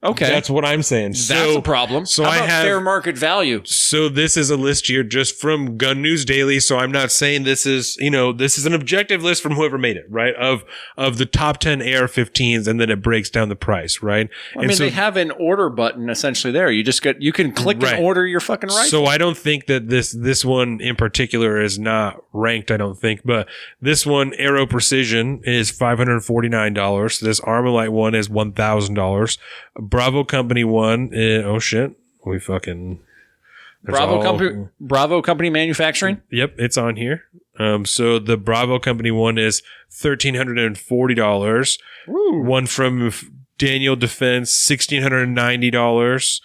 Okay. That's what I'm saying. That's a problem. So How I about have fair market value. So this is a list here just from Gun News Daily. So I'm not saying this is an objective list from whoever made it, right? Of the top 10 AR-15s, and then it breaks down the price, right? I mean, they have an order button essentially there. You can click and order your fucking rifle. So I don't think that this one in particular is not ranked, I don't think. But this one, Aero Precision, is $549. This Armalite one is $1,000. Bravo Company one, Bravo Company Manufacturing. Yep, it's on here. So the Bravo Company one is $1,340. One from Daniel Defense, $1,690.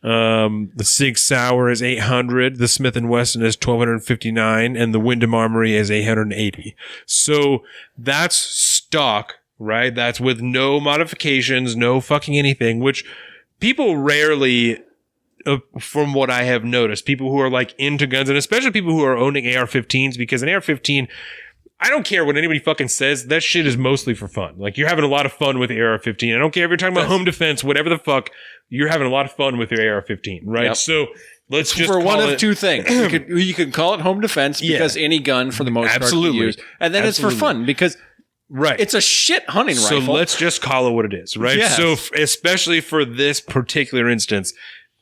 The Sig Sauer is $800. The Smith & Wesson is $1,259, and the Wyndham Armory is $880. So that's stock. Right? That's with no modifications, no fucking anything, which people rarely, from what I have noticed, people who are like into guns, and especially people who are owning AR-15s, because an AR-15, I don't care what anybody fucking says, that shit is mostly for fun. Like, you're having a lot of fun with the AR-15. I don't care if you're talking about home defense, whatever the fuck, you're having a lot of fun with your AR-15, right? Yep. So let's just for one of two things. You could call it home defense because any gun for the most part can be used. And then it's for fun because it's a shit hunting rifle. So let's just call it what it is, right? Yes. So especially for this particular instance,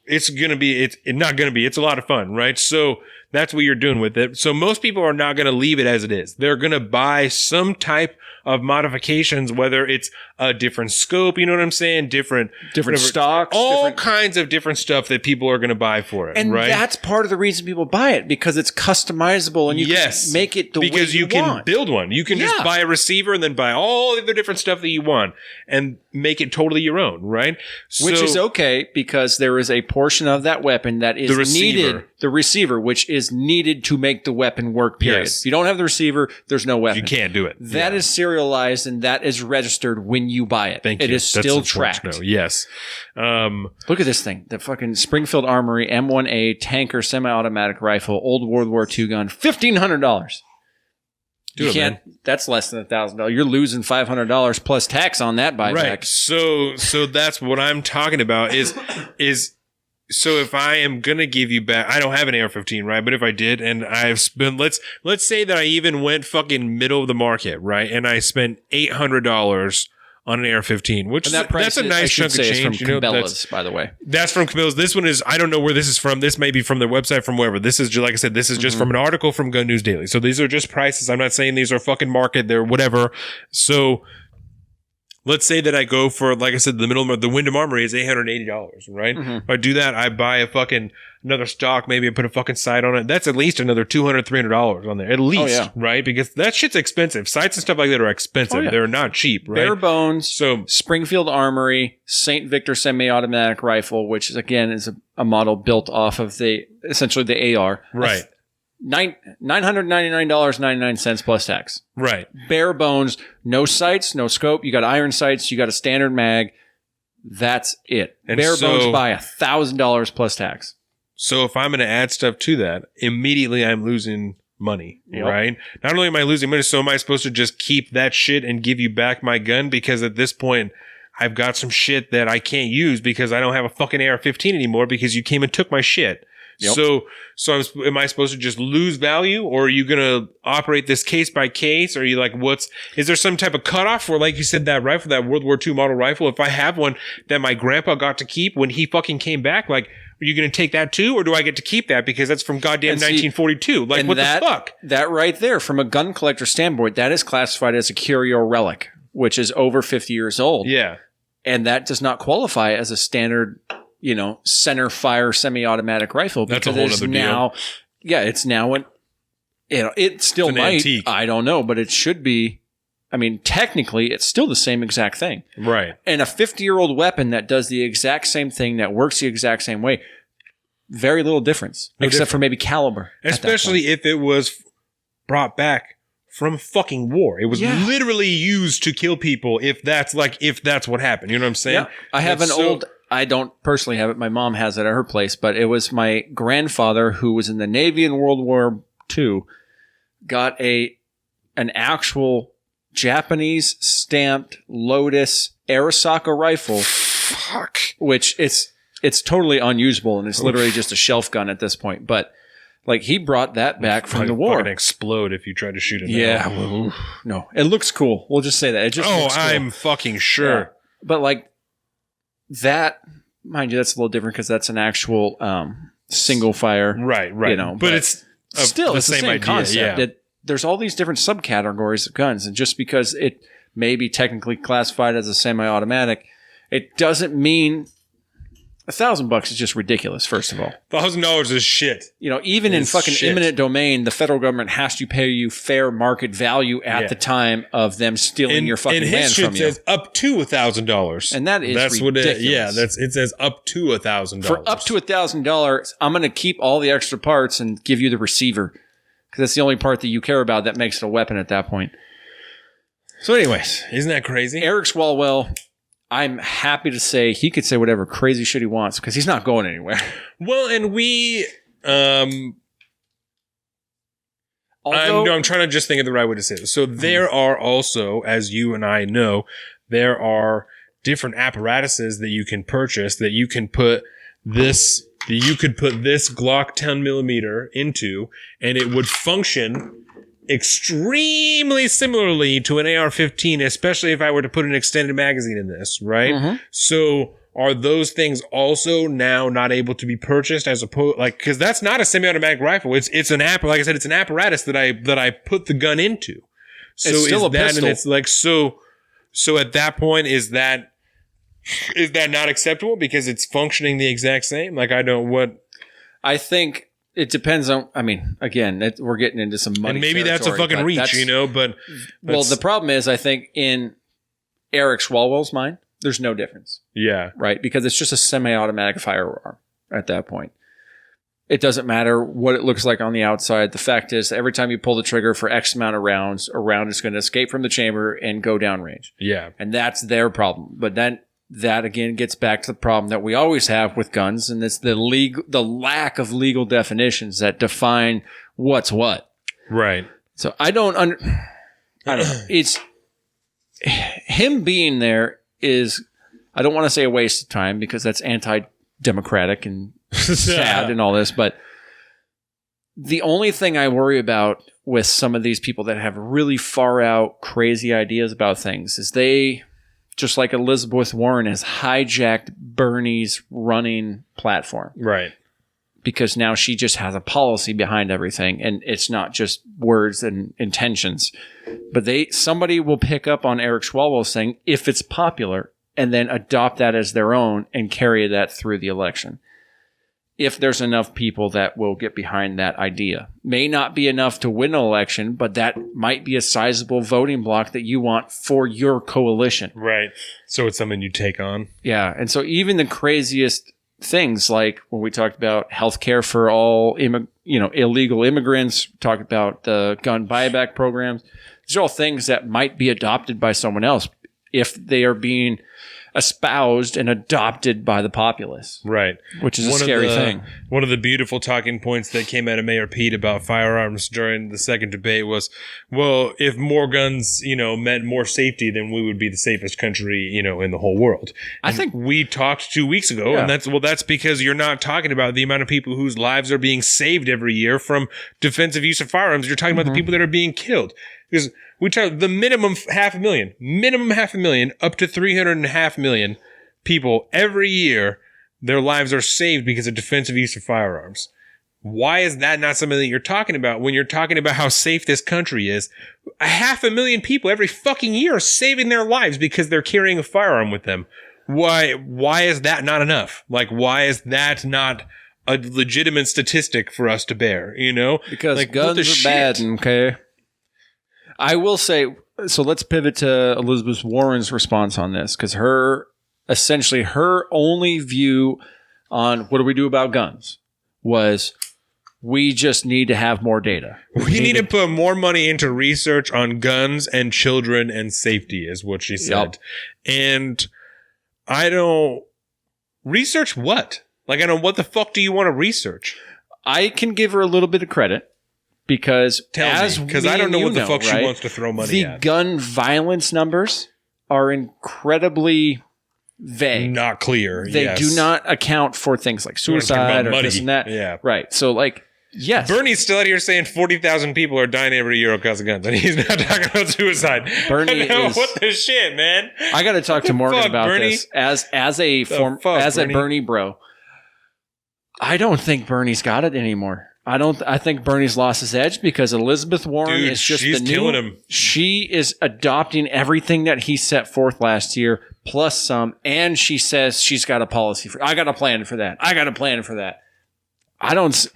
it's a lot of fun, right? So that's what you're doing with it. So most people are not going to leave it as it is. They're going to buy some type of modifications, whether it's a different scope, you know what I'm saying? Different stocks, all kinds of different stuff that people are going to buy for it, and right? that's part of the reason people buy it, because it's customizable and you can make it the way you want. Because you can build one. You can just buy a receiver and then buy all the different stuff that you want and make it totally your own, right? Which is okay, because there is a portion of that weapon that is needed, the receiver, which is needed to make the weapon work, period. Yes. If you don't have the receiver, there's no weapon. You can't do it. That is serialized and that is registered when you buy it. Thank you. It is still tracked. Yes. Look at this thing. The fucking Springfield Armory M1A tanker semi-automatic rifle, old World War II gun, $1,500. That's less than $1,000. You're losing $500 plus tax on that buyback. Right. So that's what I'm talking about is so if I am going to give you back, I don't have an AR-15, right? But if I did, and I've spent, let's say that I even went fucking middle of the market, right? And I spent $800 on an AR-15, which that's a nice chunk of change. From Cabela's, by the way. That's from Cabela's. This one is, I don't know where this is from. This may be from their website, from wherever. This is just, like I said, this is just from an article from Gun News Daily. So these are just prices. I'm not saying these are fucking market. They're whatever. So let's say that I go for, like I said, the Wyndham Armory is $880, right? If I do that, I buy a fucking another stock, maybe I put a fucking sight on it. That's at least another $200, $300 on there, at least, right? Because that shit's expensive. Sights and stuff like that are expensive. They're not cheap, right? Bare bones. So Springfield Armory, St. Victor semi-automatic rifle, which is, again, is a model built off of essentially the AR. Right. $999.99 plus tax. Right. Bare bones, no sights, no scope. You got iron sights, you got a standard mag. That's it. And bare bones by $1,000 plus tax. So if I'm going to add stuff to that, immediately I'm losing money, right? Not only am I losing money, so am I supposed to just keep that shit and give you back my gun? Because at this point, I've got some shit that I can't use because I don't have a fucking AR-15 anymore because you came and took my shit. So am I supposed to just lose value, or are you going to operate this case by case? Or are you like, is there some type of cutoff for, like you said, that rifle, that World War II model rifle? If I have one that my grandpa got to keep when he fucking came back, like, are you going to take that too? Or do I get to keep that because that's from goddamn 1942? Like, what the fuck? That right there, from a gun collector standpoint, that is classified as a curio relic, which is over 50 years old. Yeah. And that does not qualify as a standard, center fire semi-automatic rifle. That's a whole other deal. Yeah, it's now it still might. Antique. I don't know, but it should be I mean, technically, it's still the same exact thing. Right. And a 50-year-old weapon that does the exact same thing, that works the exact same way, very little difference, except for maybe caliber. Especially if it was brought back from fucking war. It was literally used to kill people if that's what happened. You know what I'm saying? Yeah. I have I don't personally have it. My mom has it at her place, but it was my grandfather who was in the Navy in World War II, got an actual Japanese stamped Lotus Arisaka rifle. Fuck. Which it's totally unusable, and it's literally just a shelf gun at this point. But like, he brought that back from the war. It would explode if you tried to shoot it. Yeah. Well, no, it looks cool. We'll just say that. It just looks cool. I'm fucking sure. Yeah. But like that, mind you, that's a little different because that's an actual single fire. Right. You know, but it's still the it's the same idea, concept. There's all these different subcategories of guns, and just because it may be technically classified as a semi-automatic, it doesn't mean $1,000 is just ridiculous. First of all, $1,000 is shit. You know, even in fucking eminent domain, the federal government has to pay you fair market value at the time of them stealing your fucking land from you. And his shit says up to $1,000, and that is ridiculous. It says up to $1,000. For up to $1,000, I'm going to keep all the extra parts and give you the receiver, because that's the only part that you care about that makes it a weapon at that point. So, anyways, isn't that crazy? Eric Swalwell, I'm happy to say he could say whatever crazy shit he wants because he's not going anywhere. Well, and I'm trying to just think of the right way to say this. So there are also, as you and I know, there are different apparatuses that you can purchase that you can put this Glock 10mm into, and it would function extremely similarly to an AR-15, especially if I were to put an extended magazine in this, right? Mm-hmm. So are those things also now not able to be purchased as opposed, like, because that's not a semi-automatic rifle. It's an like I said, it's an apparatus that I put the gun into. So it's still a pistol. And it's like, so at that point, is that not acceptable because it's functioning the exact same? Like, I think it depends on, I mean, again, we're getting into some money. And maybe that's a fucking reach, you know, but. Well, the problem is, I think in Eric Swalwell's mind, there's no difference. Yeah. Right? Because it's just a semi-automatic firearm at that point. It doesn't matter what it looks like on the outside. The fact is, every time you pull the trigger for X amount of rounds, a round is going to escape from the chamber and go downrange. Yeah. And that's their problem. But then that again gets back to the problem that we always have with guns, and it's the lack of legal definitions that define what's what. Right. So I don't know. It's him being there is, I don't want to say a waste of time because that's anti-democratic and sad and all this, but the only thing I worry about with some of these people that have really far out crazy ideas about things is they, just like Elizabeth Warren, has hijacked Bernie's running platform. Right. Because now she just has a policy behind everything, and it's not just words and intentions. But somebody will pick up on Eric Swalwell saying, if it's popular, and then adopt that as their own and carry that through the election. If there's enough people that will get behind that idea. May not be enough to win an election, but that might be a sizable voting block that you want for your coalition. Right. So it's something you take on. Yeah. And so even the craziest things, like when we talked about healthcare for all illegal immigrants, talked about the gun buyback programs, these are all things that might be adopted by someone else if they are being espoused and adopted by the populace. Right. Which is a scary thing. One of the beautiful talking points that came out of Mayor Pete about firearms during the second debate was, well, if more guns, meant more safety, then we would be the safest country, in the whole world. And I think we talked 2 weeks ago, and that's because you're not talking about the amount of people whose lives are being saved every year from defensive use of firearms. You're talking about the people that are being killed. Because we talk the minimum 500,000, up to 3.5 million people every year, their lives are saved because of defensive use of firearms. Why is that not something that you're talking about when you're talking about how safe this country is? 500,000 people every fucking year are saving their lives because they're carrying a firearm with them. Why is that not enough? Like, why is that not a legitimate statistic for us to bear, Because guns are bad, okay? I will say, So let's pivot to Elizabeth Warren's response on this, because her only view on what do we do about guns was we just need to have more data. We need to put more money into research on guns and children and safety is what she said. Yep. And I don't research what? Like, I don't, what the fuck do you want to research? I can give her a little bit of credit because because I don't know what the fuck she wants to throw money at. The gun violence numbers are incredibly vague. Not clear. They do not account for things like suicide or money. this and that. Yeah. Right. So like, yes. Bernie's still out here saying 40,000 people are dying every year because of guns, and he's not talking about suicide. Bernie what the shit, man? I got to talk to Morgan about Bernie? this as a Bernie bro. I don't think Bernie's got it anymore. I think Bernie's lost his edge because Elizabeth Warren is just she's the new. killing him. She is adopting everything that he set forth last year plus some, and she says she's got a policy for. I got a plan for that. I got a plan for that. I don't.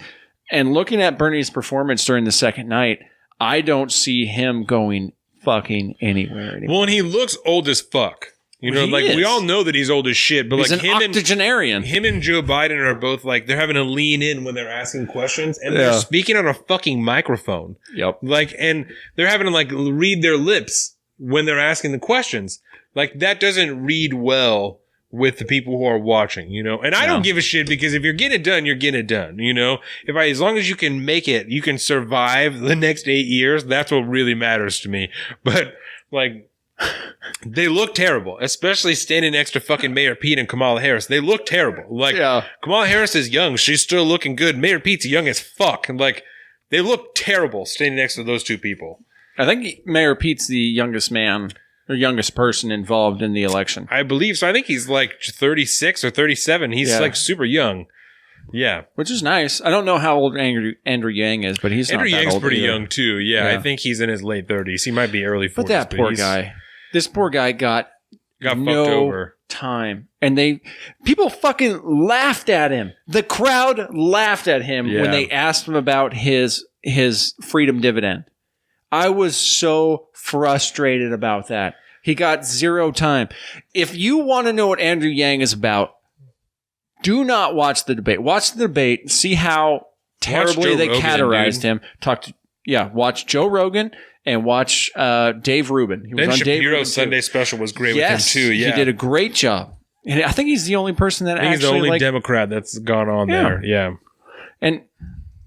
And looking at Bernie's performance during the second night, I don't see him going fucking anywhere anymore. Well, and he looks old as fuck. You know, we all know that he's old as shit, but he's like an octogenarian. Him and Joe Biden are both like, they're having to lean in when they're asking questions, and they're speaking on a fucking microphone. Yep. Like, and they're having to like read their lips when they're asking the questions. Like, that doesn't read well with the people who are watching, you know? And I don't give a shit because if you're getting it done, you're getting it done, you know? As long as you can make it, you can survive the next 8 years, that's what really matters to me. But like, they look terrible, especially standing next to fucking Mayor Pete and Kamala Harris. They look terrible. Like, Kamala Harris is young. She's still looking good. Mayor Pete's young as fuck. And like, they look terrible standing next to those two people. I think Mayor Pete's the youngest man or youngest person involved in the election. I believe so. I think he's like 36 or 37. He's like super young. Yeah. Which is nice. I don't know how old Andrew Yang is, but he's Andrew not that Yang's old pretty either. young too. Yeah, I think he's in his late 30s. He might be early 40s. But that poor guy. This poor guy got fucked over. Time. And people fucking laughed at him. The crowd laughed at him when they asked him about his freedom dividend. I was so frustrated about that. He got zero time. If you want to know what Andrew Yang is about, do not watch the debate. Watch the debate. See how terribly they categorized him. Watch Joe Rogan and watch Dave Rubin. He was Ben on Dave Shapiro's Sunday special was great with him too. Yeah, he did a great job. And I think he's the only person that he's the only Democrat that's gone on there. Yeah, and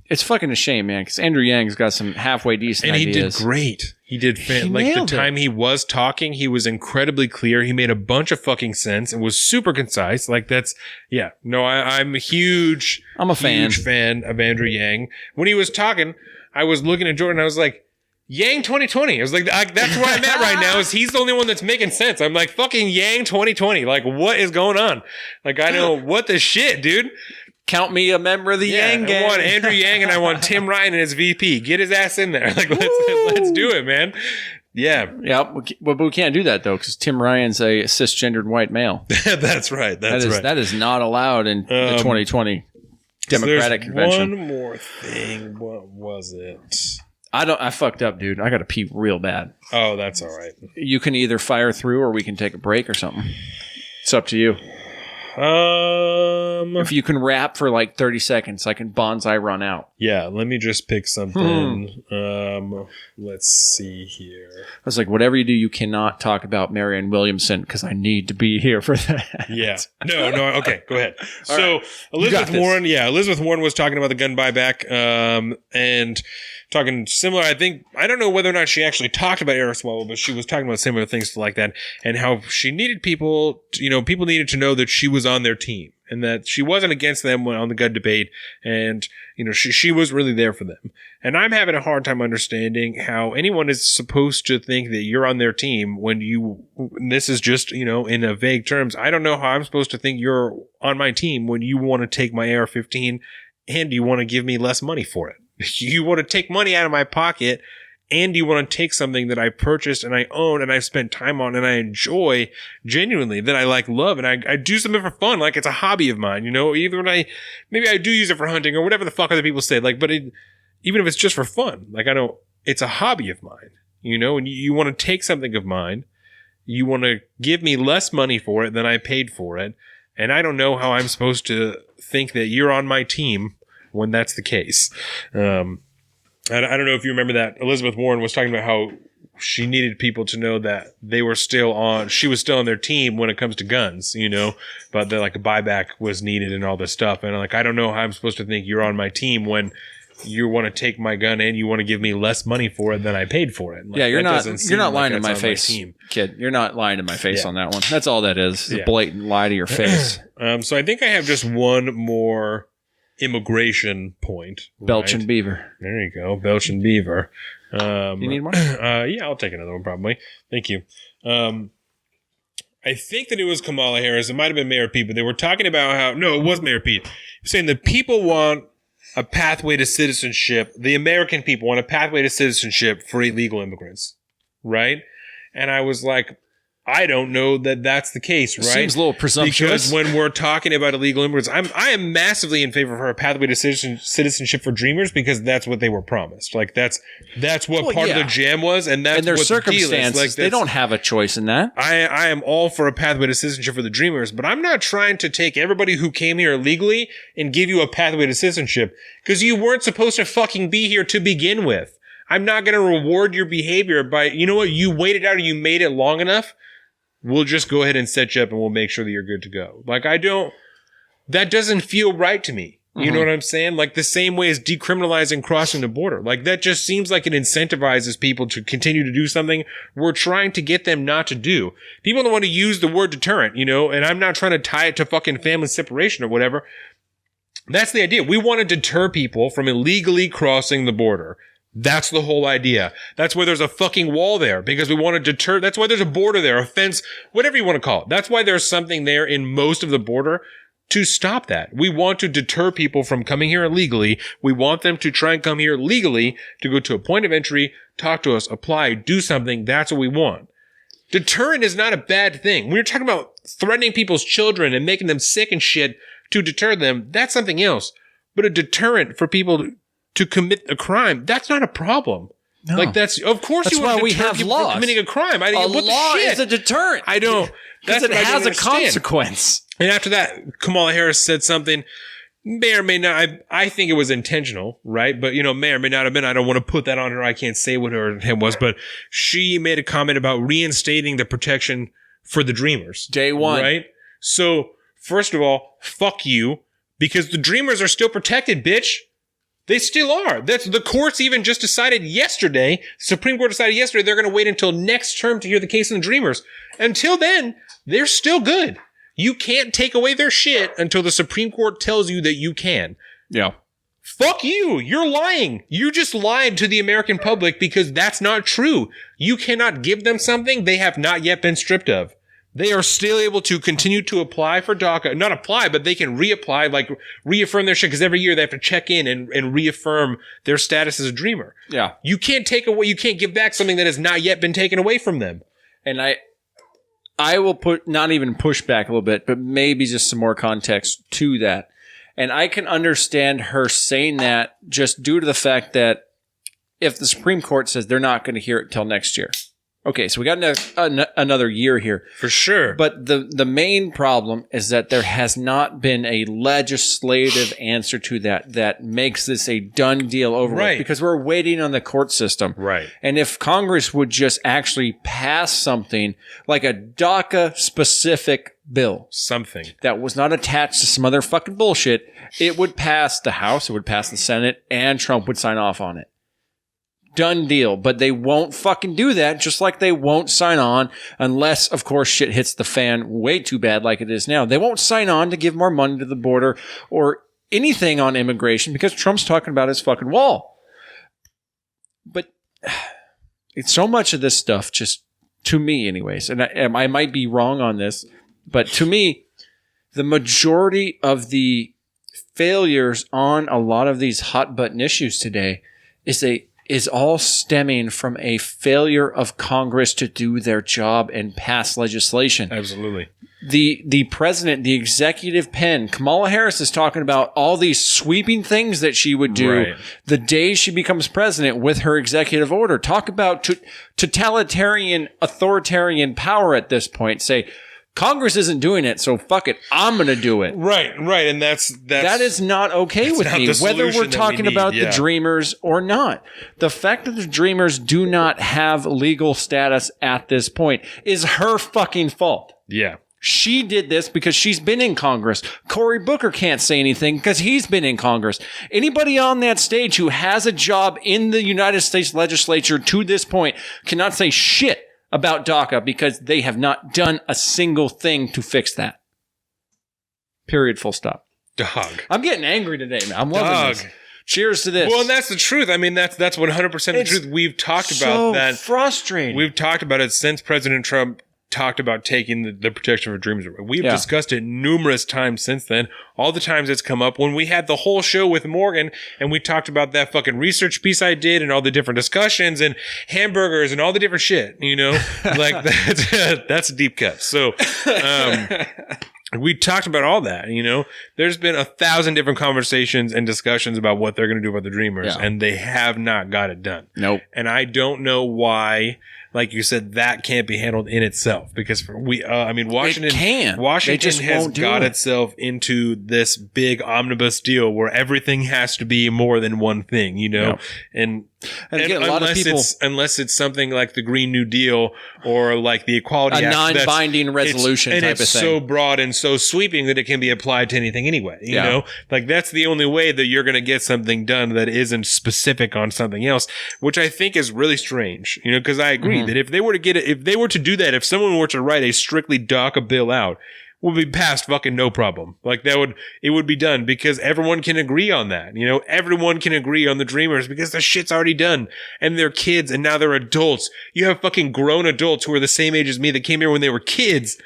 it's fucking a shame, man, because Andrew Yang's got some halfway decent ideas. And he did great. He did like the time he was talking, he was incredibly clear. He made a bunch of fucking sense and was super concise. Like that's I'm a huge fan of Andrew Yang. When he was talking, I was looking at Jordan. I was like, Yang 2020. I was like, that's where I'm at right now. Is he's the only one that's making sense. I'm like, fucking Yang 2020. Like, what is going on? Like, I know what the shit, dude. Count me a member of the Yang gang. I want Andrew Yang and I want Tim Ryan and his VP. Get his ass in there. Like, let's do it, man. Yeah. Yeah. But we can't do that, though, because Tim Ryan's a cisgendered white male. That's right. That is not allowed in the 2020 Democratic convention. One more thing. What was it? I fucked up, dude. I got to pee real bad. Oh, that's all right. You can either fire through or we can take a break or something. It's up to you. If you can rap for like 30 seconds, I can bonsai run out. Yeah, let me just pick something. Let's see here. I was like, whatever you do, you cannot talk about Marianne Williamson because I need to be here for that. Yeah. No. Okay, go ahead. So right. Elizabeth Warren was talking about the gun buyback, and talking similar. I don't know whether or not she actually talked about Eric Swalwell, but she was talking about similar things like that, and how she needed people needed to know that she was on their team and that she wasn't against them on the gun debate, and she was really there for them. And I'm having a hard time understanding how anyone is supposed to think that you're on their team when this is just, in a vague terms. I don't know how I'm supposed to think you're on my team when you want to take my AR-15 and you want to give me less money for it. You want to take money out of my pocket, and you want to take something that I purchased and I own and I've spent time on and I enjoy genuinely, that I love, and I do something for fun, like it's a hobby of mine, even when maybe I do use it for hunting or whatever the fuck other people say, but even if it's just for fun, it's a hobby of mine. and you want to take something of mine. You want to give me less money for it than I paid for it. And I don't know how I'm supposed to think that you're on my team when that's the case. I don't know if you remember that Elizabeth Warren was talking about how she needed people to know that she was still on their team when it comes to guns, but that like a buyback was needed and all this stuff. And I don't know how I'm supposed to think you're on my team when you want to take my gun and you want to give me less money for it than I paid for it. You're not lying to my face, kid. You're not lying to my face on that one. That's all that is. It's a blatant lie to your face. So I think I have just one more immigration point. Belching beaver. There you go. Belching beaver. You need more? Yeah, I'll take another one probably. Thank you. I think that it was Kamala Harris. It might have been Mayor Pete, but they were talking about it was Mayor Pete. Saying that people want a pathway to citizenship. The American people want a pathway to citizenship for illegal immigrants, right? And I was like, I don't know that that's the case, right? Seems a little presumptuous. Because when we're talking about illegal immigrants, I am massively in favor of a pathway to citizenship for Dreamers because that's what they were promised. Like that's what part of the jam was, and that's their what circumstances. The deal is. Like, they don't have a choice in that. I am all for a pathway to citizenship for the Dreamers, but I'm not trying to take everybody who came here illegally and give you a pathway to citizenship because you weren't supposed to fucking be here to begin with. I'm not going to reward your behavior by, you waited out or you made it long enough. We'll just go ahead and set you up and we'll make sure that you're good to go. Like, that doesn't feel right to me. You know what I'm saying? Like the same way as decriminalizing crossing the border. Like that just seems like it incentivizes people to continue to do something we're trying to get them not to do. People don't want to use the word deterrent, and I'm not trying to tie it to fucking family separation or whatever. That's the idea. We want to deter people from illegally crossing the border. That's the whole idea. That's why there's a fucking wall there, because we want to deter. That's why there's a border there, a fence, whatever you want to call it. That's why there's something there in most of the border to stop that. We want to deter people from coming here illegally. We want them to try and come here legally to go to a point of entry, talk to us, apply, do something. That's what we want. Deterrent is not a bad thing. When you're talking about threatening people's children and making them sick and shit to deter them, that's something else. But a deterrent for people to commit a crime, that's not a problem. No. Like of course that's you want why to we deter have people laws. from committing a crime. A law is a deterrent. I don't. Because it has a consequence. And after that, Kamala Harris said something, may or may not, I think it was intentional, right? But, may or may not have been. I don't want to put that on her. I can't say what her intent was, but she made a comment about reinstating the protection for the Dreamers. Day one. Right? So, first of all, fuck you, because the Dreamers are still protected, bitch. They still are. The courts even just decided yesterday, Supreme Court decided yesterday, they're going to wait until next term to hear the case of the Dreamers. Until then, they're still good. You can't take away their shit until the Supreme Court tells you that you can. Yeah. Fuck you. You're lying. You just lied to the American public because that's not true. You cannot give them something they have not yet been stripped of. They are still able to continue to apply for DACA. Not apply, but they can reapply, like reaffirm their shit, because every year they have to check in and reaffirm their status as a Dreamer. Yeah. You can't give back something that has not yet been taken away from them. And I will not even push back a little bit, but maybe just some more context to that. And I can understand her saying that just due to the fact that if the Supreme Court says they're not going to hear it till next year. Okay, so we got another year here. For sure. But the main problem is that there has not been a legislative answer to that makes this a done deal over with, because we're waiting on the court system. Right. And if Congress would just actually pass something like a DACA-specific bill. Something. That was not attached to some other fucking bullshit, it would pass the House, it would pass the Senate, and Trump would sign off on it. Done deal. But they won't fucking do that, just like they won't sign on unless, of course, shit hits the fan way too bad like it is now. They won't sign on to give more money to the border or anything on immigration because Trump's talking about his fucking wall. But it's so much of this stuff, just to me anyways, and I might be wrong on this, but to me, the majority of the failures on a lot of these hot button issues today is all stemming from a failure of Congress to do their job and pass legislation. Absolutely. the president, the executive pen, Kamala Harris is talking about all these sweeping things that she would do the day she becomes president with her executive order. Talk about totalitarian, authoritarian power at this point. Say, Congress isn't doing it, so fuck it. I'm going to do it. Right. And that is not okay with me, whether we're talking about the Dreamers or not. The fact that the Dreamers do not have legal status at this point is her fucking fault. Yeah. She did this because she's been in Congress. Cory Booker can't say anything because he's been in Congress. Anybody on that stage who has a job in the United States legislature to this point cannot say shit about DACA because they have not done a single thing to fix that. Period. Full stop. Dog. I'm getting angry today, man. I'm loving this. Cheers to this. Well, and that's the truth. I mean, that's 100% the truth. We've talked about that. Frustrating. We've talked about it since President Trump talked about taking the protection for dreams away. We've discussed it numerous times since then. All the times it's come up. When we had the whole show with Morgan and we talked about that fucking research piece I did and all the different discussions and hamburgers and all the different shit, you know, like that's a deep cut. So, we talked about all that, you know. There's been 1,000 different conversations and discussions about what they're going to do about the Dreamers, and they have not got it done. Nope. And I don't know why, like you said, that can't be handled in itself because Washington has got itself into this big omnibus deal where everything has to be more than one thing, you know, and again, a lot of people, unless it's something like the Green New Deal or like the Equality Act, non-binding resolution type of thing. It's so broad and so sweeping that it can be applied to anything anyway. You know, like that's the only way that you're going to get something done that isn't specific on something else, which I think is really strange. You know, because I agree that if they were to get it, if they were to do that, if someone were to write a strictly DACA bill out, will be passed fucking no problem. Like it would be done because everyone can agree on that. You know, everyone can agree on the Dreamers because the shit's already done and they're kids and now they're adults. You have fucking grown adults who are the same age as me that came here when they were kids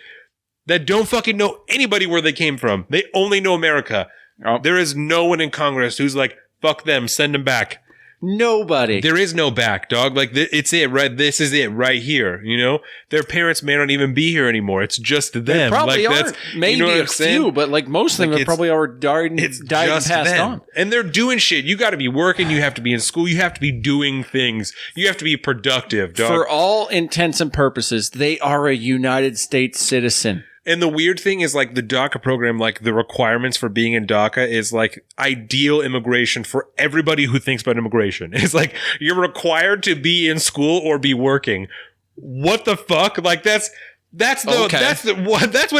that don't fucking know anybody where they came from. They only know America. Oh. There is no one in Congress who's like, fuck them, send them back. Nobody. There is no back, dog. Like, it's it, right? This is it right here, you know? Their parents may not even be here anymore. It's just them. They probably like, aren't. Maybe you know a few, but like most of them have probably already died and passed on. And they're doing shit. You got to be working. You have to be in school. You have to be doing things. You have to be productive, dog. For all intents and purposes, they are a United States citizen. And the weird thing is, like, the DACA program, like, the requirements for being in DACA is, like, ideal immigration for everybody who thinks about immigration. It's like, you're required to be in school or be working. What the fuck? Like, that's what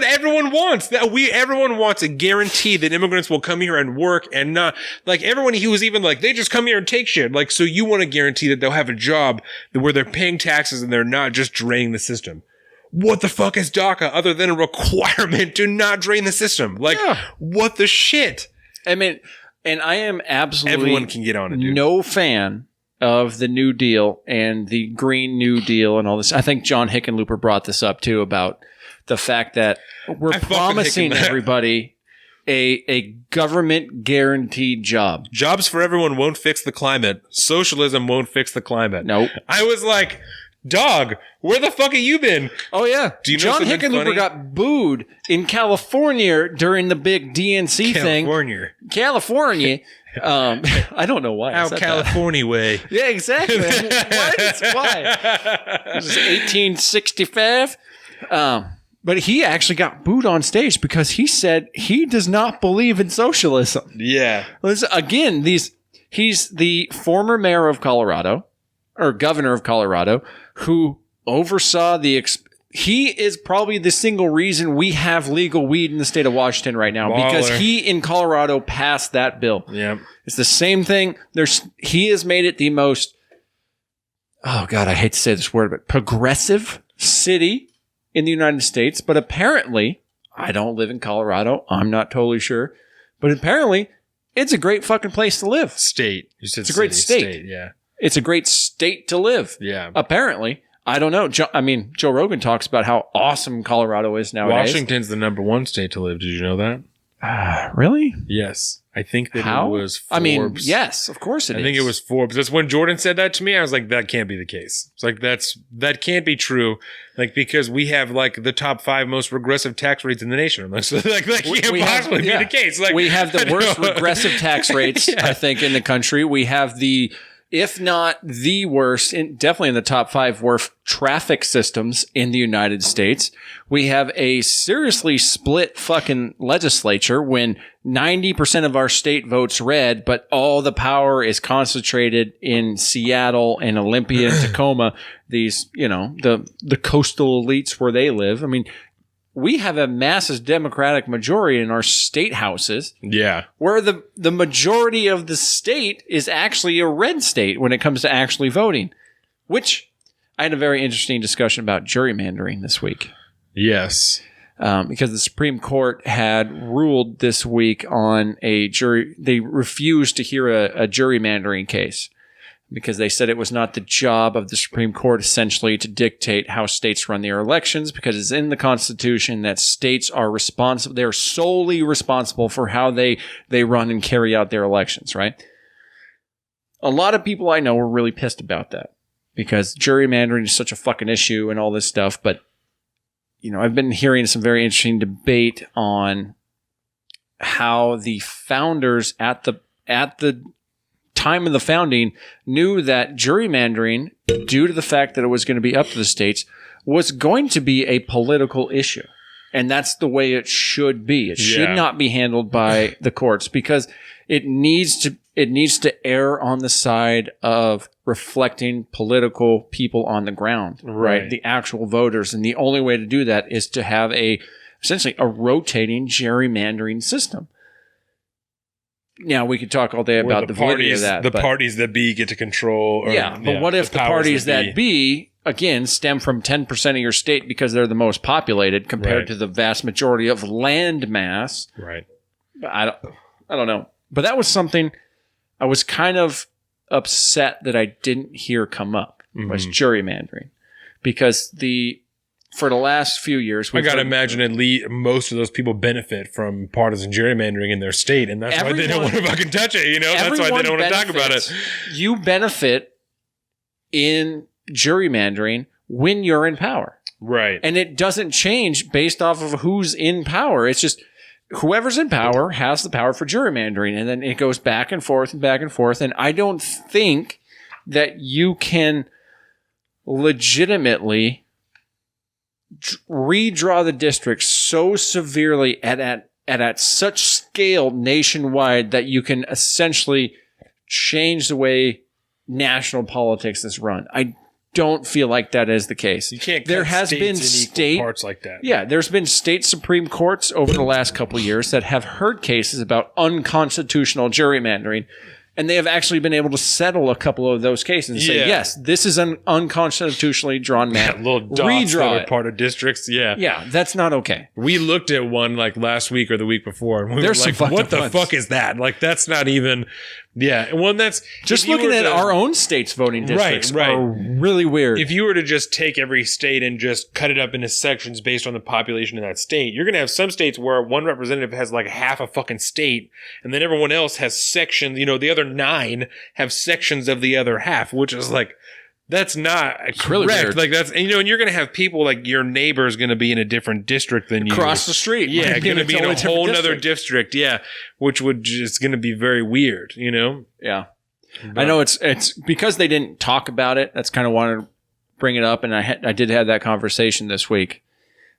everyone wants. Everyone wants a guarantee that immigrants will come here and work and not, like, everyone who was even like, they just come here and take shit. Like, so you want to guarantee that they'll have a job where they're paying taxes and they're not just draining the system. What the fuck is DACA other than a requirement to not drain the system? Like, what the shit? I mean, and I am absolutely everyone can get on it, dude. No fan of the New Deal and the Green New Deal and all this. I think John Hickenlooper brought this up too about the fact that we're promising everybody a government guaranteed job. Jobs for everyone won't fix the climate. Socialism won't fix the climate. Nope. I was like, dog, where the fuck have you been? Oh, yeah. Do you know John Hickenlooper got booed in California during the big DNC thing. California. I don't know why. How California way. Yeah, exactly. Why? This is 1865. But he actually got booed on stage because he said he does not believe in socialism. Yeah. Again, he's the former mayor of Colorado, or governor of Colorado, who oversaw he is probably the single reason we have legal weed in the state of Washington right now. Baller. Because he in Colorado passed that bill. Yeah. It's the same thing. He has made it the most, oh God, I hate to say this word, but progressive city in the United States. But apparently, I don't live in Colorado. I'm not totally sure. But apparently, it's a great fucking place to live. State. You said it's a great state. Yeah. It's a great state to live. Yeah. Apparently. I don't know. Joe Rogan talks about how awesome Colorado is nowadays. Washington's the #1 state to live. Did you know that? Really? Yes. I think that How? it was Forbes. I mean, yes, of course it is. I think it was Forbes. That's when Jordan said that to me. I was like, that can't be the case. It's like, that can't be true. Like, because we have like the top 5 most regressive tax rates in the nation. So like, that can't possibly be the case. Like, we have the worst regressive tax rates, I think, in the country. We have if not the worst, definitely in the top 5 worst traffic systems in the United States. We have a seriously split fucking legislature when 90% of our state votes red, but all the power is concentrated in Seattle and Olympia and Tacoma. These, the coastal elites where they live. I mean, we have a massive Democratic majority in our state houses. Yeah. Where the majority of the state is actually a red state when it comes to actually voting. Which I had a very interesting discussion about gerrymandering this week. Yes. Because the Supreme Court had ruled this week on a jury. They refused to hear a gerrymandering case. Because they said it was not the job of the Supreme Court, essentially, to dictate how states run their elections, because it's in the Constitution that states are responsible. They're solely responsible for how they run and carry out their elections, right? A lot of people I know were really pissed about that, because gerrymandering is such a fucking issue and all this stuff. But, I've been hearing some very interesting debate on how the founders at the time of the founding knew that gerrymandering, due to the fact that it was going to be up to the states, was going to be a political issue. And that's the way it should be. It should not be handled by the courts, because it needs to err on the side of reflecting political people on the ground, right? The actual voters. And the only way to do that is to have essentially a rotating gerrymandering system. Now, we could talk all day about the validity of that. The parties that be get to control. But what if the parties that be, again, stem from 10% of your state because they're the most populated compared to the vast majority of land mass? Right. I don't know. But that was something I was kind of upset that I didn't hear come up, was gerrymandering. Because for the last few years, I got to imagine at least most of those people benefit from partisan gerrymandering in their state, and that's why they don't want to fucking touch it. That's why they don't want to talk about it. You benefit in gerrymandering when you're in power, right? And it doesn't change based off of who's in power. It's just whoever's in power has the power for gerrymandering, and then it goes back and forth and back and forth. And I don't think that you can legitimately redraw the district so severely at such scale nationwide that you can essentially change the way national politics is run. I don't feel like that is the case. You can't. There has been state parts like that. Yeah, there's been state Supreme Courts over the last couple of years that have heard cases about unconstitutional gerrymandering. And they have actually been able to settle a couple of those cases and say, yes, this is an unconstitutionally drawn map. Little dots that are part of districts. Yeah. Yeah, that's not okay. We looked at one like last week or the week before, and we were like, what the fuck is that? Like, that's not even... Yeah, well, that's just looking at our own state's voting districts are really weird. If you were to just take every state and just cut it up into sections based on the population in that state, you're going to have some states where one representative has like half a fucking state, and then everyone else has sections. The other 9 have sections of the other half, which is like, that's not correct. Really weird. Like that's, and you're going to have people like your neighbor is going to be in a different district than you. Across the street. Yeah, going to be in a whole other district. Yeah, which would just going to be very weird, Yeah. But I know it's because they didn't talk about it. That's kind of wanted to bring it up. And I did have that conversation this week.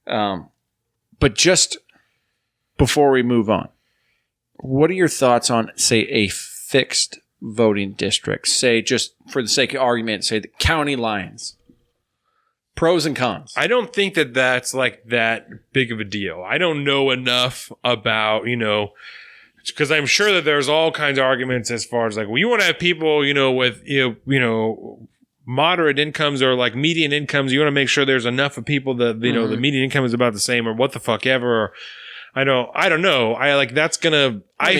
But just before we move on, what are your thoughts on, say, a fixed voting districts, say, just for the sake of argument, say the county lines? Pros and cons. I don't think that that's like that big of a deal. I don't know enough about, because I'm sure that there's all kinds of arguments as far as like, well, you want to have people, with, moderate incomes or like median incomes. You want to make sure there's enough of people that, the median income is about the same or what the fuck ever. Or, I don't know. I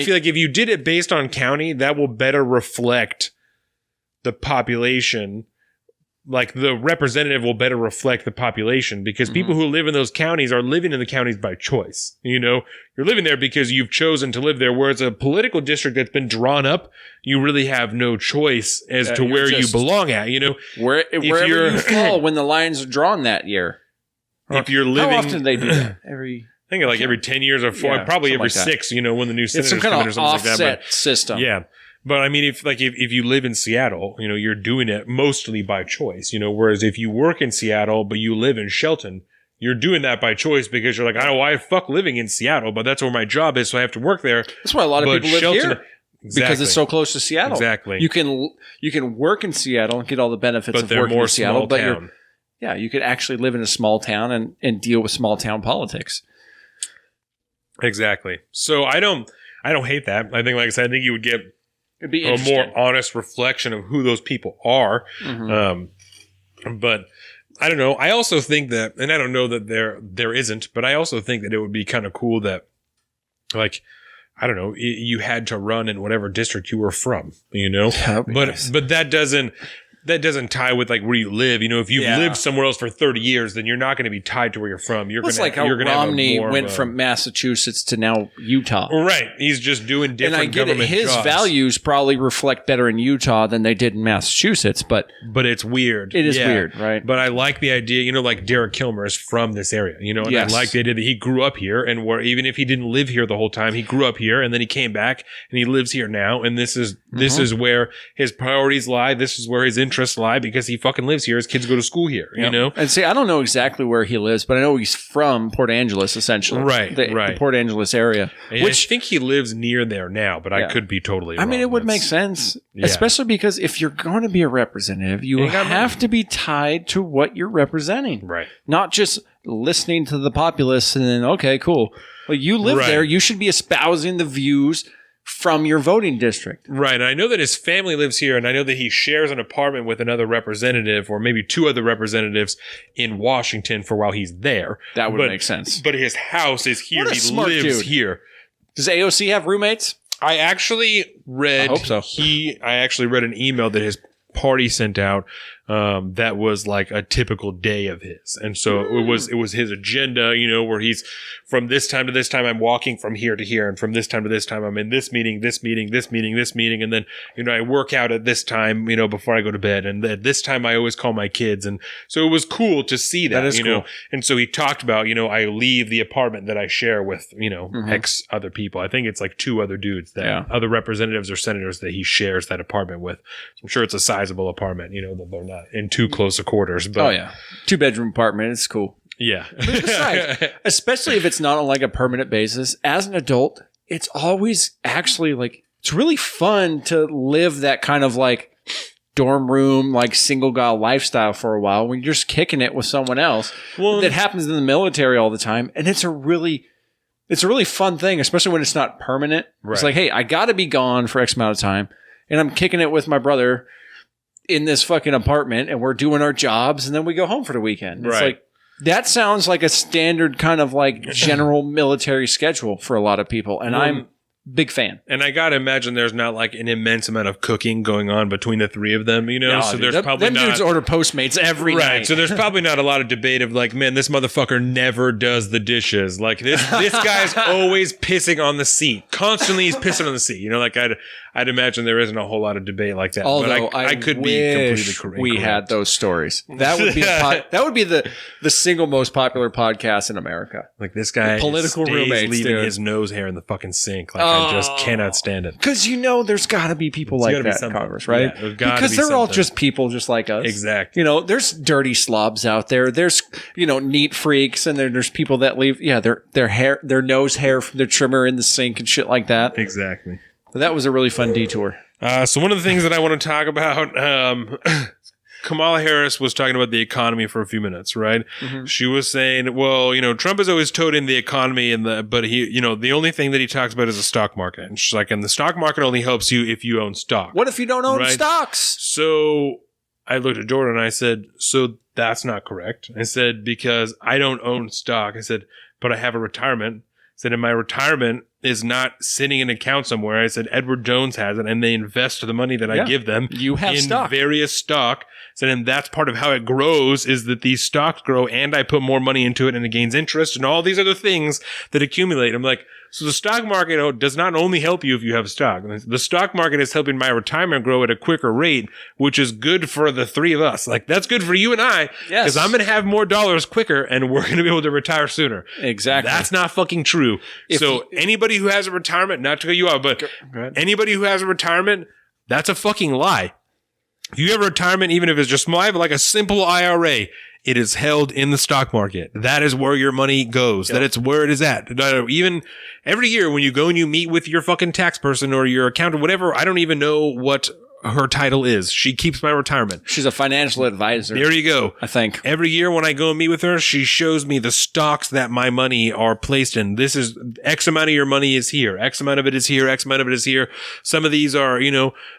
feel like if you did it based on county, that will better reflect the population like the representative will better reflect the population, because people who live in those counties are living in the counties by choice. You know, you're living there because you've chosen to live there, whereas a political district that's been drawn up, you really have no choice as to where you belong at, you know, wherever you fall when the lines are drawn that year. If you're living, how often do they do that? Every 10 years or probably every 6, you know, when the new senators come in or something offset like that. System. Yeah. But I mean, if you live in Seattle, you know, you're doing it mostly by choice, you know, whereas if you work in Seattle, but you live in Shelton, you're doing that by choice because you're like, I don't know why I fuck living in Seattle, but that's where my job is. So I have to work there. That's why a lot of people live here. Exactly. Because it's so close to Seattle. Exactly. You can work in Seattle and get all the benefits of working in Seattle, but you could actually live in a small town and deal with small town politics. Exactly. So I don't hate that. I think, like I said, I think you would get a more honest reflection of who those people are. But I don't know. I also think that, and I don't know that there isn't, but I also think that it would be kind of cool that, like, I don't know, you had to run in whatever district you were from, you know? But that doesn't tie with like where you live. You know, if you've lived somewhere else for 30 years, then you're not going to be tied to where you're from. It's like how Romney went from Massachusetts to now Utah. Right. He's just doing different government jobs. And I get it. His values probably reflect better in Utah than they did in Massachusetts, but it's weird. It is weird, right? But I like the idea, you know, like Derek Kilmer is from this area, you know, and I like the idea that he grew up here, and where even if he didn't live here the whole time, he grew up here and then he came back and he lives here now, and this is where his priorities lie. This is where his interests lie, because he fucking lives here. His kids go to school here, you know? And see, I don't know exactly where he lives, but I know he's from Port Angeles, essentially. Right. The Port Angeles area. Which I think he lives near there now, but I could be totally wrong. I mean, it would make sense, especially because if you're going to be a representative, you have to be tied to what you're representing. Right. Not just listening to the populace and then, okay, cool. Well, you live there. You should be espousing the views from your voting district. Right. And I know that his family lives here, and I know that he shares an apartment with another representative, or maybe 2 other representatives in Washington for while he's there. That would make sense. But his house is here. He lives here. Does AOC have roommates? I actually read I hope so. I actually read an email that his party sent out that was like a typical day of his. And so it was his agenda, you know, where he's from this time to this time, I'm walking from here to here. And from this time to this time, I'm in this meeting, this meeting, this meeting, this meeting. And then, you know, I work out at this time, you know, before I go to bed. And at this time, I always call my kids. And so it was cool to see that, you know. And so he talked about, you know, I leave the apartment that I share with, you know, X other people. I think it's like 2 other dudes that other representatives or senators that he shares that apartment with. So I'm sure it's a sizable apartment, you know, that they're not in too close of quarters. But 2-bedroom apartment. It's cool. Yeah. Besides, especially if it's not on like a permanent basis, as an adult, it's always actually like, it's really fun to live that kind of like dorm room, like single guy lifestyle for a while when you're just kicking it with someone else. Well, that happens in the military all the time. And it's a really fun thing, especially when it's not permanent. Right. It's like, hey, I got to be gone for X amount of time, and I'm kicking it with my brother in this fucking apartment, and we're doing our jobs, and then we go home for the weekend. It's like, that sounds like a standard kind of like general military schedule for a lot of people. And I'm big fan. And I got to imagine there's not like an immense amount of cooking going on between the 3 of them, you know? No, so there's probably not. Them dudes order Postmates every night. Right. So there's probably not a lot of debate of like, man, this motherfucker never does the dishes. Like this guy's always pissing on the seat. Constantly he's pissing on the seat. You know, like I'd imagine there isn't a whole lot of debate like that. Although but I could be completely correct. We had those stories. That would be the single most popular podcast in America. Like this guy, political roommates, leaving his nose hair in the fucking sink. Like I just cannot stand it. Because you know, there's got to be people like that in Congress, right? Yeah, because they're all just people, just like us. Exactly. You know, there's dirty slobs out there. There's neat freaks, and there's people that leave their nose hair from their trimmer in the sink and shit like that. Exactly. So that was a really fun detour. So one of the things that I want to talk about, Kamala Harris was talking about the economy for a few minutes, right? Mm-hmm. She was saying, well, you know, Trump is always toting the economy, but he, you know, the only thing that he talks about is the stock market. And she's like, and the stock market only helps you if you own stock. What if you don't own stocks? So I looked at Jordan and I said, so that's not correct. I said, because I don't own stock. I said, but I have a retirement. I said, in my retirement, is not sitting in an account somewhere. I said Edward Jones has it, and they invest the money that I give them in stock. Various stock. So then that's part of how it grows, is that these stocks grow, and I put more money into it, and it gains interest, and all these other things that accumulate. I'm like, so the stock market does not only help you if you have stock. The stock market is helping my retirement grow at a quicker rate, which is good for the three of us. Like, that's good for you and I, because I'm going to have more dollars quicker, and we're going to be able to retire sooner. Exactly. That's not fucking true. Anybody who has a retirement, not to cut you out, but anybody who has a retirement, that's a fucking lie. If you have a retirement, even if it's just small, like a simple IRA, it is held in the stock market. That is where your money goes. That it's where it is at. Even every year when you go and you meet with your fucking tax person or your accountant, whatever, I don't even know what her title is. She keeps my retirement. She's a financial advisor. There you go. I think. Every year when I go and meet with her, she shows me the stocks that my money are placed in. This is X amount of your money is here. X amount of it is here. X amount of it is here. Some of these are,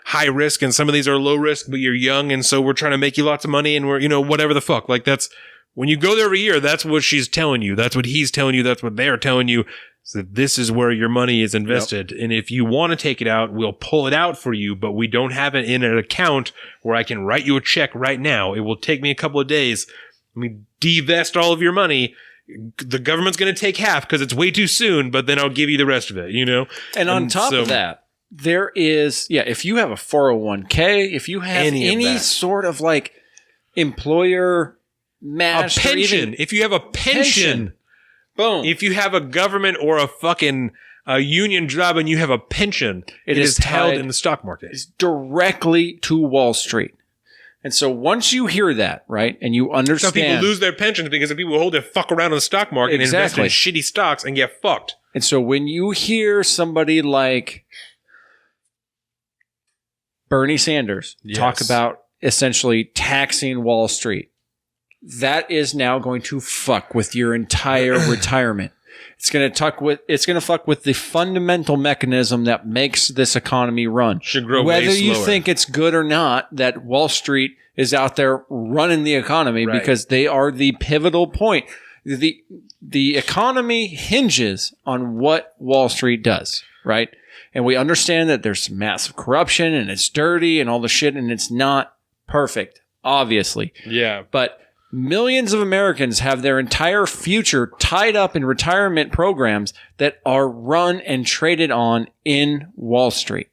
high risk, and some of these are low risk, but you're young, and so we're trying to make you lots of money, and we're, whatever the fuck. Like, that's, when you go there every year, that's what she's telling you. That's what he's telling you. That's what they're telling you. So this is where your money is invested. And if you want to take it out, we'll pull it out for you, but we don't have it in an account where I can write you a check right now. It will take me a couple of days. Let me divest all of your money. The government's going to take half because it's way too soon, but then I'll give you the rest of it, And on top of that, there is, if you have a 401k, if you have any sort of like employer match, a pension, if you have a pension. Boom. If you have a government or a fucking union job and you have a pension, it is held in the stock market. It's directly to Wall Street. And so once you hear that, right, and you understand... Some people lose their pensions because of people who hold their fuck around in the stock market and invest in shitty stocks and get fucked. And so when you hear somebody like Bernie Sanders talk about essentially taxing Wall Street, that is now going to fuck with your entire retirement. It's going to fuck with the fundamental mechanism that makes this economy run. Should grow whether way you slower. think it's good or not that Wall Street is out there running the economy, because they are the pivotal point. The economy hinges on what Wall Street does, right? And we understand that there's massive corruption and it's dirty and all the shit, and it's not perfect, obviously. Yeah. But millions of Americans have their entire future tied up in retirement programs that are run and traded on in Wall Street.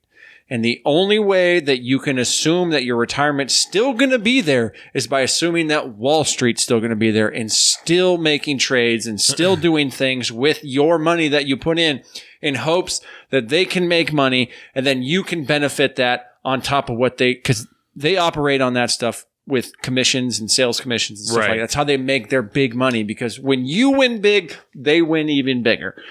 And the only way that you can assume that your retirement's still going to be there is by assuming that Wall Street's still going to be there and still making trades and still doing things with your money that you put in hopes that they can make money, and then you can benefit that on top of what because they operate on that stuff with commissions and sales commissions and stuff like that. That's how they make their big money, because when you win big, they win even bigger.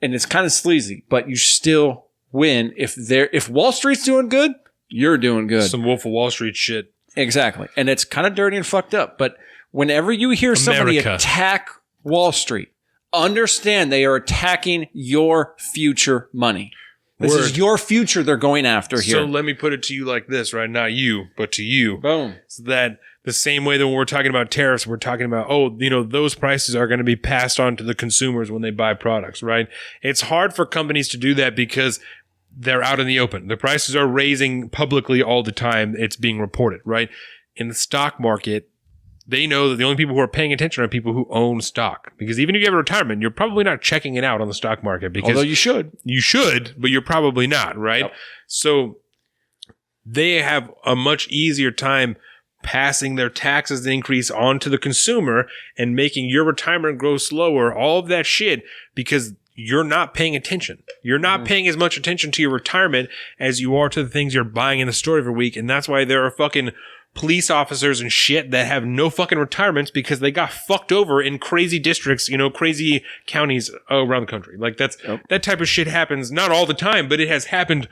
And it's kind of sleazy, but you still win. If Wall Street's doing good, you're doing good. Some Wolf of Wall Street shit. Exactly. And it's kind of dirty and fucked up. But whenever you hear somebody attack Wall Street, understand they are attacking your future money. This is your future they're going after here. So let me put it to you like this, right? Not you, but to you. Boom. So that the same way that when we're talking about tariffs, we're talking about, those prices are going to be passed on to the consumers when they buy products, right? It's hard for companies to do that because they're out in the open. The prices are raising publicly all the time. It's being reported, right? In the stock market, they know that the only people who are paying attention are people who own stock. Because even if you have a retirement, you're probably not checking it out on the stock market. Because although you should. You should, but you're probably not, right? Yep. So they have a much easier time passing their taxes increase onto the consumer and making your retirement grow slower, all of that shit, because you're not paying attention. You're not paying as much attention to your retirement as you are to the things you're buying in the store every week. And that's why there are fucking police officers and shit that have no fucking retirements because they got fucked over in crazy districts, crazy counties around the country. Like that type of shit happens not all the time, but it has happened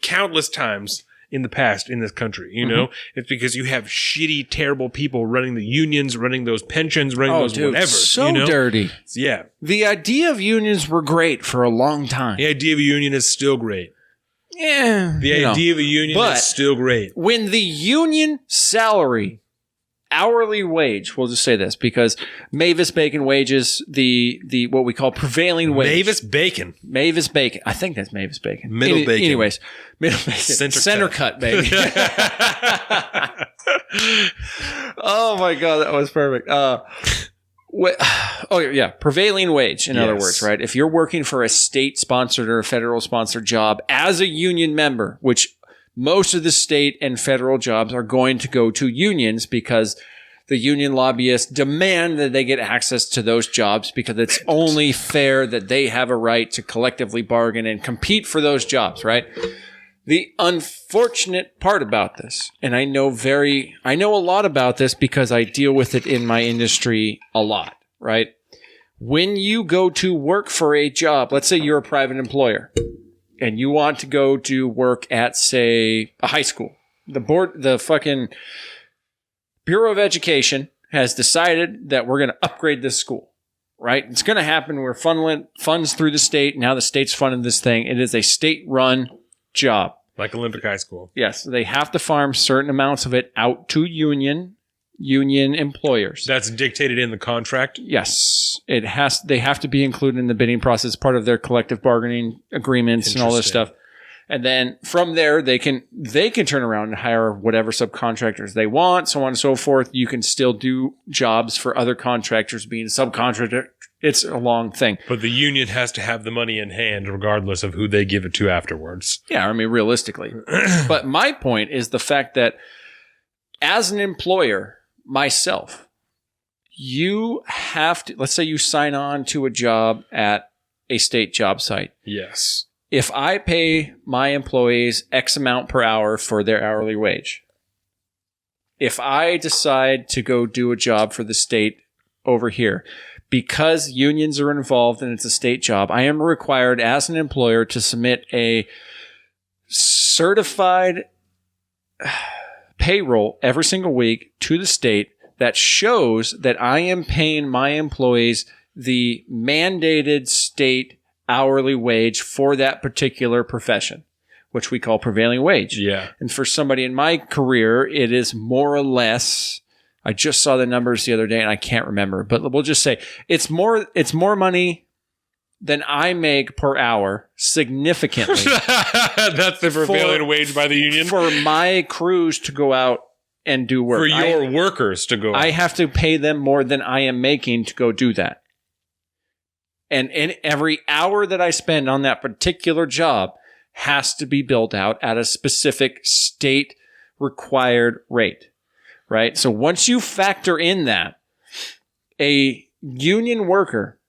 countless times in the past in this country, It's because you have shitty, terrible people running the unions, running those pensions, running those whatever. So dirty. Yeah. The idea of unions were great for a long time. The idea of a union is still great. Yeah. The idea of a union is still great. When the union salary hourly wage, we'll just say this, because Mavis Bacon wages, the what we call prevailing wage. Mavis Bacon. I think that's Mavis Bacon. Middle bacon. Anyways, middle bacon. Center cut, baby. Oh my God, that was perfect. Prevailing wage, in other words, right? If you're working for a state-sponsored or a federal-sponsored job as a union member, which most of the state and federal jobs are going to go to unions because the union lobbyists demand that they get access to those jobs because it's only fair that they have a right to collectively bargain and compete for those jobs, right? The unfortunate part about this, and I know a lot about this because I deal with it in my industry a lot, right? When you go to work for a job, let's say you're a private employer and you want to go to work at, say, a high school. The fucking Bureau of Education has decided that we're going to upgrade this school, right? It's going to happen. We're funneling funds through the state. Now the state's funding this thing. It is a state-run job. Like Olympic High School. Yes. They have to farm certain amounts of it out to union employers. That's dictated in the contract? Yes. They have to be included in the bidding process, part of their collective bargaining agreements and all this stuff. And then from there, they can turn around and hire whatever subcontractors they want, so on and so forth. You can still do jobs for other contractors being subcontractor. It's a long thing. But the union has to have the money in hand regardless of who they give it to afterwards. Yeah, I mean, realistically. But my point is the fact that as an employer, myself, you have to, let's say you sign on to a job at a state job site. Yes. If I pay my employees X amount per hour for their hourly wage, if I decide to go do a job for the state over here, because unions are involved and it's a state job, I am required as an employer to submit a certified payroll every single week to the state that shows that I am paying my employees the mandated state hourly wage for that particular profession, which we call prevailing wage. Yeah. And for somebody in my career, it is more or less, I just saw the numbers the other day and I can't remember, but we'll just say it's more money than I make per hour significantly. That's the prevailing wage by the union? For my crews to go out and do work. For your workers to go out. I have to pay them more than I am making to go do that. And every hour that I spend on that particular job has to be billed out at a specific state required rate, right? So once you factor in that, a union worker,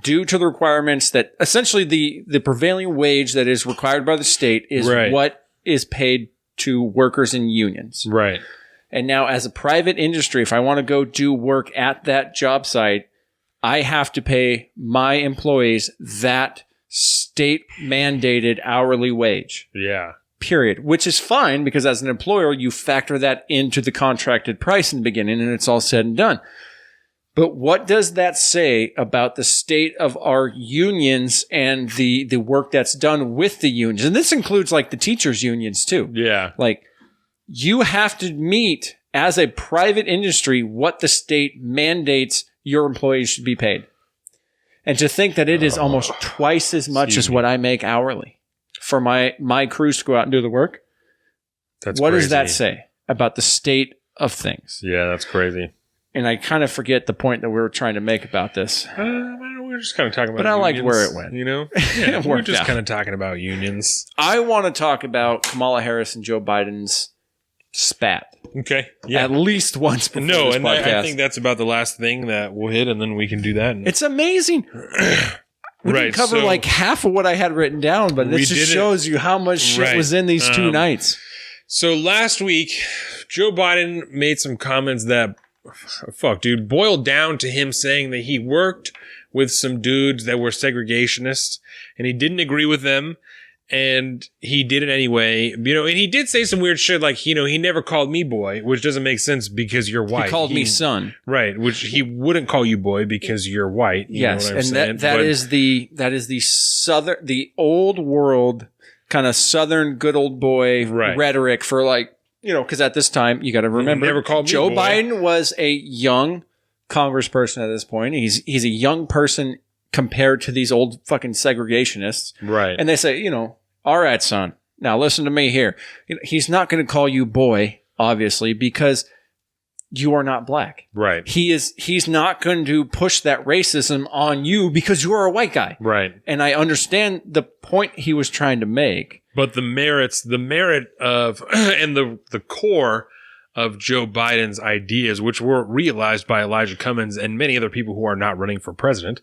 due to the requirements that essentially the prevailing wage that is required by the state is what is paid to workers in unions. Right. And now as a private industry, if I want to go do work at that job site, I have to pay my employees that state mandated hourly wage. Yeah. Period. Which is fine because as an employer, you factor that into the contracted price in the beginning and it's all said and done. But what does that say about the state of our unions and the work that's done with the unions? And this includes like the teachers' unions too. Yeah. Like you have to meet as a private industry what the state mandates your employees should be paid. And to think that it is almost twice as much as what I make hourly for my crews to go out and do the work. That's what crazy. does that say about the state of things? Yeah, that's crazy. And I kind of forget the point that we were trying to make about this. We're just kind of talking about But I unions, liked where it went. You know? Yeah, we're just kind of talking about unions. I want to talk about Kamala Harris and Joe Biden's spat. Okay. Yeah. At least once before this podcast. I think that's about the last thing that we'll hit, and then we can do that. It's amazing. We didn't cover like half of what I had written down, but this just shows you how much shit was in these 2 nights. So last week, Joe Biden made some comments that, boiled down to him saying that he worked with some dudes that were segregationists, and he didn't agree with them. And he did it anyway, and he did say some weird shit like, he never called me boy, which doesn't make sense because you're white. He called me son. Right, which he wouldn't call you boy because you're white. Yes, and that is the southern, the old world kind of southern good old boy rhetoric for like, because at this time, you got to remember, never called me Joe boy. Biden was a young congressperson at this point. He's a young person compared to these old fucking segregationists. Right. And they say, all right, son, now listen to me here. He's not going to call you boy, obviously, because you are not black. Right. He's not going to push that racism on you because you are a white guy. Right. And I understand the point he was trying to make. But the merit of, and the core of Joe Biden's ideas, which were realized by Elijah Cummings and many other people who are not running for president,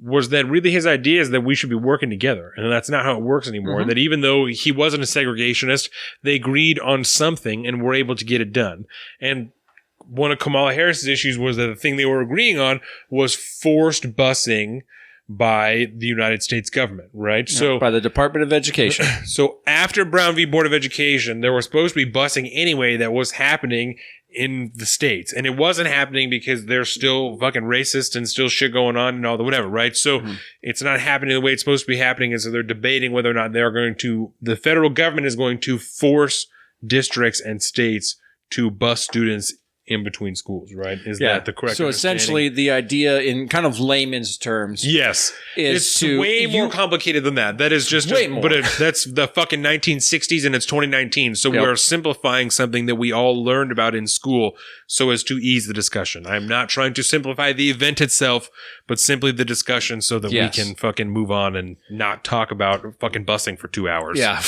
was that really his idea is that we should be working together. And that's not how it works anymore. Mm-hmm. That even though he wasn't a segregationist, they agreed on something and were able to get it done. And one of Kamala Harris's issues was that the thing they were agreeing on was forced busing by the United States government, right? So by the Department of Education. So after Brown v. Board of Education, there was supposed to be busing anyway that was happening in the states. And it wasn't happening because they're still fucking racist and still shit going on and all the whatever, right? So it's not happening the way it's supposed to be happening. And so they're debating whether or not the federal government is going to force districts and states to bus students in between schools, right? Is that the correct So essentially the idea in kind of layman's terms. Yes. Is it's way more complicated than that. That is just way more. But that's the fucking 1960s and it's 2019. So we're simplifying something that we all learned about in school so as to ease the discussion. I'm not trying to simplify the event itself, but simply the discussion so that we can fucking move on and not talk about fucking busing for 2 hours. Yeah,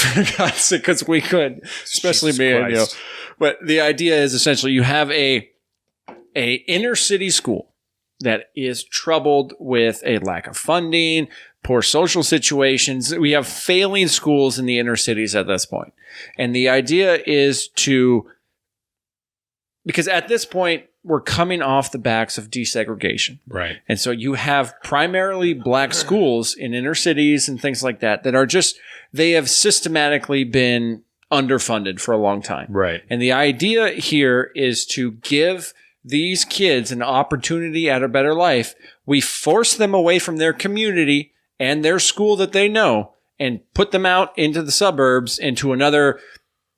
because we could, especially Jesus me and you. Christ. But the idea is essentially you have a inner city school that is troubled with a lack of funding, poor social situations. We have failing schools in the inner cities at this point. And the idea is because at this point, we're coming off the backs of desegregation. Right. And so you have primarily black schools in inner cities and things like that are they have systematically been underfunded for a long time. Right. And the idea here is to give these kids an opportunity at a better life. We force them away from their community and their school that they know and put them out into the suburbs into another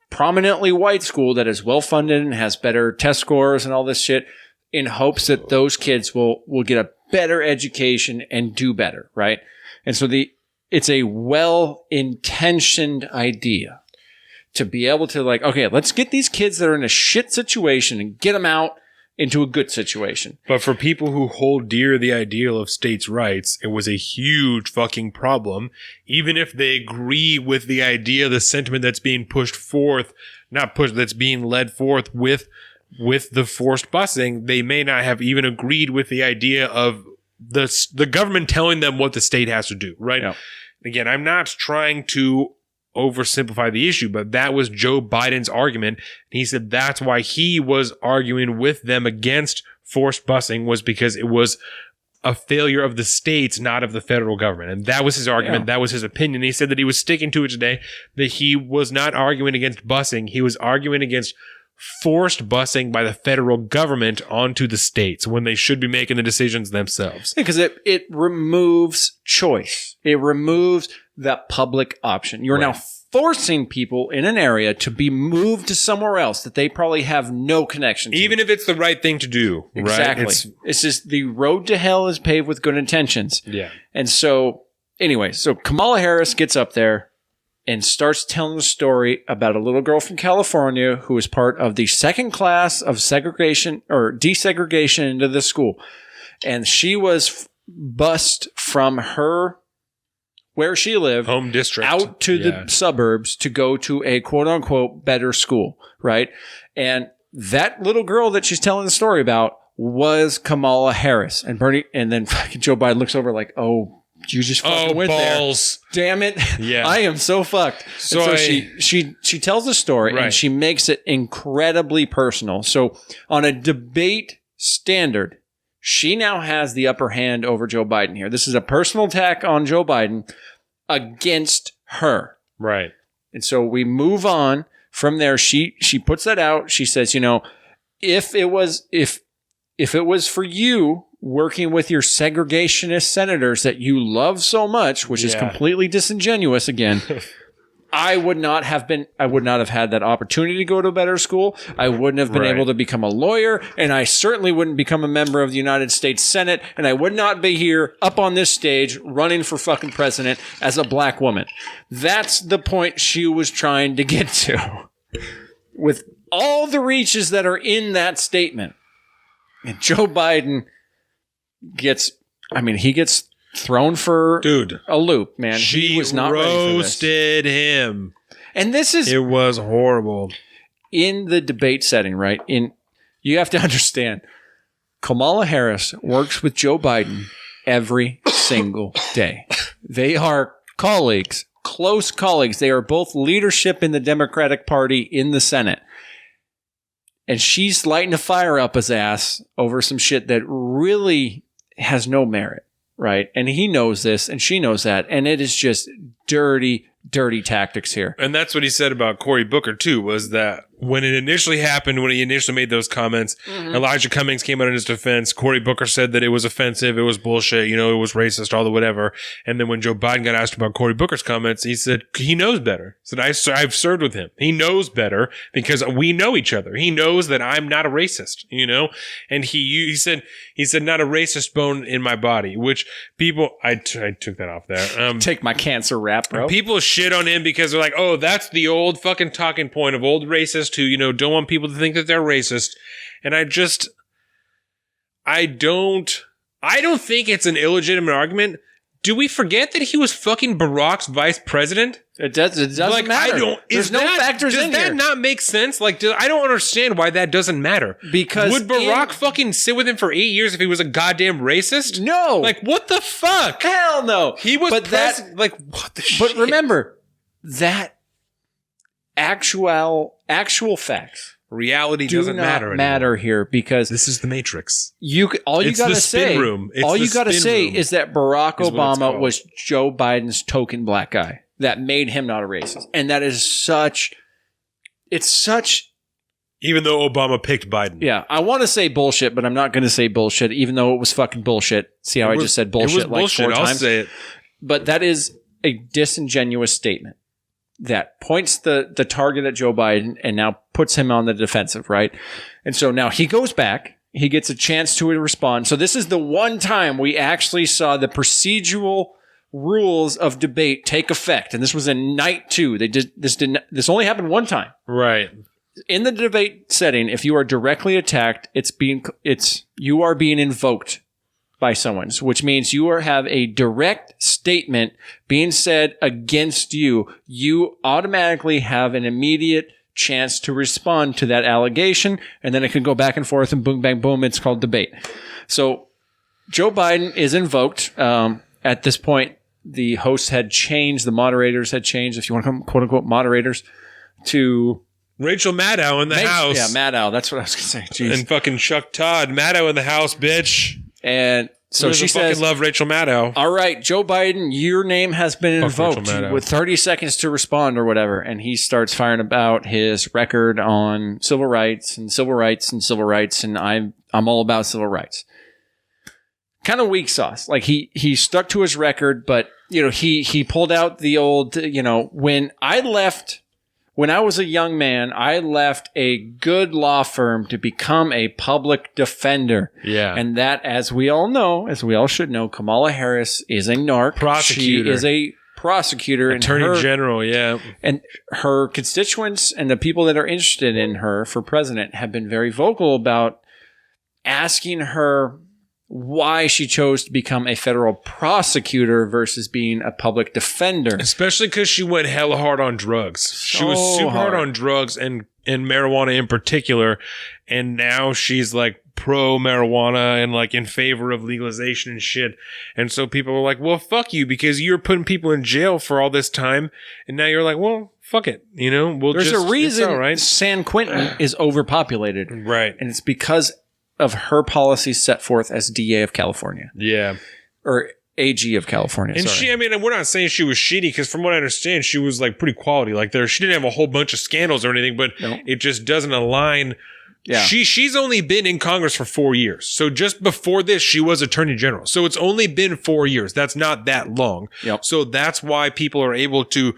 prominently white school that is well funded and has better test scores and all this shit in hopes that those kids will get a better education and do better, right? And so it's a well-intentioned idea to be able to okay, let's get these kids that are in a shit situation and get them out into a good situation. But for people who hold dear the ideal of states' rights, it was a huge fucking problem. Even if they agree with the idea, the sentiment that's being that's being led forth with the forced busing, they may not have even agreed with the idea of the government telling them what the state has to do, right? Yeah. Again, I'm not trying to oversimplify the issue, but that was Joe Biden's argument. He said that's why he was arguing with them against forced busing, was because it was a failure of the states, not of the federal government. And that was his argument. Yeah. That was his opinion. He said that he was sticking to it today, that he was not arguing against busing. He was arguing against forced busing by the federal government onto the states when they should be making the decisions themselves. Because it removes choice. It removes that public option. You're now forcing people in an area to be moved to somewhere else that they probably have no connection to. Even if it's the right thing to do. Exactly. Right? It's just the road to hell is paved with good intentions. Yeah. And so, anyway, Kamala Harris gets up there and starts telling the story about a little girl from California who was part of the second class of segregation or desegregation into the school. And she was bused from her where she lived, home district, out to the suburbs to go to a quote unquote better school, right? And that little girl that she's telling the story about was Kamala Harris. And then fucking Joe Biden looks over like, oh, you just fucking went balls. There. Damn it. Yeah. I am so fucked. So she tells the story and she makes it incredibly personal. So on a debate standard, she now has the upper hand over Joe Biden here. This is a personal attack on Joe Biden against her. Right. And so we move on from there. She puts that out. She says, if it was for you working with your segregationist senators that you love so much, which is completely disingenuous again, I would not have had that opportunity to go to a better school. I wouldn't have been able to become a lawyer, and I certainly wouldn't become a member of the United States Senate, and I would not be here up on this stage running for fucking president as a black woman. That's the point she was trying to get to. With all the reaches that are in that statement. And Joe Biden gets thrown for a loop, man. He was not roasted him. And it was horrible. In the debate setting, right? You have to understand, Kamala Harris works with Joe Biden every single day. They are colleagues, close colleagues. They are both leadership in the Democratic Party in the Senate. And she's lighting a fire up his ass over some shit that really has no merit. Right. And he knows this and she knows that. And it is just dirty, dirty tactics here. And that's what he said about Cory Booker, too, was that when it initially happened, when he initially made those comments, Elijah Cummings came out in his defense. Cory Booker said that it was offensive. It was bullshit. It was racist, all the whatever. And then when Joe Biden got asked about Cory Booker's comments, he said he knows better. He said, I've served with him. He knows better because we know each other. He knows that I'm not a racist, and he said not a racist bone in my body, which people, I took that off there. Take my cancer rap, bro. People shit on him because they're like, oh, that's the old fucking talking point of old racists who, don't want people to think that they're racist. And I don't think it's an illegitimate argument. Do we forget that he was fucking Barack's vice president? It doesn't matter. There's no factors in here. Does that not make sense? I don't understand why that doesn't matter. Because would Barack fucking sit with him for 8 years if he was a goddamn racist? No. What the fuck? Hell no. He was what the shit? But remember, that actual facts. Reality doesn't matter here because this is the Matrix. All you gotta say is that Barack Obama was Joe Biden's token black guy that made him not a racist, and that is such. Even though Obama picked Biden, I want to say bullshit, but I'm not going to say bullshit, even though it was fucking bullshit. See how I just said bullshit it was bullshit. 4 times? I'll say it. But that is a disingenuous statement that points the target at Joe Biden and now puts him on the defensive, right? And so now he goes back. He gets a chance to respond. So this is the one time we actually saw the procedural rules of debate take effect. And this was in night 2. This only happened one time. Right. In the debate setting, if you are directly attacked, you are being invoked by someone, which means you have a direct statement being said against you. You automatically have an immediate chance to respond to that allegation, and then it can go back and forth and boom, bang, boom. It's called debate. So Joe Biden is invoked. At this point, the hosts had changed. The moderators had changed, if you want to call them, quote unquote, moderators, to Rachel Maddow in the house. Yeah, Maddow. That's what I was going to say. Jeez. And fucking Chuck Todd. Maddow in the house, bitch. And so she says, fucking love Rachel Maddow. All right, Joe Biden, your name has been invoked with 30 seconds to respond or whatever. And he starts firing about his record on civil rights and civil rights and civil rights. And I'm all about civil rights. Kind of weak sauce. He stuck to his record, but he pulled out the old, when I was a young man, I left a good law firm to become a public defender. Yeah. And that, as we all should know, Kamala Harris is a narc. Prosecutor. She is a prosecutor. Attorney General, yeah. And her constituents and the people that are interested in her for president have been very vocal about asking her why she chose to become a federal prosecutor versus being a public defender. Especially because she went hella hard on drugs. She was super hard on drugs and marijuana in particular. And now she's pro marijuana and in favor of legalization and shit. And so people were like, well, fuck you, because you're putting people in jail for all this time. And now you're like, well, fuck it. There's a reason San Quentin is overpopulated. Right. And it's because of her policies set forth as DA of California. Yeah. Or AG of California. And we're not saying she was shitty, because from what I understand, she was pretty quality. She didn't have a whole bunch of scandals or anything, but it just doesn't align. Yeah. She's only been in Congress for 4 years. So just before this, she was Attorney General. So it's only been 4 years. That's not that long. Yep. So that's why people are able to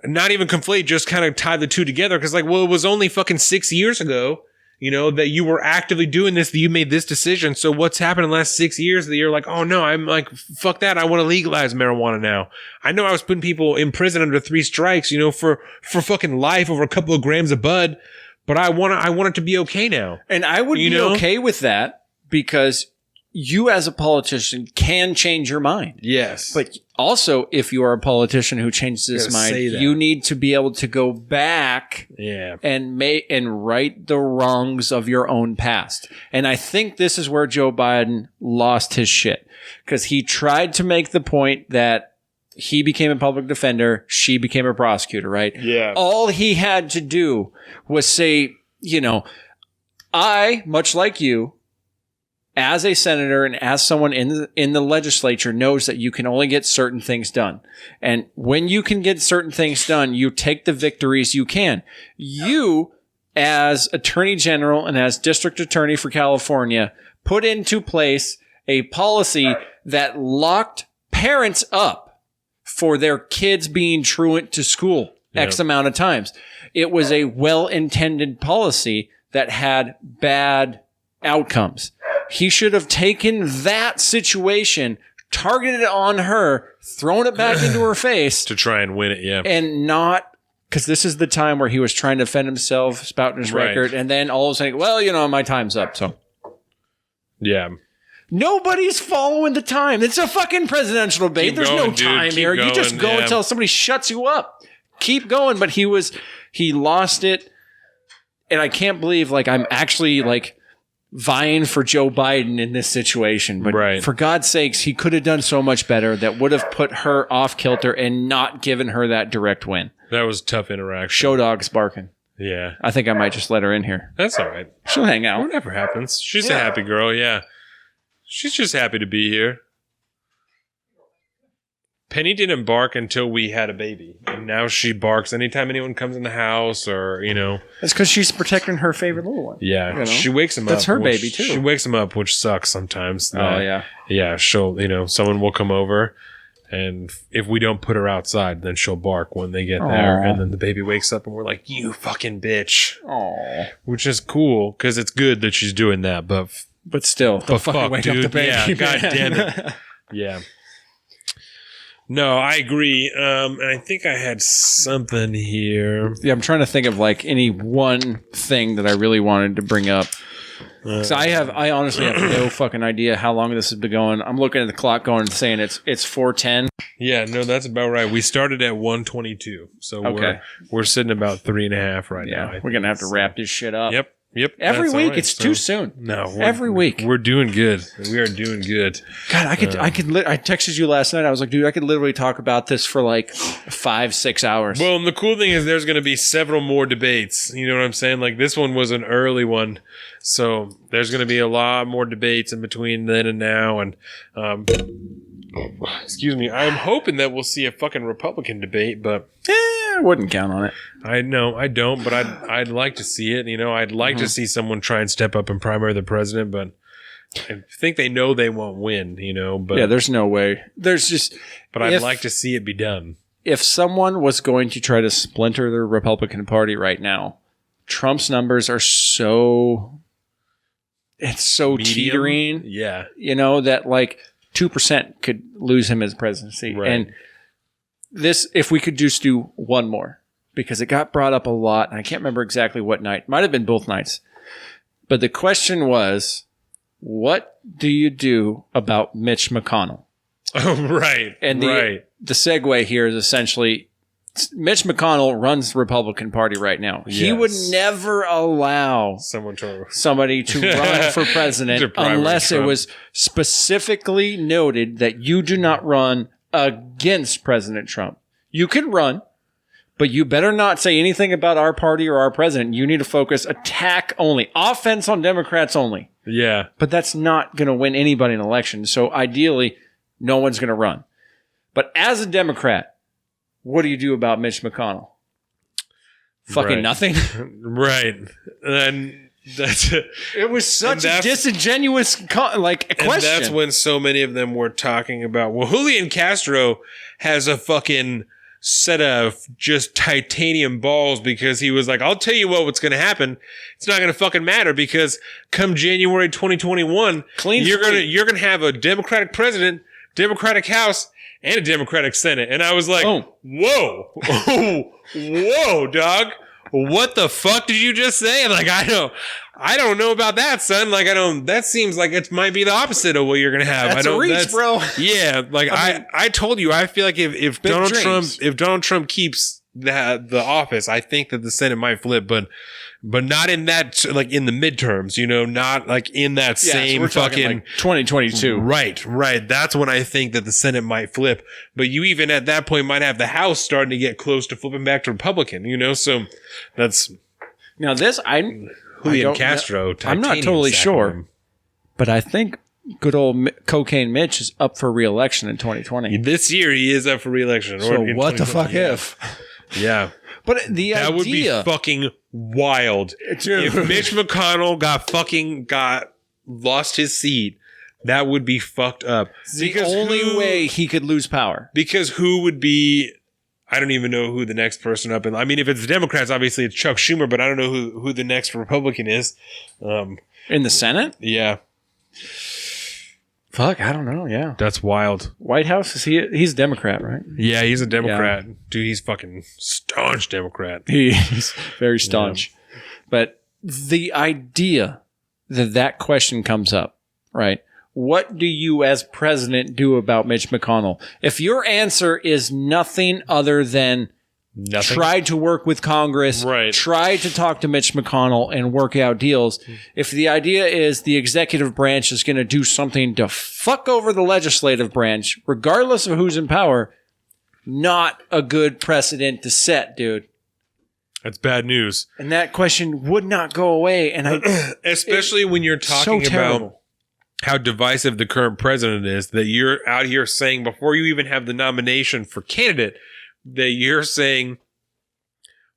not even conflate, just kind of tie the two together. Because like, well, it was only fucking 6 years ago, you know, that you were actively doing this, that you made this decision. So what's happened in the last 6 years that you're like, oh no, I'm like, fuck that. I want to legalize marijuana now. I know I was putting people in prison under 3 strikes, you know, for fucking life over a couple of grams of bud. But I want it to be okay now. And I would be okay with that because you as a politician can change your mind. Yes. But also, if you are a politician who changes his mind, you need to be able to go back and right the wrongs of your own past. And I think this is where Joe Biden lost his shit. Because he tried to make the point that he became a public defender, she became a prosecutor, right? Yeah. All he had to do was say, you know, I, much like you, as a senator and as someone in the legislature knows that you can only get certain things done. And when you can get certain things done, you take the victories you can. You, as Attorney General and as District Attorney for California, put into place a policy that locked parents up for their kids being truant to school X amount of times. It was a well-intended policy that had bad outcomes. He should have taken that situation, targeted it on her, thrown it back into her face. To try and win it, yeah. And not, because this is the time where he was trying to defend himself, spouting his record, and then all of a sudden, well, you know, my time's up, so. Yeah. Nobody's following the time. It's a fucking presidential debate. There's no time here. You just go until somebody shuts you up. Keep going. But he lost it. And I can't believe, like, I'm actually, like, vying for Joe Biden in this situation. But for God's sakes, he could have done so much better that would have put her off kilter and not given her that direct win. That was a tough interaction. Show dog's barking. Yeah. I think I might just let her in here. That's all right. She'll hang out. Whatever happens. She's a happy girl, yeah. She's just happy to be here. Penny didn't bark until we had a baby. And now she barks anytime anyone comes in the house or, you know. That's because she's protecting her favorite little one. Yeah. You know? She wakes him up. That's her baby, too. She wakes him up, which sucks sometimes. Yeah. Yeah, she'll, you know, someone will come over. And if we don't put her outside, then she'll bark when they get there. And then the baby wakes up and we're like, you fucking bitch. Aww. Which is cool because it's good that she's doing that. But still, but fuck, wake dude. Up the baby. Yeah, God damn it. Yeah. No, I agree. And I think I had something here. Yeah, I'm trying to think of like any one thing that I really wanted to bring up. So I honestly have no fucking idea how long this has been going. I'm looking at the clock going and saying it's 4:10. Yeah, no, that's about right. We started at 1:22. So we're sitting about 3.5 right now. We're going to have to wrap this shit up. Yep. Every week, it's too soon. No, every week we're doing good. We are doing good. God, I texted you last night. I was like, dude, I could literally talk about this for like 5-6 hours. Well, and the cool thing is, there's going to be several more debates. You know what I'm saying? Like this one was an early one, so there's going to be a lot more debates in between then and now. And excuse me, I'm hoping that we'll see a fucking Republican debate, but. I wouldn't count on it. I know I don't, but I'd like to see it. You know, I'd like to see someone try and step up and primary the president, but I think they know they won't win. You know, but yeah, there's no way. There's just. But I'd like to see it be done. If someone was going to try to splinter the Republican Party right now, Trump's numbers are so. It's so teetering. Yeah, you know that like 2% could lose him as presidency, and. This, if we could just do one more, because it got brought up a lot, and I can't remember exactly what night. Might have been both nights. But the question was, what do you do about Mitch McConnell? Oh, right. And the segue here is essentially, Mitch McConnell runs the Republican Party right now. Yes. He would never allow somebody to run for president unless it was specifically noted that you do not run against President Trump. You can run, but you better not say anything about our party or our president. You need to focus attack only, offense on Democrats only. Yeah. But that's not going to win anybody an election. So ideally, no one's going to run. But as a Democrat, what do you do about Mitch McConnell? Fucking nothing. Right. And that's it. It was such a disingenuous question. And that's when so many of them were talking about, well, Julian Castro has a fucking set of just titanium balls because he was like, I'll tell you what's going to happen. It's not going to fucking matter because come January 2021, you're going to have a Democratic president, Democratic House, and a Democratic Senate. And I was like, whoa, whoa, dog. What the fuck did you just say? Like, I don't know about that, son. Like, that seems like it might be the opposite of what you're going to have. That's a reach, bro. Yeah. Like, I told you, I feel like if Donald Trump keeps the office, I think that the Senate might flip, but not in that, like in the midterms, not like in that same so fucking like 2022. Right. That's when I think that the Senate might flip. But you even at that point might have the House starting to get close to flipping back to Republican, so that's now this, Julian Castro. I'm not totally sure, but I think good old Cocaine Mitch is up for re-election in 2020. This year he is up for re-election. So what the fuck if? Yeah. But that would be fucking wild. If Mitch McConnell lost his seat, that would be fucked up. The only way he could lose power. Because who would be... I don't even know who the next person up in... I mean, if it's the Democrats, obviously it's Chuck Schumer, but I don't know who the next Republican is. In the Senate? Yeah. Fuck, I don't know, yeah. That's wild. White House, he's a Democrat, right? Yeah, he's a Democrat. Yeah. Dude, he's fucking staunch Democrat. He's very staunch. Yeah. But the idea that question comes up, right? What do you as president do about Mitch McConnell? If your answer is nothing other than try to work with Congress, try to talk to Mitch McConnell and work out deals. If the idea is the executive branch is going to do something to fuck over the legislative branch, regardless of who's in power, not a good precedent to set, dude. That's bad news. And that question would not go away. And especially when you're talking about how divisive the current president is, that you're out here saying before you even have the nomination for candidate, that you're saying,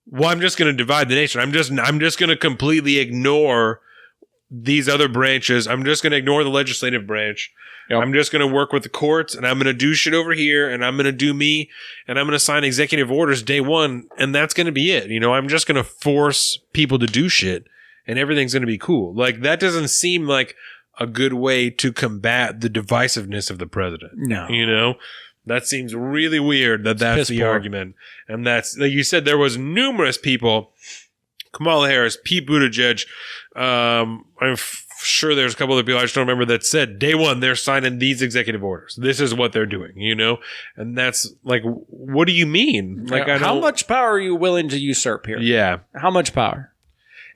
well, I'm just going to divide the nation. I'm just going to completely ignore these other branches. I'm just going to ignore the legislative branch. Yep. I'm just going to work with the courts, and I'm going to do shit over here, and I'm going to do me, and I'm going to sign executive orders day one, and that's going to be it. I'm just going to force people to do shit, and everything's going to be cool. Like, that doesn't seem like a good way to combat the divisiveness of the president. No. That seems really weird that's the argument. And that's, like you said, there was numerous people, Kamala Harris, Pete Buttigieg, I'm sure there's a couple other people I just don't remember that said day one, they're signing these executive orders. This is what they're doing, And that's like, what do you mean? Like, how much power are you willing to usurp here? Yeah. How much power?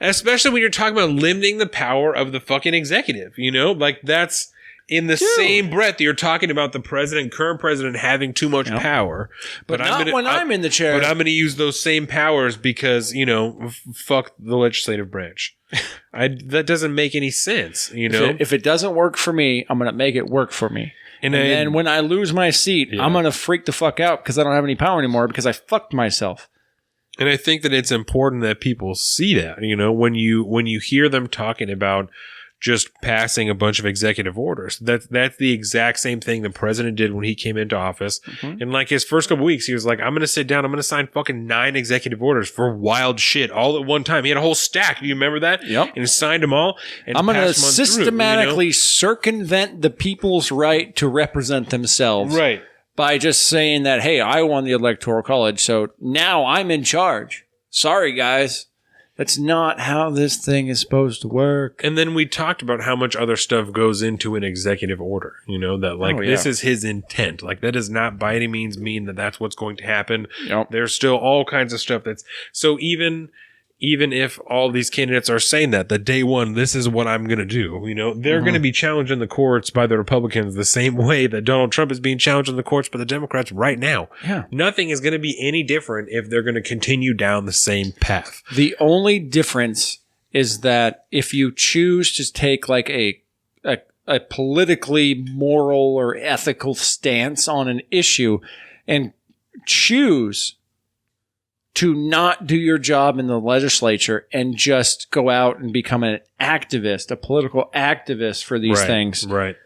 Especially when you're talking about limiting the power of the fucking executive, Like, that's... In the same breath, you're talking about the current president having too much power. But not when I'm in the chair. But I'm going to use those same powers because, fuck the legislative branch. That doesn't make any sense, If it doesn't work for me, I'm going to make it work for me. And then when I lose my seat, I'm going to freak the fuck out because I don't have any power anymore because I fucked myself. And I think that it's important that people see that, when you hear them talking about just passing a bunch of executive orders. That's the exact same thing the president did when he came into office. Mm-hmm. In like his first couple weeks, he was like, I'm going to sit down. I'm going to sign fucking 9 executive orders for wild shit all at one time. He had a whole stack. Do you remember that? Yep. And he signed them all. And I'm going to systematically circumvent the people's right to represent themselves. Right. By just saying that, hey, I won the Electoral College, so now I'm in charge. Sorry, guys. That's not how this thing is supposed to work. And then we talked about how much other stuff goes into an executive order, that like this is his intent. Like that does not by any means mean that that's what's going to happen. Yep. There's still all kinds of stuff so even if all these candidates are saying that day one, this is what I'm going to do, they're going to be challenged in the courts by the Republicans the same way that Donald Trump is being challenged in the courts by the Democrats right now. Yeah. Nothing is going to be any different if they're going to continue down the same path. The only difference is that if you choose to take like a politically moral or ethical stance on an issue and choose to not do your job in the legislature and just go out and become an activist, a political activist for these things. Right.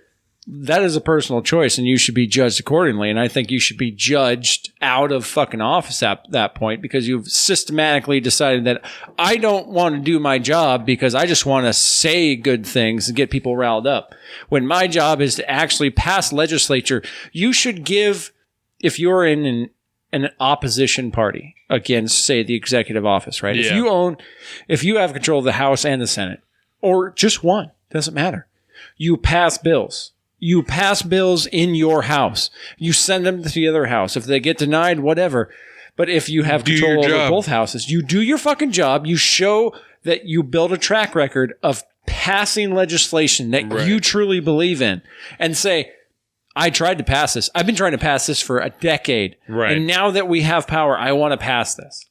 that is a personal choice, and you should be judged accordingly. And I think you should be judged out of fucking office at that point because you've systematically decided that I don't want to do my job because I just want to say good things and get people riled up. When my job is to actually pass legislature, you should give, if you're in an opposition party against, say, the executive office, right? Yeah. If you have control of the House and the Senate, or just one, doesn't matter. You pass bills. You pass bills in your house. You send them to the other house. If they get denied, whatever. But if you have control over both houses, you do your fucking job. You show that you build a track record of passing legislation that you truly believe in and say, I tried to pass this. I've been trying to pass this for a decade. Right. And now that we have power, I want to pass this.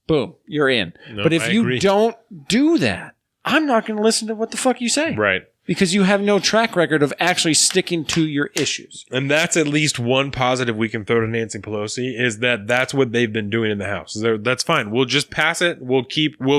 Boom, you're in. No, but if I you agree. don't do that, I'm not going to listen to what the fuck you say. Right. Because you have no track record of actually sticking to your issues. And that's at least one positive we can throw to Nancy Pelosi is that that's what they've been doing in the House. That's fine. We'll just pass it. We'll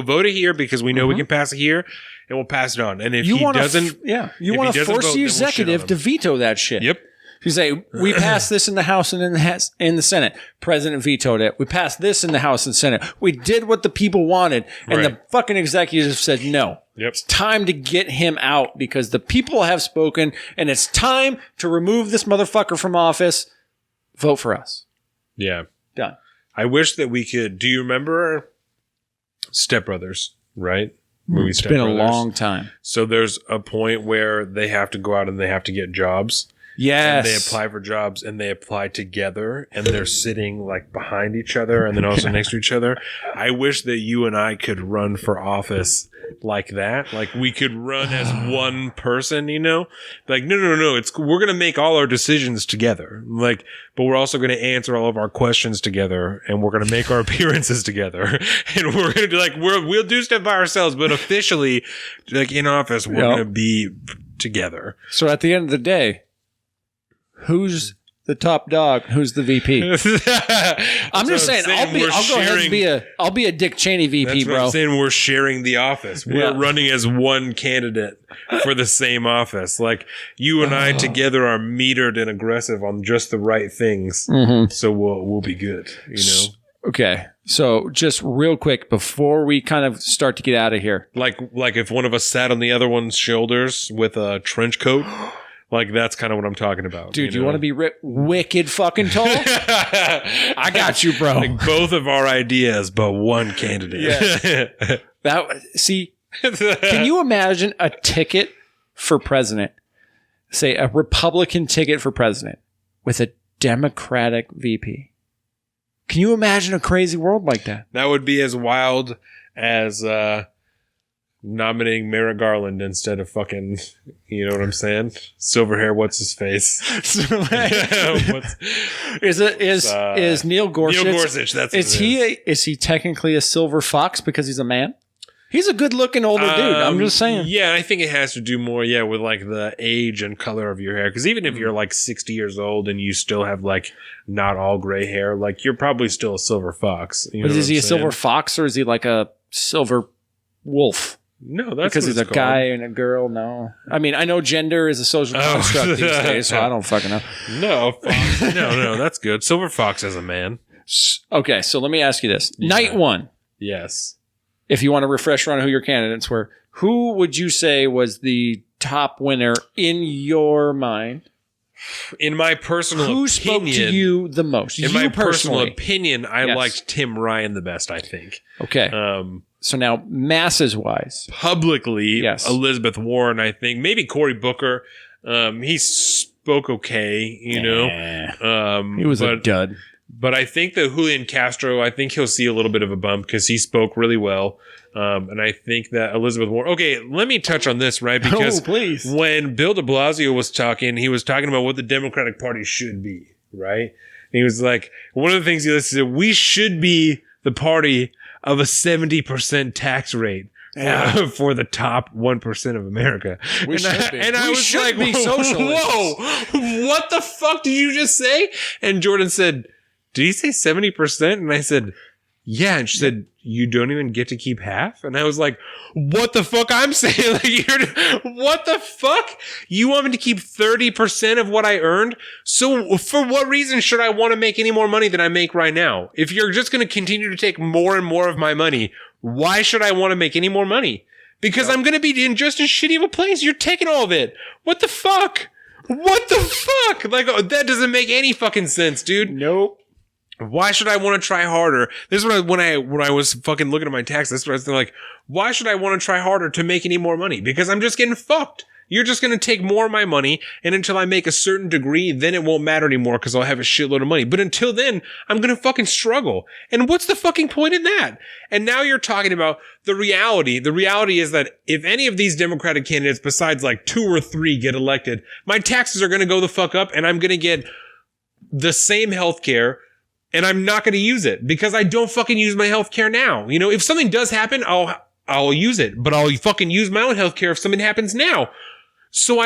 vote it here because we know we can pass it here, and we'll pass it on. And if he doesn't, you want to force the executive to veto that shit. Yep. You say, we passed this in the House and in the Senate. President vetoed it. We passed this in the House and Senate. We did what the people wanted. And the fucking executive said no. Yep. It's time to get him out because the people have spoken and it's time to remove this motherfucker from office. Vote for us. Yeah. Done. I wish that we could. Do you remember Step Brothers, right? Movie It's Step been Brothers. a long time. So there's a point where they have to go out and they have to get jobs. Yes. And they apply for jobs and they apply together and they're sitting like behind each other and then also next to each other. I wish that you and I could run for office like that. Like we could run as one person, you know? Like, no. We're going to make all our decisions together. Like, but we're also going to answer all of our questions together and we're going to make our appearances together. And we're going to do like, we'll do stuff by ourselves, but officially, like in office, we're going to be together. So at the end of the day, who's the top dog? Who's the VP? I'm just saying I'll go ahead and I'll be a Dick Cheney VP, That's what bro. I'm saying. We're sharing the office. We're running as one candidate for the same office. Like you and I together are metered and aggressive on just the right things. Mm-hmm. So we'll be good, you know? Okay. So just real quick before we kind of start to get out of here. Like if one of us sat on the other one's shoulders with a trench coat. Like, that's kind of what I'm talking about. Dude, you want to be wicked fucking tall? I got you, bro. Like both of our ideas, but one candidate. Yeah. Can you imagine a ticket for president? Say a Republican ticket for president with a Democratic VP. Can you imagine a crazy world like that? That would be as wild as nominating Merrick Garland instead of fucking, you know what I'm saying? Silver hair, what's his face? Is Neil Gorsuch? Neil Gorsuch, that's is he technically a silver fox because he's a man? He's a good looking older dude. I'm just saying. Yeah, I think it has to do more, with like the age and color of your hair. Because even if you're like 60 years old and you still have like not all gray hair, like you're probably still a silver fox. But is he a silver fox or is he like a silver wolf? No, that's because he's a guy and a girl. No, I mean I know gender is a social construct these days, so I don't fucking know. No, fox. no, that's good. Silver fox as a man. Okay, so let me ask you this: Night one. Yes. If you want to refresh on who your candidates were, who would you say was the top winner in your mind? In my personal opinion, who spoke to you the most? In my personal opinion, I liked Tim Ryan the best. I think. Okay. So now, masses wise, publicly, Elizabeth Warren. I think maybe Cory Booker. He spoke okay, you know. He was a dud. But I think that Julian Castro, I think he'll see a little bit of a bump because he spoke really well. And I think that Elizabeth Warren... Okay, let me touch on this, right? Because when Bill de Blasio was talking, he was talking about what the Democratic Party should be, right? And he was like, one of the things he listed, we should be the party of a 70% tax rate. For the top 1% of America. I was like, be whoa, what the fuck did you just say? And Jordan said, did he say 70%? And I said, yeah. And she said, you don't even get to keep half? And I was like, what the fuck I'm saying? Like, what the fuck? You want me to keep 30% of what I earned? So for what reason should I want to make any more money than I make right now? If you're just going to continue to take more and more of my money, why should I want to make any more money? Because I'm going to be in just as shitty of a place. You're taking all of it. What the fuck? What the fuck? Like, that doesn't make any fucking sense, dude. Nope. Why should I want to try harder? This is what when I was fucking looking at my tax, that's what I was like, why should I want to try harder to make any more money? Because I'm just getting fucked. You're just going to take more of my money, and until I make a certain degree, then it won't matter anymore because I'll have a shitload of money. But until then, I'm going to fucking struggle. And what's the fucking point in that? And now you're talking about the reality. The reality is that if any of these Democratic candidates besides like 2 or 3 get elected, my taxes are going to go the fuck up, and I'm going to get the same health care, and I'm not going to use it because I don't fucking use my health care now. You know, if something does happen, I'll use it, but I'll fucking use my own health care if something happens now. So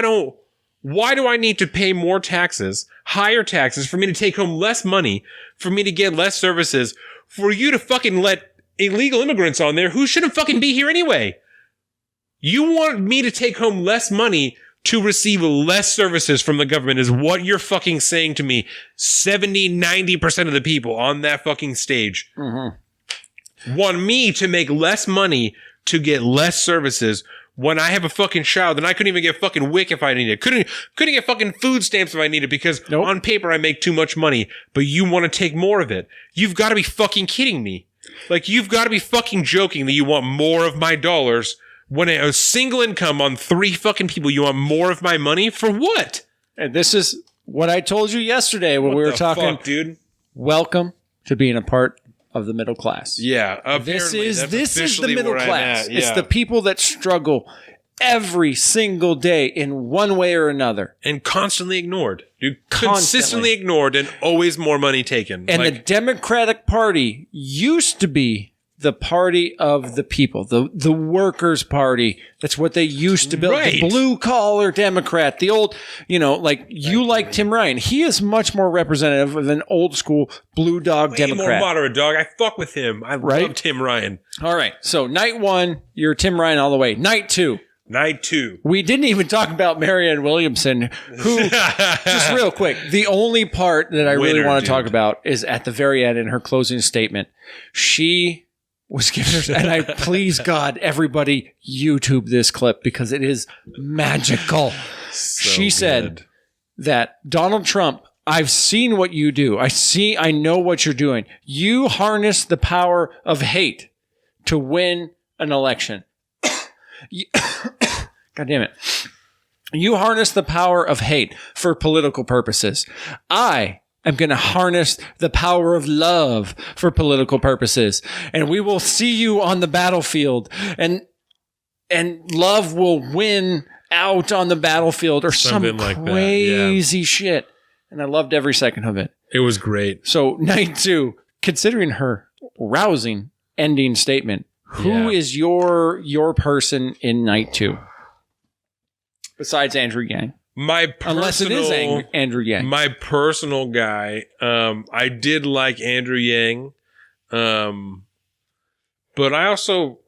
why do I need to pay more taxes, higher taxes, for me to take home less money, for me to get less services, for you to fucking let illegal immigrants on there who shouldn't fucking be here anyway? You want me to take home less money to receive less services from the government is what you're fucking saying to me. 70-90% of the people on that fucking stage want me to make less money to get less services when I have a fucking child and I couldn't even get fucking WIC if I needed. Couldn't get fucking food stamps if I needed because on paper I make too much money, but you want to take more of it. You've got to be fucking kidding me. Like, you've got to be fucking joking that you want more of my dollars when a single income on 3 fucking people, you want more of my money for what? And this is what I told you yesterday when we were talking. Fuck, dude? Welcome to being a part of the middle class. Yeah, this is the middle class. Yeah. It's the people that struggle every single day in one way or another, and constantly ignored. Dude, consistently ignored, and always more money taken. And the Democratic Party used to be the party of the people, the workers' party. That's what they used to build. Right. The blue collar Democrat, the old, you like Tim Ryan. He is much more representative of an old school blue dog Democrat. More moderate dog. I fuck with him. I love Tim Ryan. All right. So night 1, you're Tim Ryan all the way. Night 2. We didn't even talk about Marianne Williamson, who, just real quick, the only part that I really want to talk about is at the very end in her closing statement. She was giving her, and I please God, everybody YouTube this clip because it is magical. She said that Donald Trump, I've seen what you do. I know what you're doing. You harness the power of hate to win an election. God damn it. You harness the power of hate for political purposes. I'm going to harness the power of love for political purposes. And we will see you on the battlefield. And love will win out on the battlefield or some like crazy shit. And I loved every second of it. It was great. So night 2, considering her rousing ending statement, who is your person in night 2? Besides Andrew Yang. Unless it is Andrew Yang. My personal guy, I did like Andrew Yang, but I also...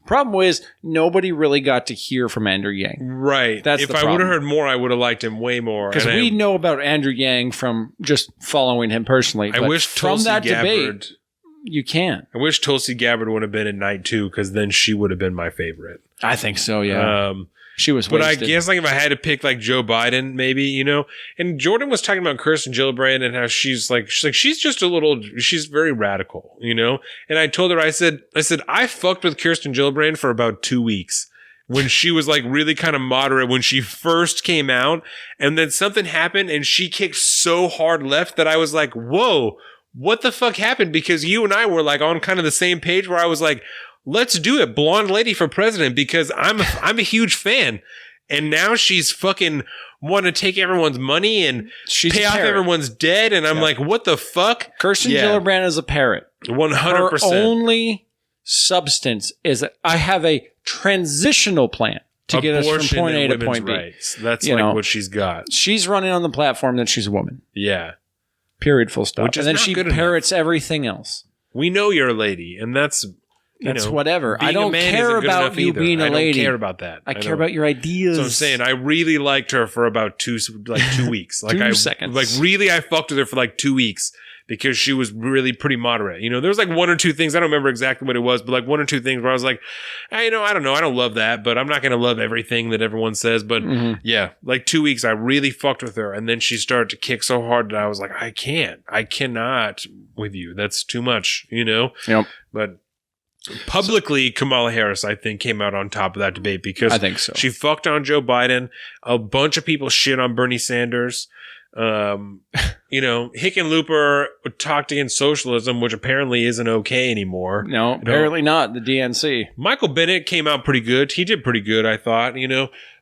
Problem is, nobody really got to hear from Andrew Yang. Right. That's if I would have heard more, I would have liked him way more. Because we know about Andrew Yang from just following him personally. I wish from that debate, you can. I wish Tulsi Gabbard would have been in night 2, because then she would have been my favorite. I think so, yeah. She was But wasted. I guess if I had to pick Joe Biden, maybe, and Jordan was talking about Kirsten Gillibrand and how she's just she's very radical, and I told her, I said, I fucked with Kirsten Gillibrand for about 2 weeks when she was really kind of moderate when she first came out. And then something happened and she kicked so hard left that I was like, whoa, what the fuck happened? Because you and I were on kind of the same page where I was like, let's do it, blonde lady for president, because I'm a huge fan. And now she's fucking want to take everyone's money and pay off everyone's debt. And I'm like, what the fuck? Kirsten Gillibrand is a parrot. 100%. Her only substance is I have a transitional plan to get us from point A to point B. Rights. That's what she's got. She's running on the platform that she's a woman. Yeah. Period. Full stop. Which is and then not she good parrots everything else. We know you're a lady, and that's That's whatever. I don't care about you being a lady. I don't care about that. I care about your ideas. So I'm saying I really liked her for about 2 weeks. Like 2 seconds. Like really, I fucked with her for like 2 weeks because she was really pretty moderate. There was like 1 or 2 things. I don't remember exactly what it was, but like 1 or 2 things where I was like, I don't know. I don't love that, but I'm not going to love everything that everyone says. But yeah, like 2 weeks, I really fucked with her. And then she started to kick so hard that I was like, I cannot with you. That's too much, Yep. But publicly, Kamala Harris, I think, came out on top of that debate because I think so. She fucked on Joe Biden. A bunch of people shit on Bernie Sanders. Hickenlooper talked against socialism, which apparently isn't okay anymore. No, apparently not. The DNC. Michael Bennett came out pretty good. He did pretty good, I thought,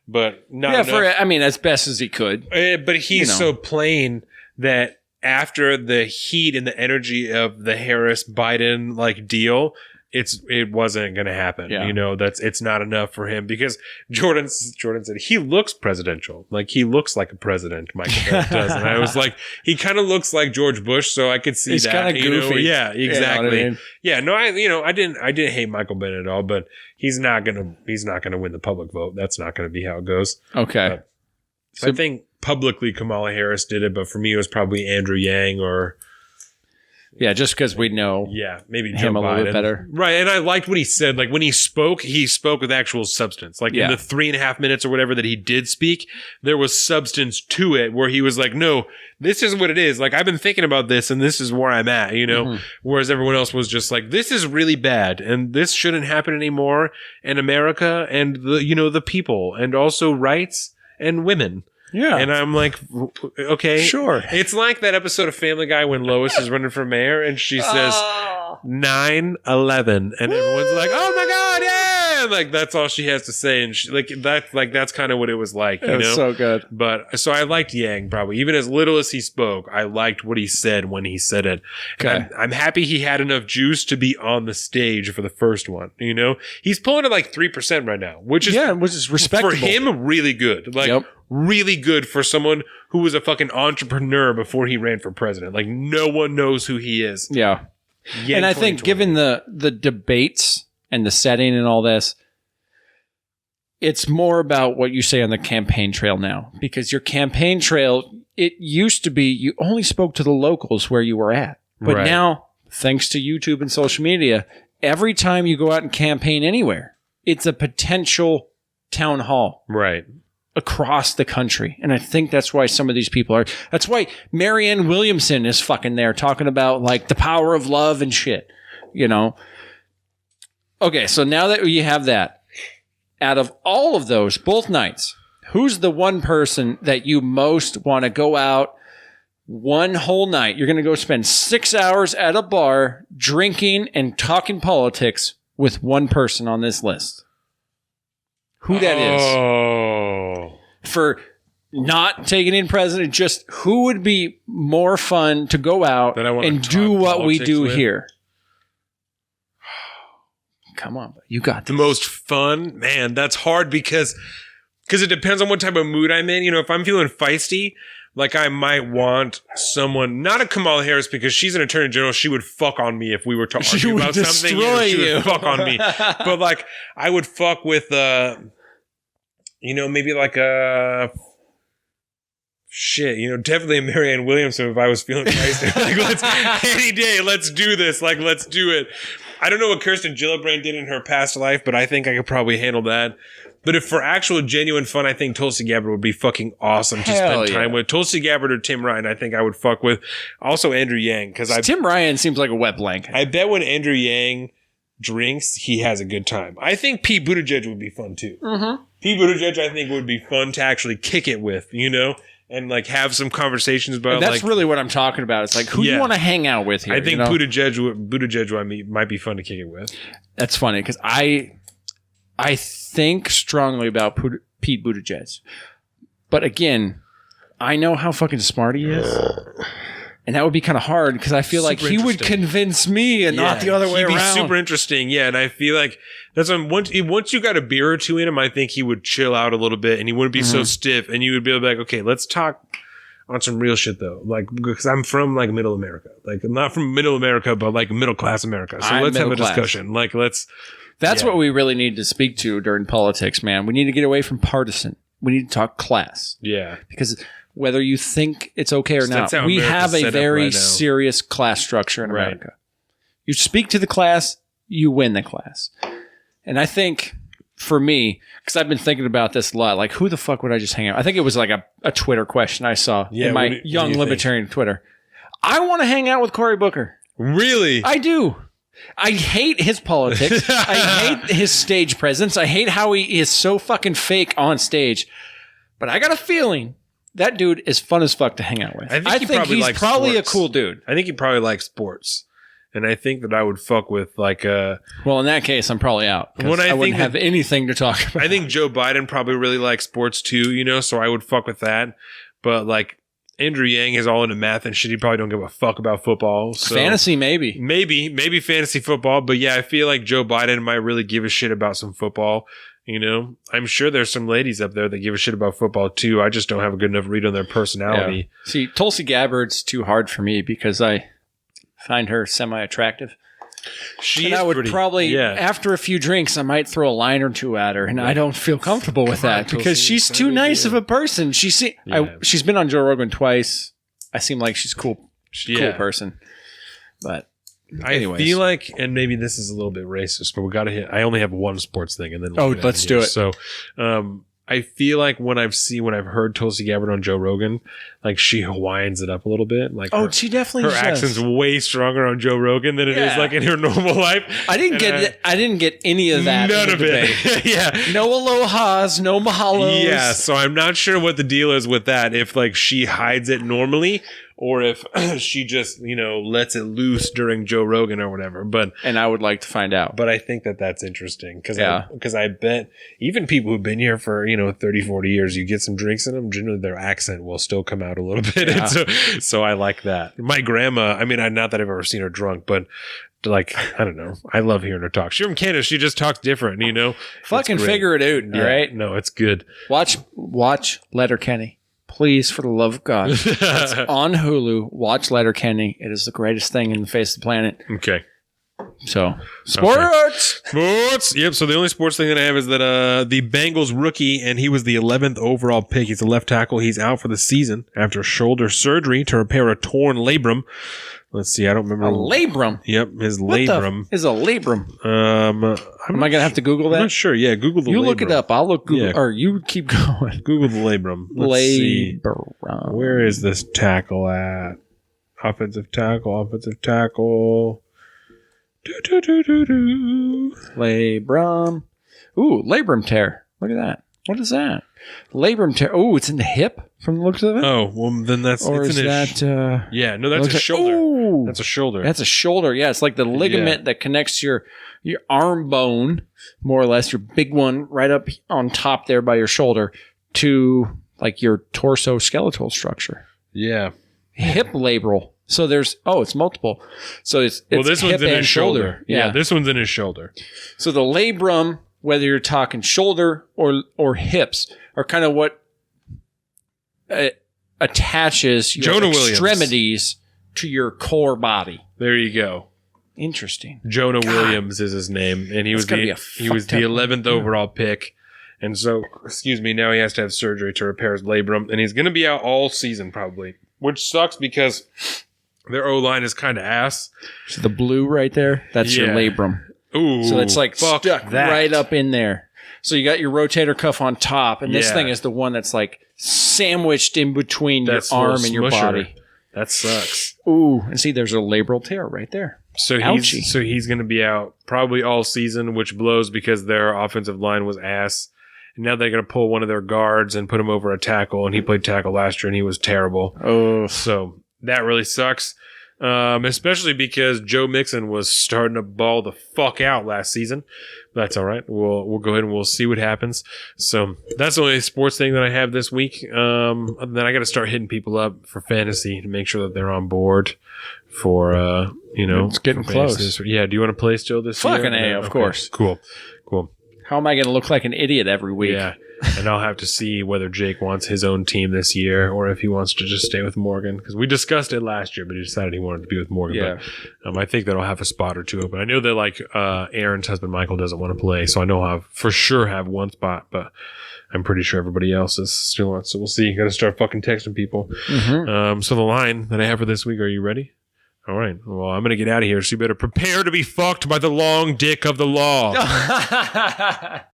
but not enough. As best as he could. But he's so plain that after the heat and the energy of the Harris-Biden like deal, it wasn't going to happen. Yeah. It's not enough for him because Jordan said he looks presidential. Like he looks like a president, Michael Bennett does. And I was like, he kind of looks like George Bush, so I could see he's that. He's kind of goofy. Yeah, exactly. You know what I mean? Yeah, no, I didn't hate Michael Bennett at all, but he's not gonna win the public vote. That's not gonna be how it goes. Okay. So I think publicly Kamala Harris did it, but for me it was probably Andrew Yang or. Yeah, just because we know maybe him Joe a little Biden. bit better. Right, and I liked what he said. Like when he spoke with actual substance. Like in the 3.5 minutes or whatever that he did speak, there was substance to it where he was like, no, this is what it is. Like I've been thinking about this and this is where I'm at, Whereas everyone else was just like, this is really bad and this shouldn't happen anymore. And America and the people and also rights and women. Yeah. And I'm like, okay. Sure. It's like that episode of Family Guy when Lois is running for mayor and she says 9/11 and everyone's like, oh my God, yeah. Like that's all she has to say. And that's kind of what it was like, It's so good. But so I liked Yang probably. Even as little as he spoke, I liked what he said when he said it. Okay. I'm happy he had enough juice to be on the stage for the first one. He's pulling at like 3% right now, which is respectable. For him, really good. Like really good for someone who was a fucking entrepreneur before he ran for president. Like no one knows who he is. Yeah. And I think given the debates and the setting and all this, it's more about what you say on the campaign trail now. Because your campaign trail, it used to be you only spoke to the locals where you were at. But now, thanks to YouTube and social media, every time you go out and campaign anywhere, it's a potential town hall. Right. Across the country. And I think that's why some of these people are. That's why Marianne Williamson is fucking there talking about like the power of love and shit. Okay, so now that you have that, out of all of those, both nights, who's the one person that you most want to go out one whole night? You're going to go spend 6 hours at a bar drinking and talking politics with one person on this list. Who that is. For not taking in president, just who would be more fun to go out and do what we do here? Come on, you got this. The most fun? Man, that's hard because it depends on what type of mood I'm in. If I'm feeling feisty, like I might want someone, not a Kamala Harris because she's an attorney general. She would fuck on me if we were to argue about something. She would fuck on me. But like I would fuck with maybe like a shit, definitely a Marianne Williamson if I was feeling feisty. Like any day, let's do this. Like let's do it. I don't know what Kirsten Gillibrand did in her past life, but I think I could probably handle that. But if for actual genuine fun, I think Tulsi Gabbard would be fucking awesome to spend time with. Tulsi Gabbard or Tim Ryan, I think I would fuck with. Also Andrew Yang, because Tim Ryan seems like a wet blanket. I bet when Andrew Yang drinks, he has a good time. I think Pete Buttigieg would be fun too. Mm-hmm. Pete Buttigieg, I think, would be fun to actually kick it with, and like have some conversations about. And that's really what I'm talking about. It's like who do you want to hang out with here? I think Buttigieg might be fun to kick it with. That's funny because I think strongly about Pete Buttigieg, but again, I know how fucking smart he is. And that would be kind of hard because I feel like he would convince me and not the other way around. He'd be super interesting. Yeah. And I feel like that's when once you got a beer or two in him, I think he would chill out a little bit and he wouldn't be so stiff and you would be like, okay, let's talk on some real shit though. Like, because I'm from like middle America. Like, I'm not from middle America, but like middle class America. So let's have a discussion. Like, That's what we really need to speak to during politics, man. We need to get away from partisan. We need to talk class. Yeah. Because whether you think it's okay or not, we America's have a set up very right now. serious class structure in America. You speak to the class, you win the class. And I think, for me, because I've been thinking about this a lot, like, who the fuck would I just hang out? I think it was like a Twitter question I saw in my young libertarian Twitter. I want to hang out with Cory Booker. Really? I do. I hate his politics. I hate his stage presence. I hate how he is so fucking fake on stage. But I got a feeling that dude is fun as fuck to hang out with. I think he's probably a cool dude. I think he probably likes sports. And I think that I would fuck with like well, in that case, I'm probably out. I wouldn't have anything to talk about. I think Joe Biden probably really likes sports too, you know, so I would fuck with that. But like Andrew Yang is all into math and shit. He probably don't give a fuck about football. So fantasy, maybe fantasy football. But yeah, I feel like Joe Biden might really give a shit about some football. You know, I'm sure there's some ladies up there that give a shit about football too. I just don't have a good enough read on their personality. Yeah. See, Tulsi Gabbard's too hard for me because I find her semi-attractive. I would probably, after a few drinks, I might throw a line or two at her, and I don't feel comfortable with that because she's too nice of a person. She's been on Joe Rogan twice. I seem like she's cool person. But anyways. I feel like, and maybe this is a little bit racist, but we got to hit. I only have one sports thing, and then let's do it. So, I feel like when I've heard Tulsi Gabbard on Joe Rogan, like she Hawaiians it up a little bit. Like she definitely her accent's way stronger on Joe Rogan than it is like in her normal life. I didn't get any of that. None of it. Yeah. No alohas, no mahalos. Yeah. So I'm not sure what the deal is with that. If like she hides it normally, or if she just, lets it loose during Joe Rogan or whatever. And I would like to find out. But I think that that's interesting because I bet even people who've been here for, 30, 40 years, you get some drinks in them, generally their accent will still come out a little bit. Yeah. So I like that. My grandma, not that I've ever seen her drunk, but like, I don't know. I love hearing her talk. She's from Canada. She just talks different, Fucking figure it out, all right? No, it's good. Watch Letterkenny. Please, for the love of God. It's on Hulu. Watch Letterkenny. It is the greatest thing in the face of the planet. Okay. So, sports! Sports! Yep, so the only sports thing that I have is that the Bengals rookie, and he was the 11th overall pick. He's a left tackle. He's out for the season after shoulder surgery to repair a torn labrum. Let's see, I don't remember. A labrum? Yep, his labrum. What is a labrum? Am I going to have to Google that? I'm not sure. Yeah, Google the labrum. You look it up. I'll look Google. Yeah. Or you keep going. Google the labrum. Let's see. Where is this tackle at? Offensive tackle. Labrum. Ooh, labrum tear. Look at that. What is that? Labrum tear. Oh, it's in the hip from the looks of it? Oh, well, then that's... Or is that... yeah, no, that's a shoulder. Ooh, that's a shoulder. That's a shoulder. Yeah, it's like the ligament that connects your arm bone, more or less, your big one right up on top there by your shoulder, to like your torso skeletal structure. Yeah. Hip labral. So there's... Oh, it's multiple. So it's this hip one's in his shoulder. Yeah, this one's in his shoulder. So the labrum, whether you're talking shoulder or hips, are kind of what attaches your extremities to your core body. There you go. Interesting. Jonah Williams is his name, and he was the 11th overall pick. And so, now he has to have surgery to repair his labrum, and he's going to be out all season probably, which sucks because their O-line is kind of ass. So the blue right there, that's your labrum. Ooh, so it's like stuck right up in there. So you got your rotator cuff on top, and this thing is the one that's like sandwiched in between your arm and your body. That sucks. Ooh, and see, there's a labral tear right there. So he's going to be out probably all season, which blows because their offensive line was ass. And now they're going to pull one of their guards and put him over a tackle, and he played tackle last year, and he was terrible. Oh, so that really sucks. Especially because Joe Mixon was starting to ball the fuck out last season. That's all right. We'll go ahead and we'll see what happens. So that's the only sports thing that I have this week. Then I got to start hitting people up for fantasy to make sure that they're on board for it's getting close. Yeah. Do you want to play still this year? Fucking A, of course. Cool. How am I going to look like an idiot every week? Yeah. And I'll have to see whether Jake wants his own team this year or if he wants to just stay with Morgan. Because we discussed it last year, but he decided he wanted to be with Morgan. Yeah. But I think that'll have a spot or two open. I know that like Aaron's husband Michael doesn't want to play, so I know I'll for sure have one spot, but I'm pretty sure everybody else is still on. So we'll see. Got to start fucking texting people. So the line that I have for this week, are you ready? All right. Well, I'm going to get out of here, so you better prepare to be fucked by the long dick of the law.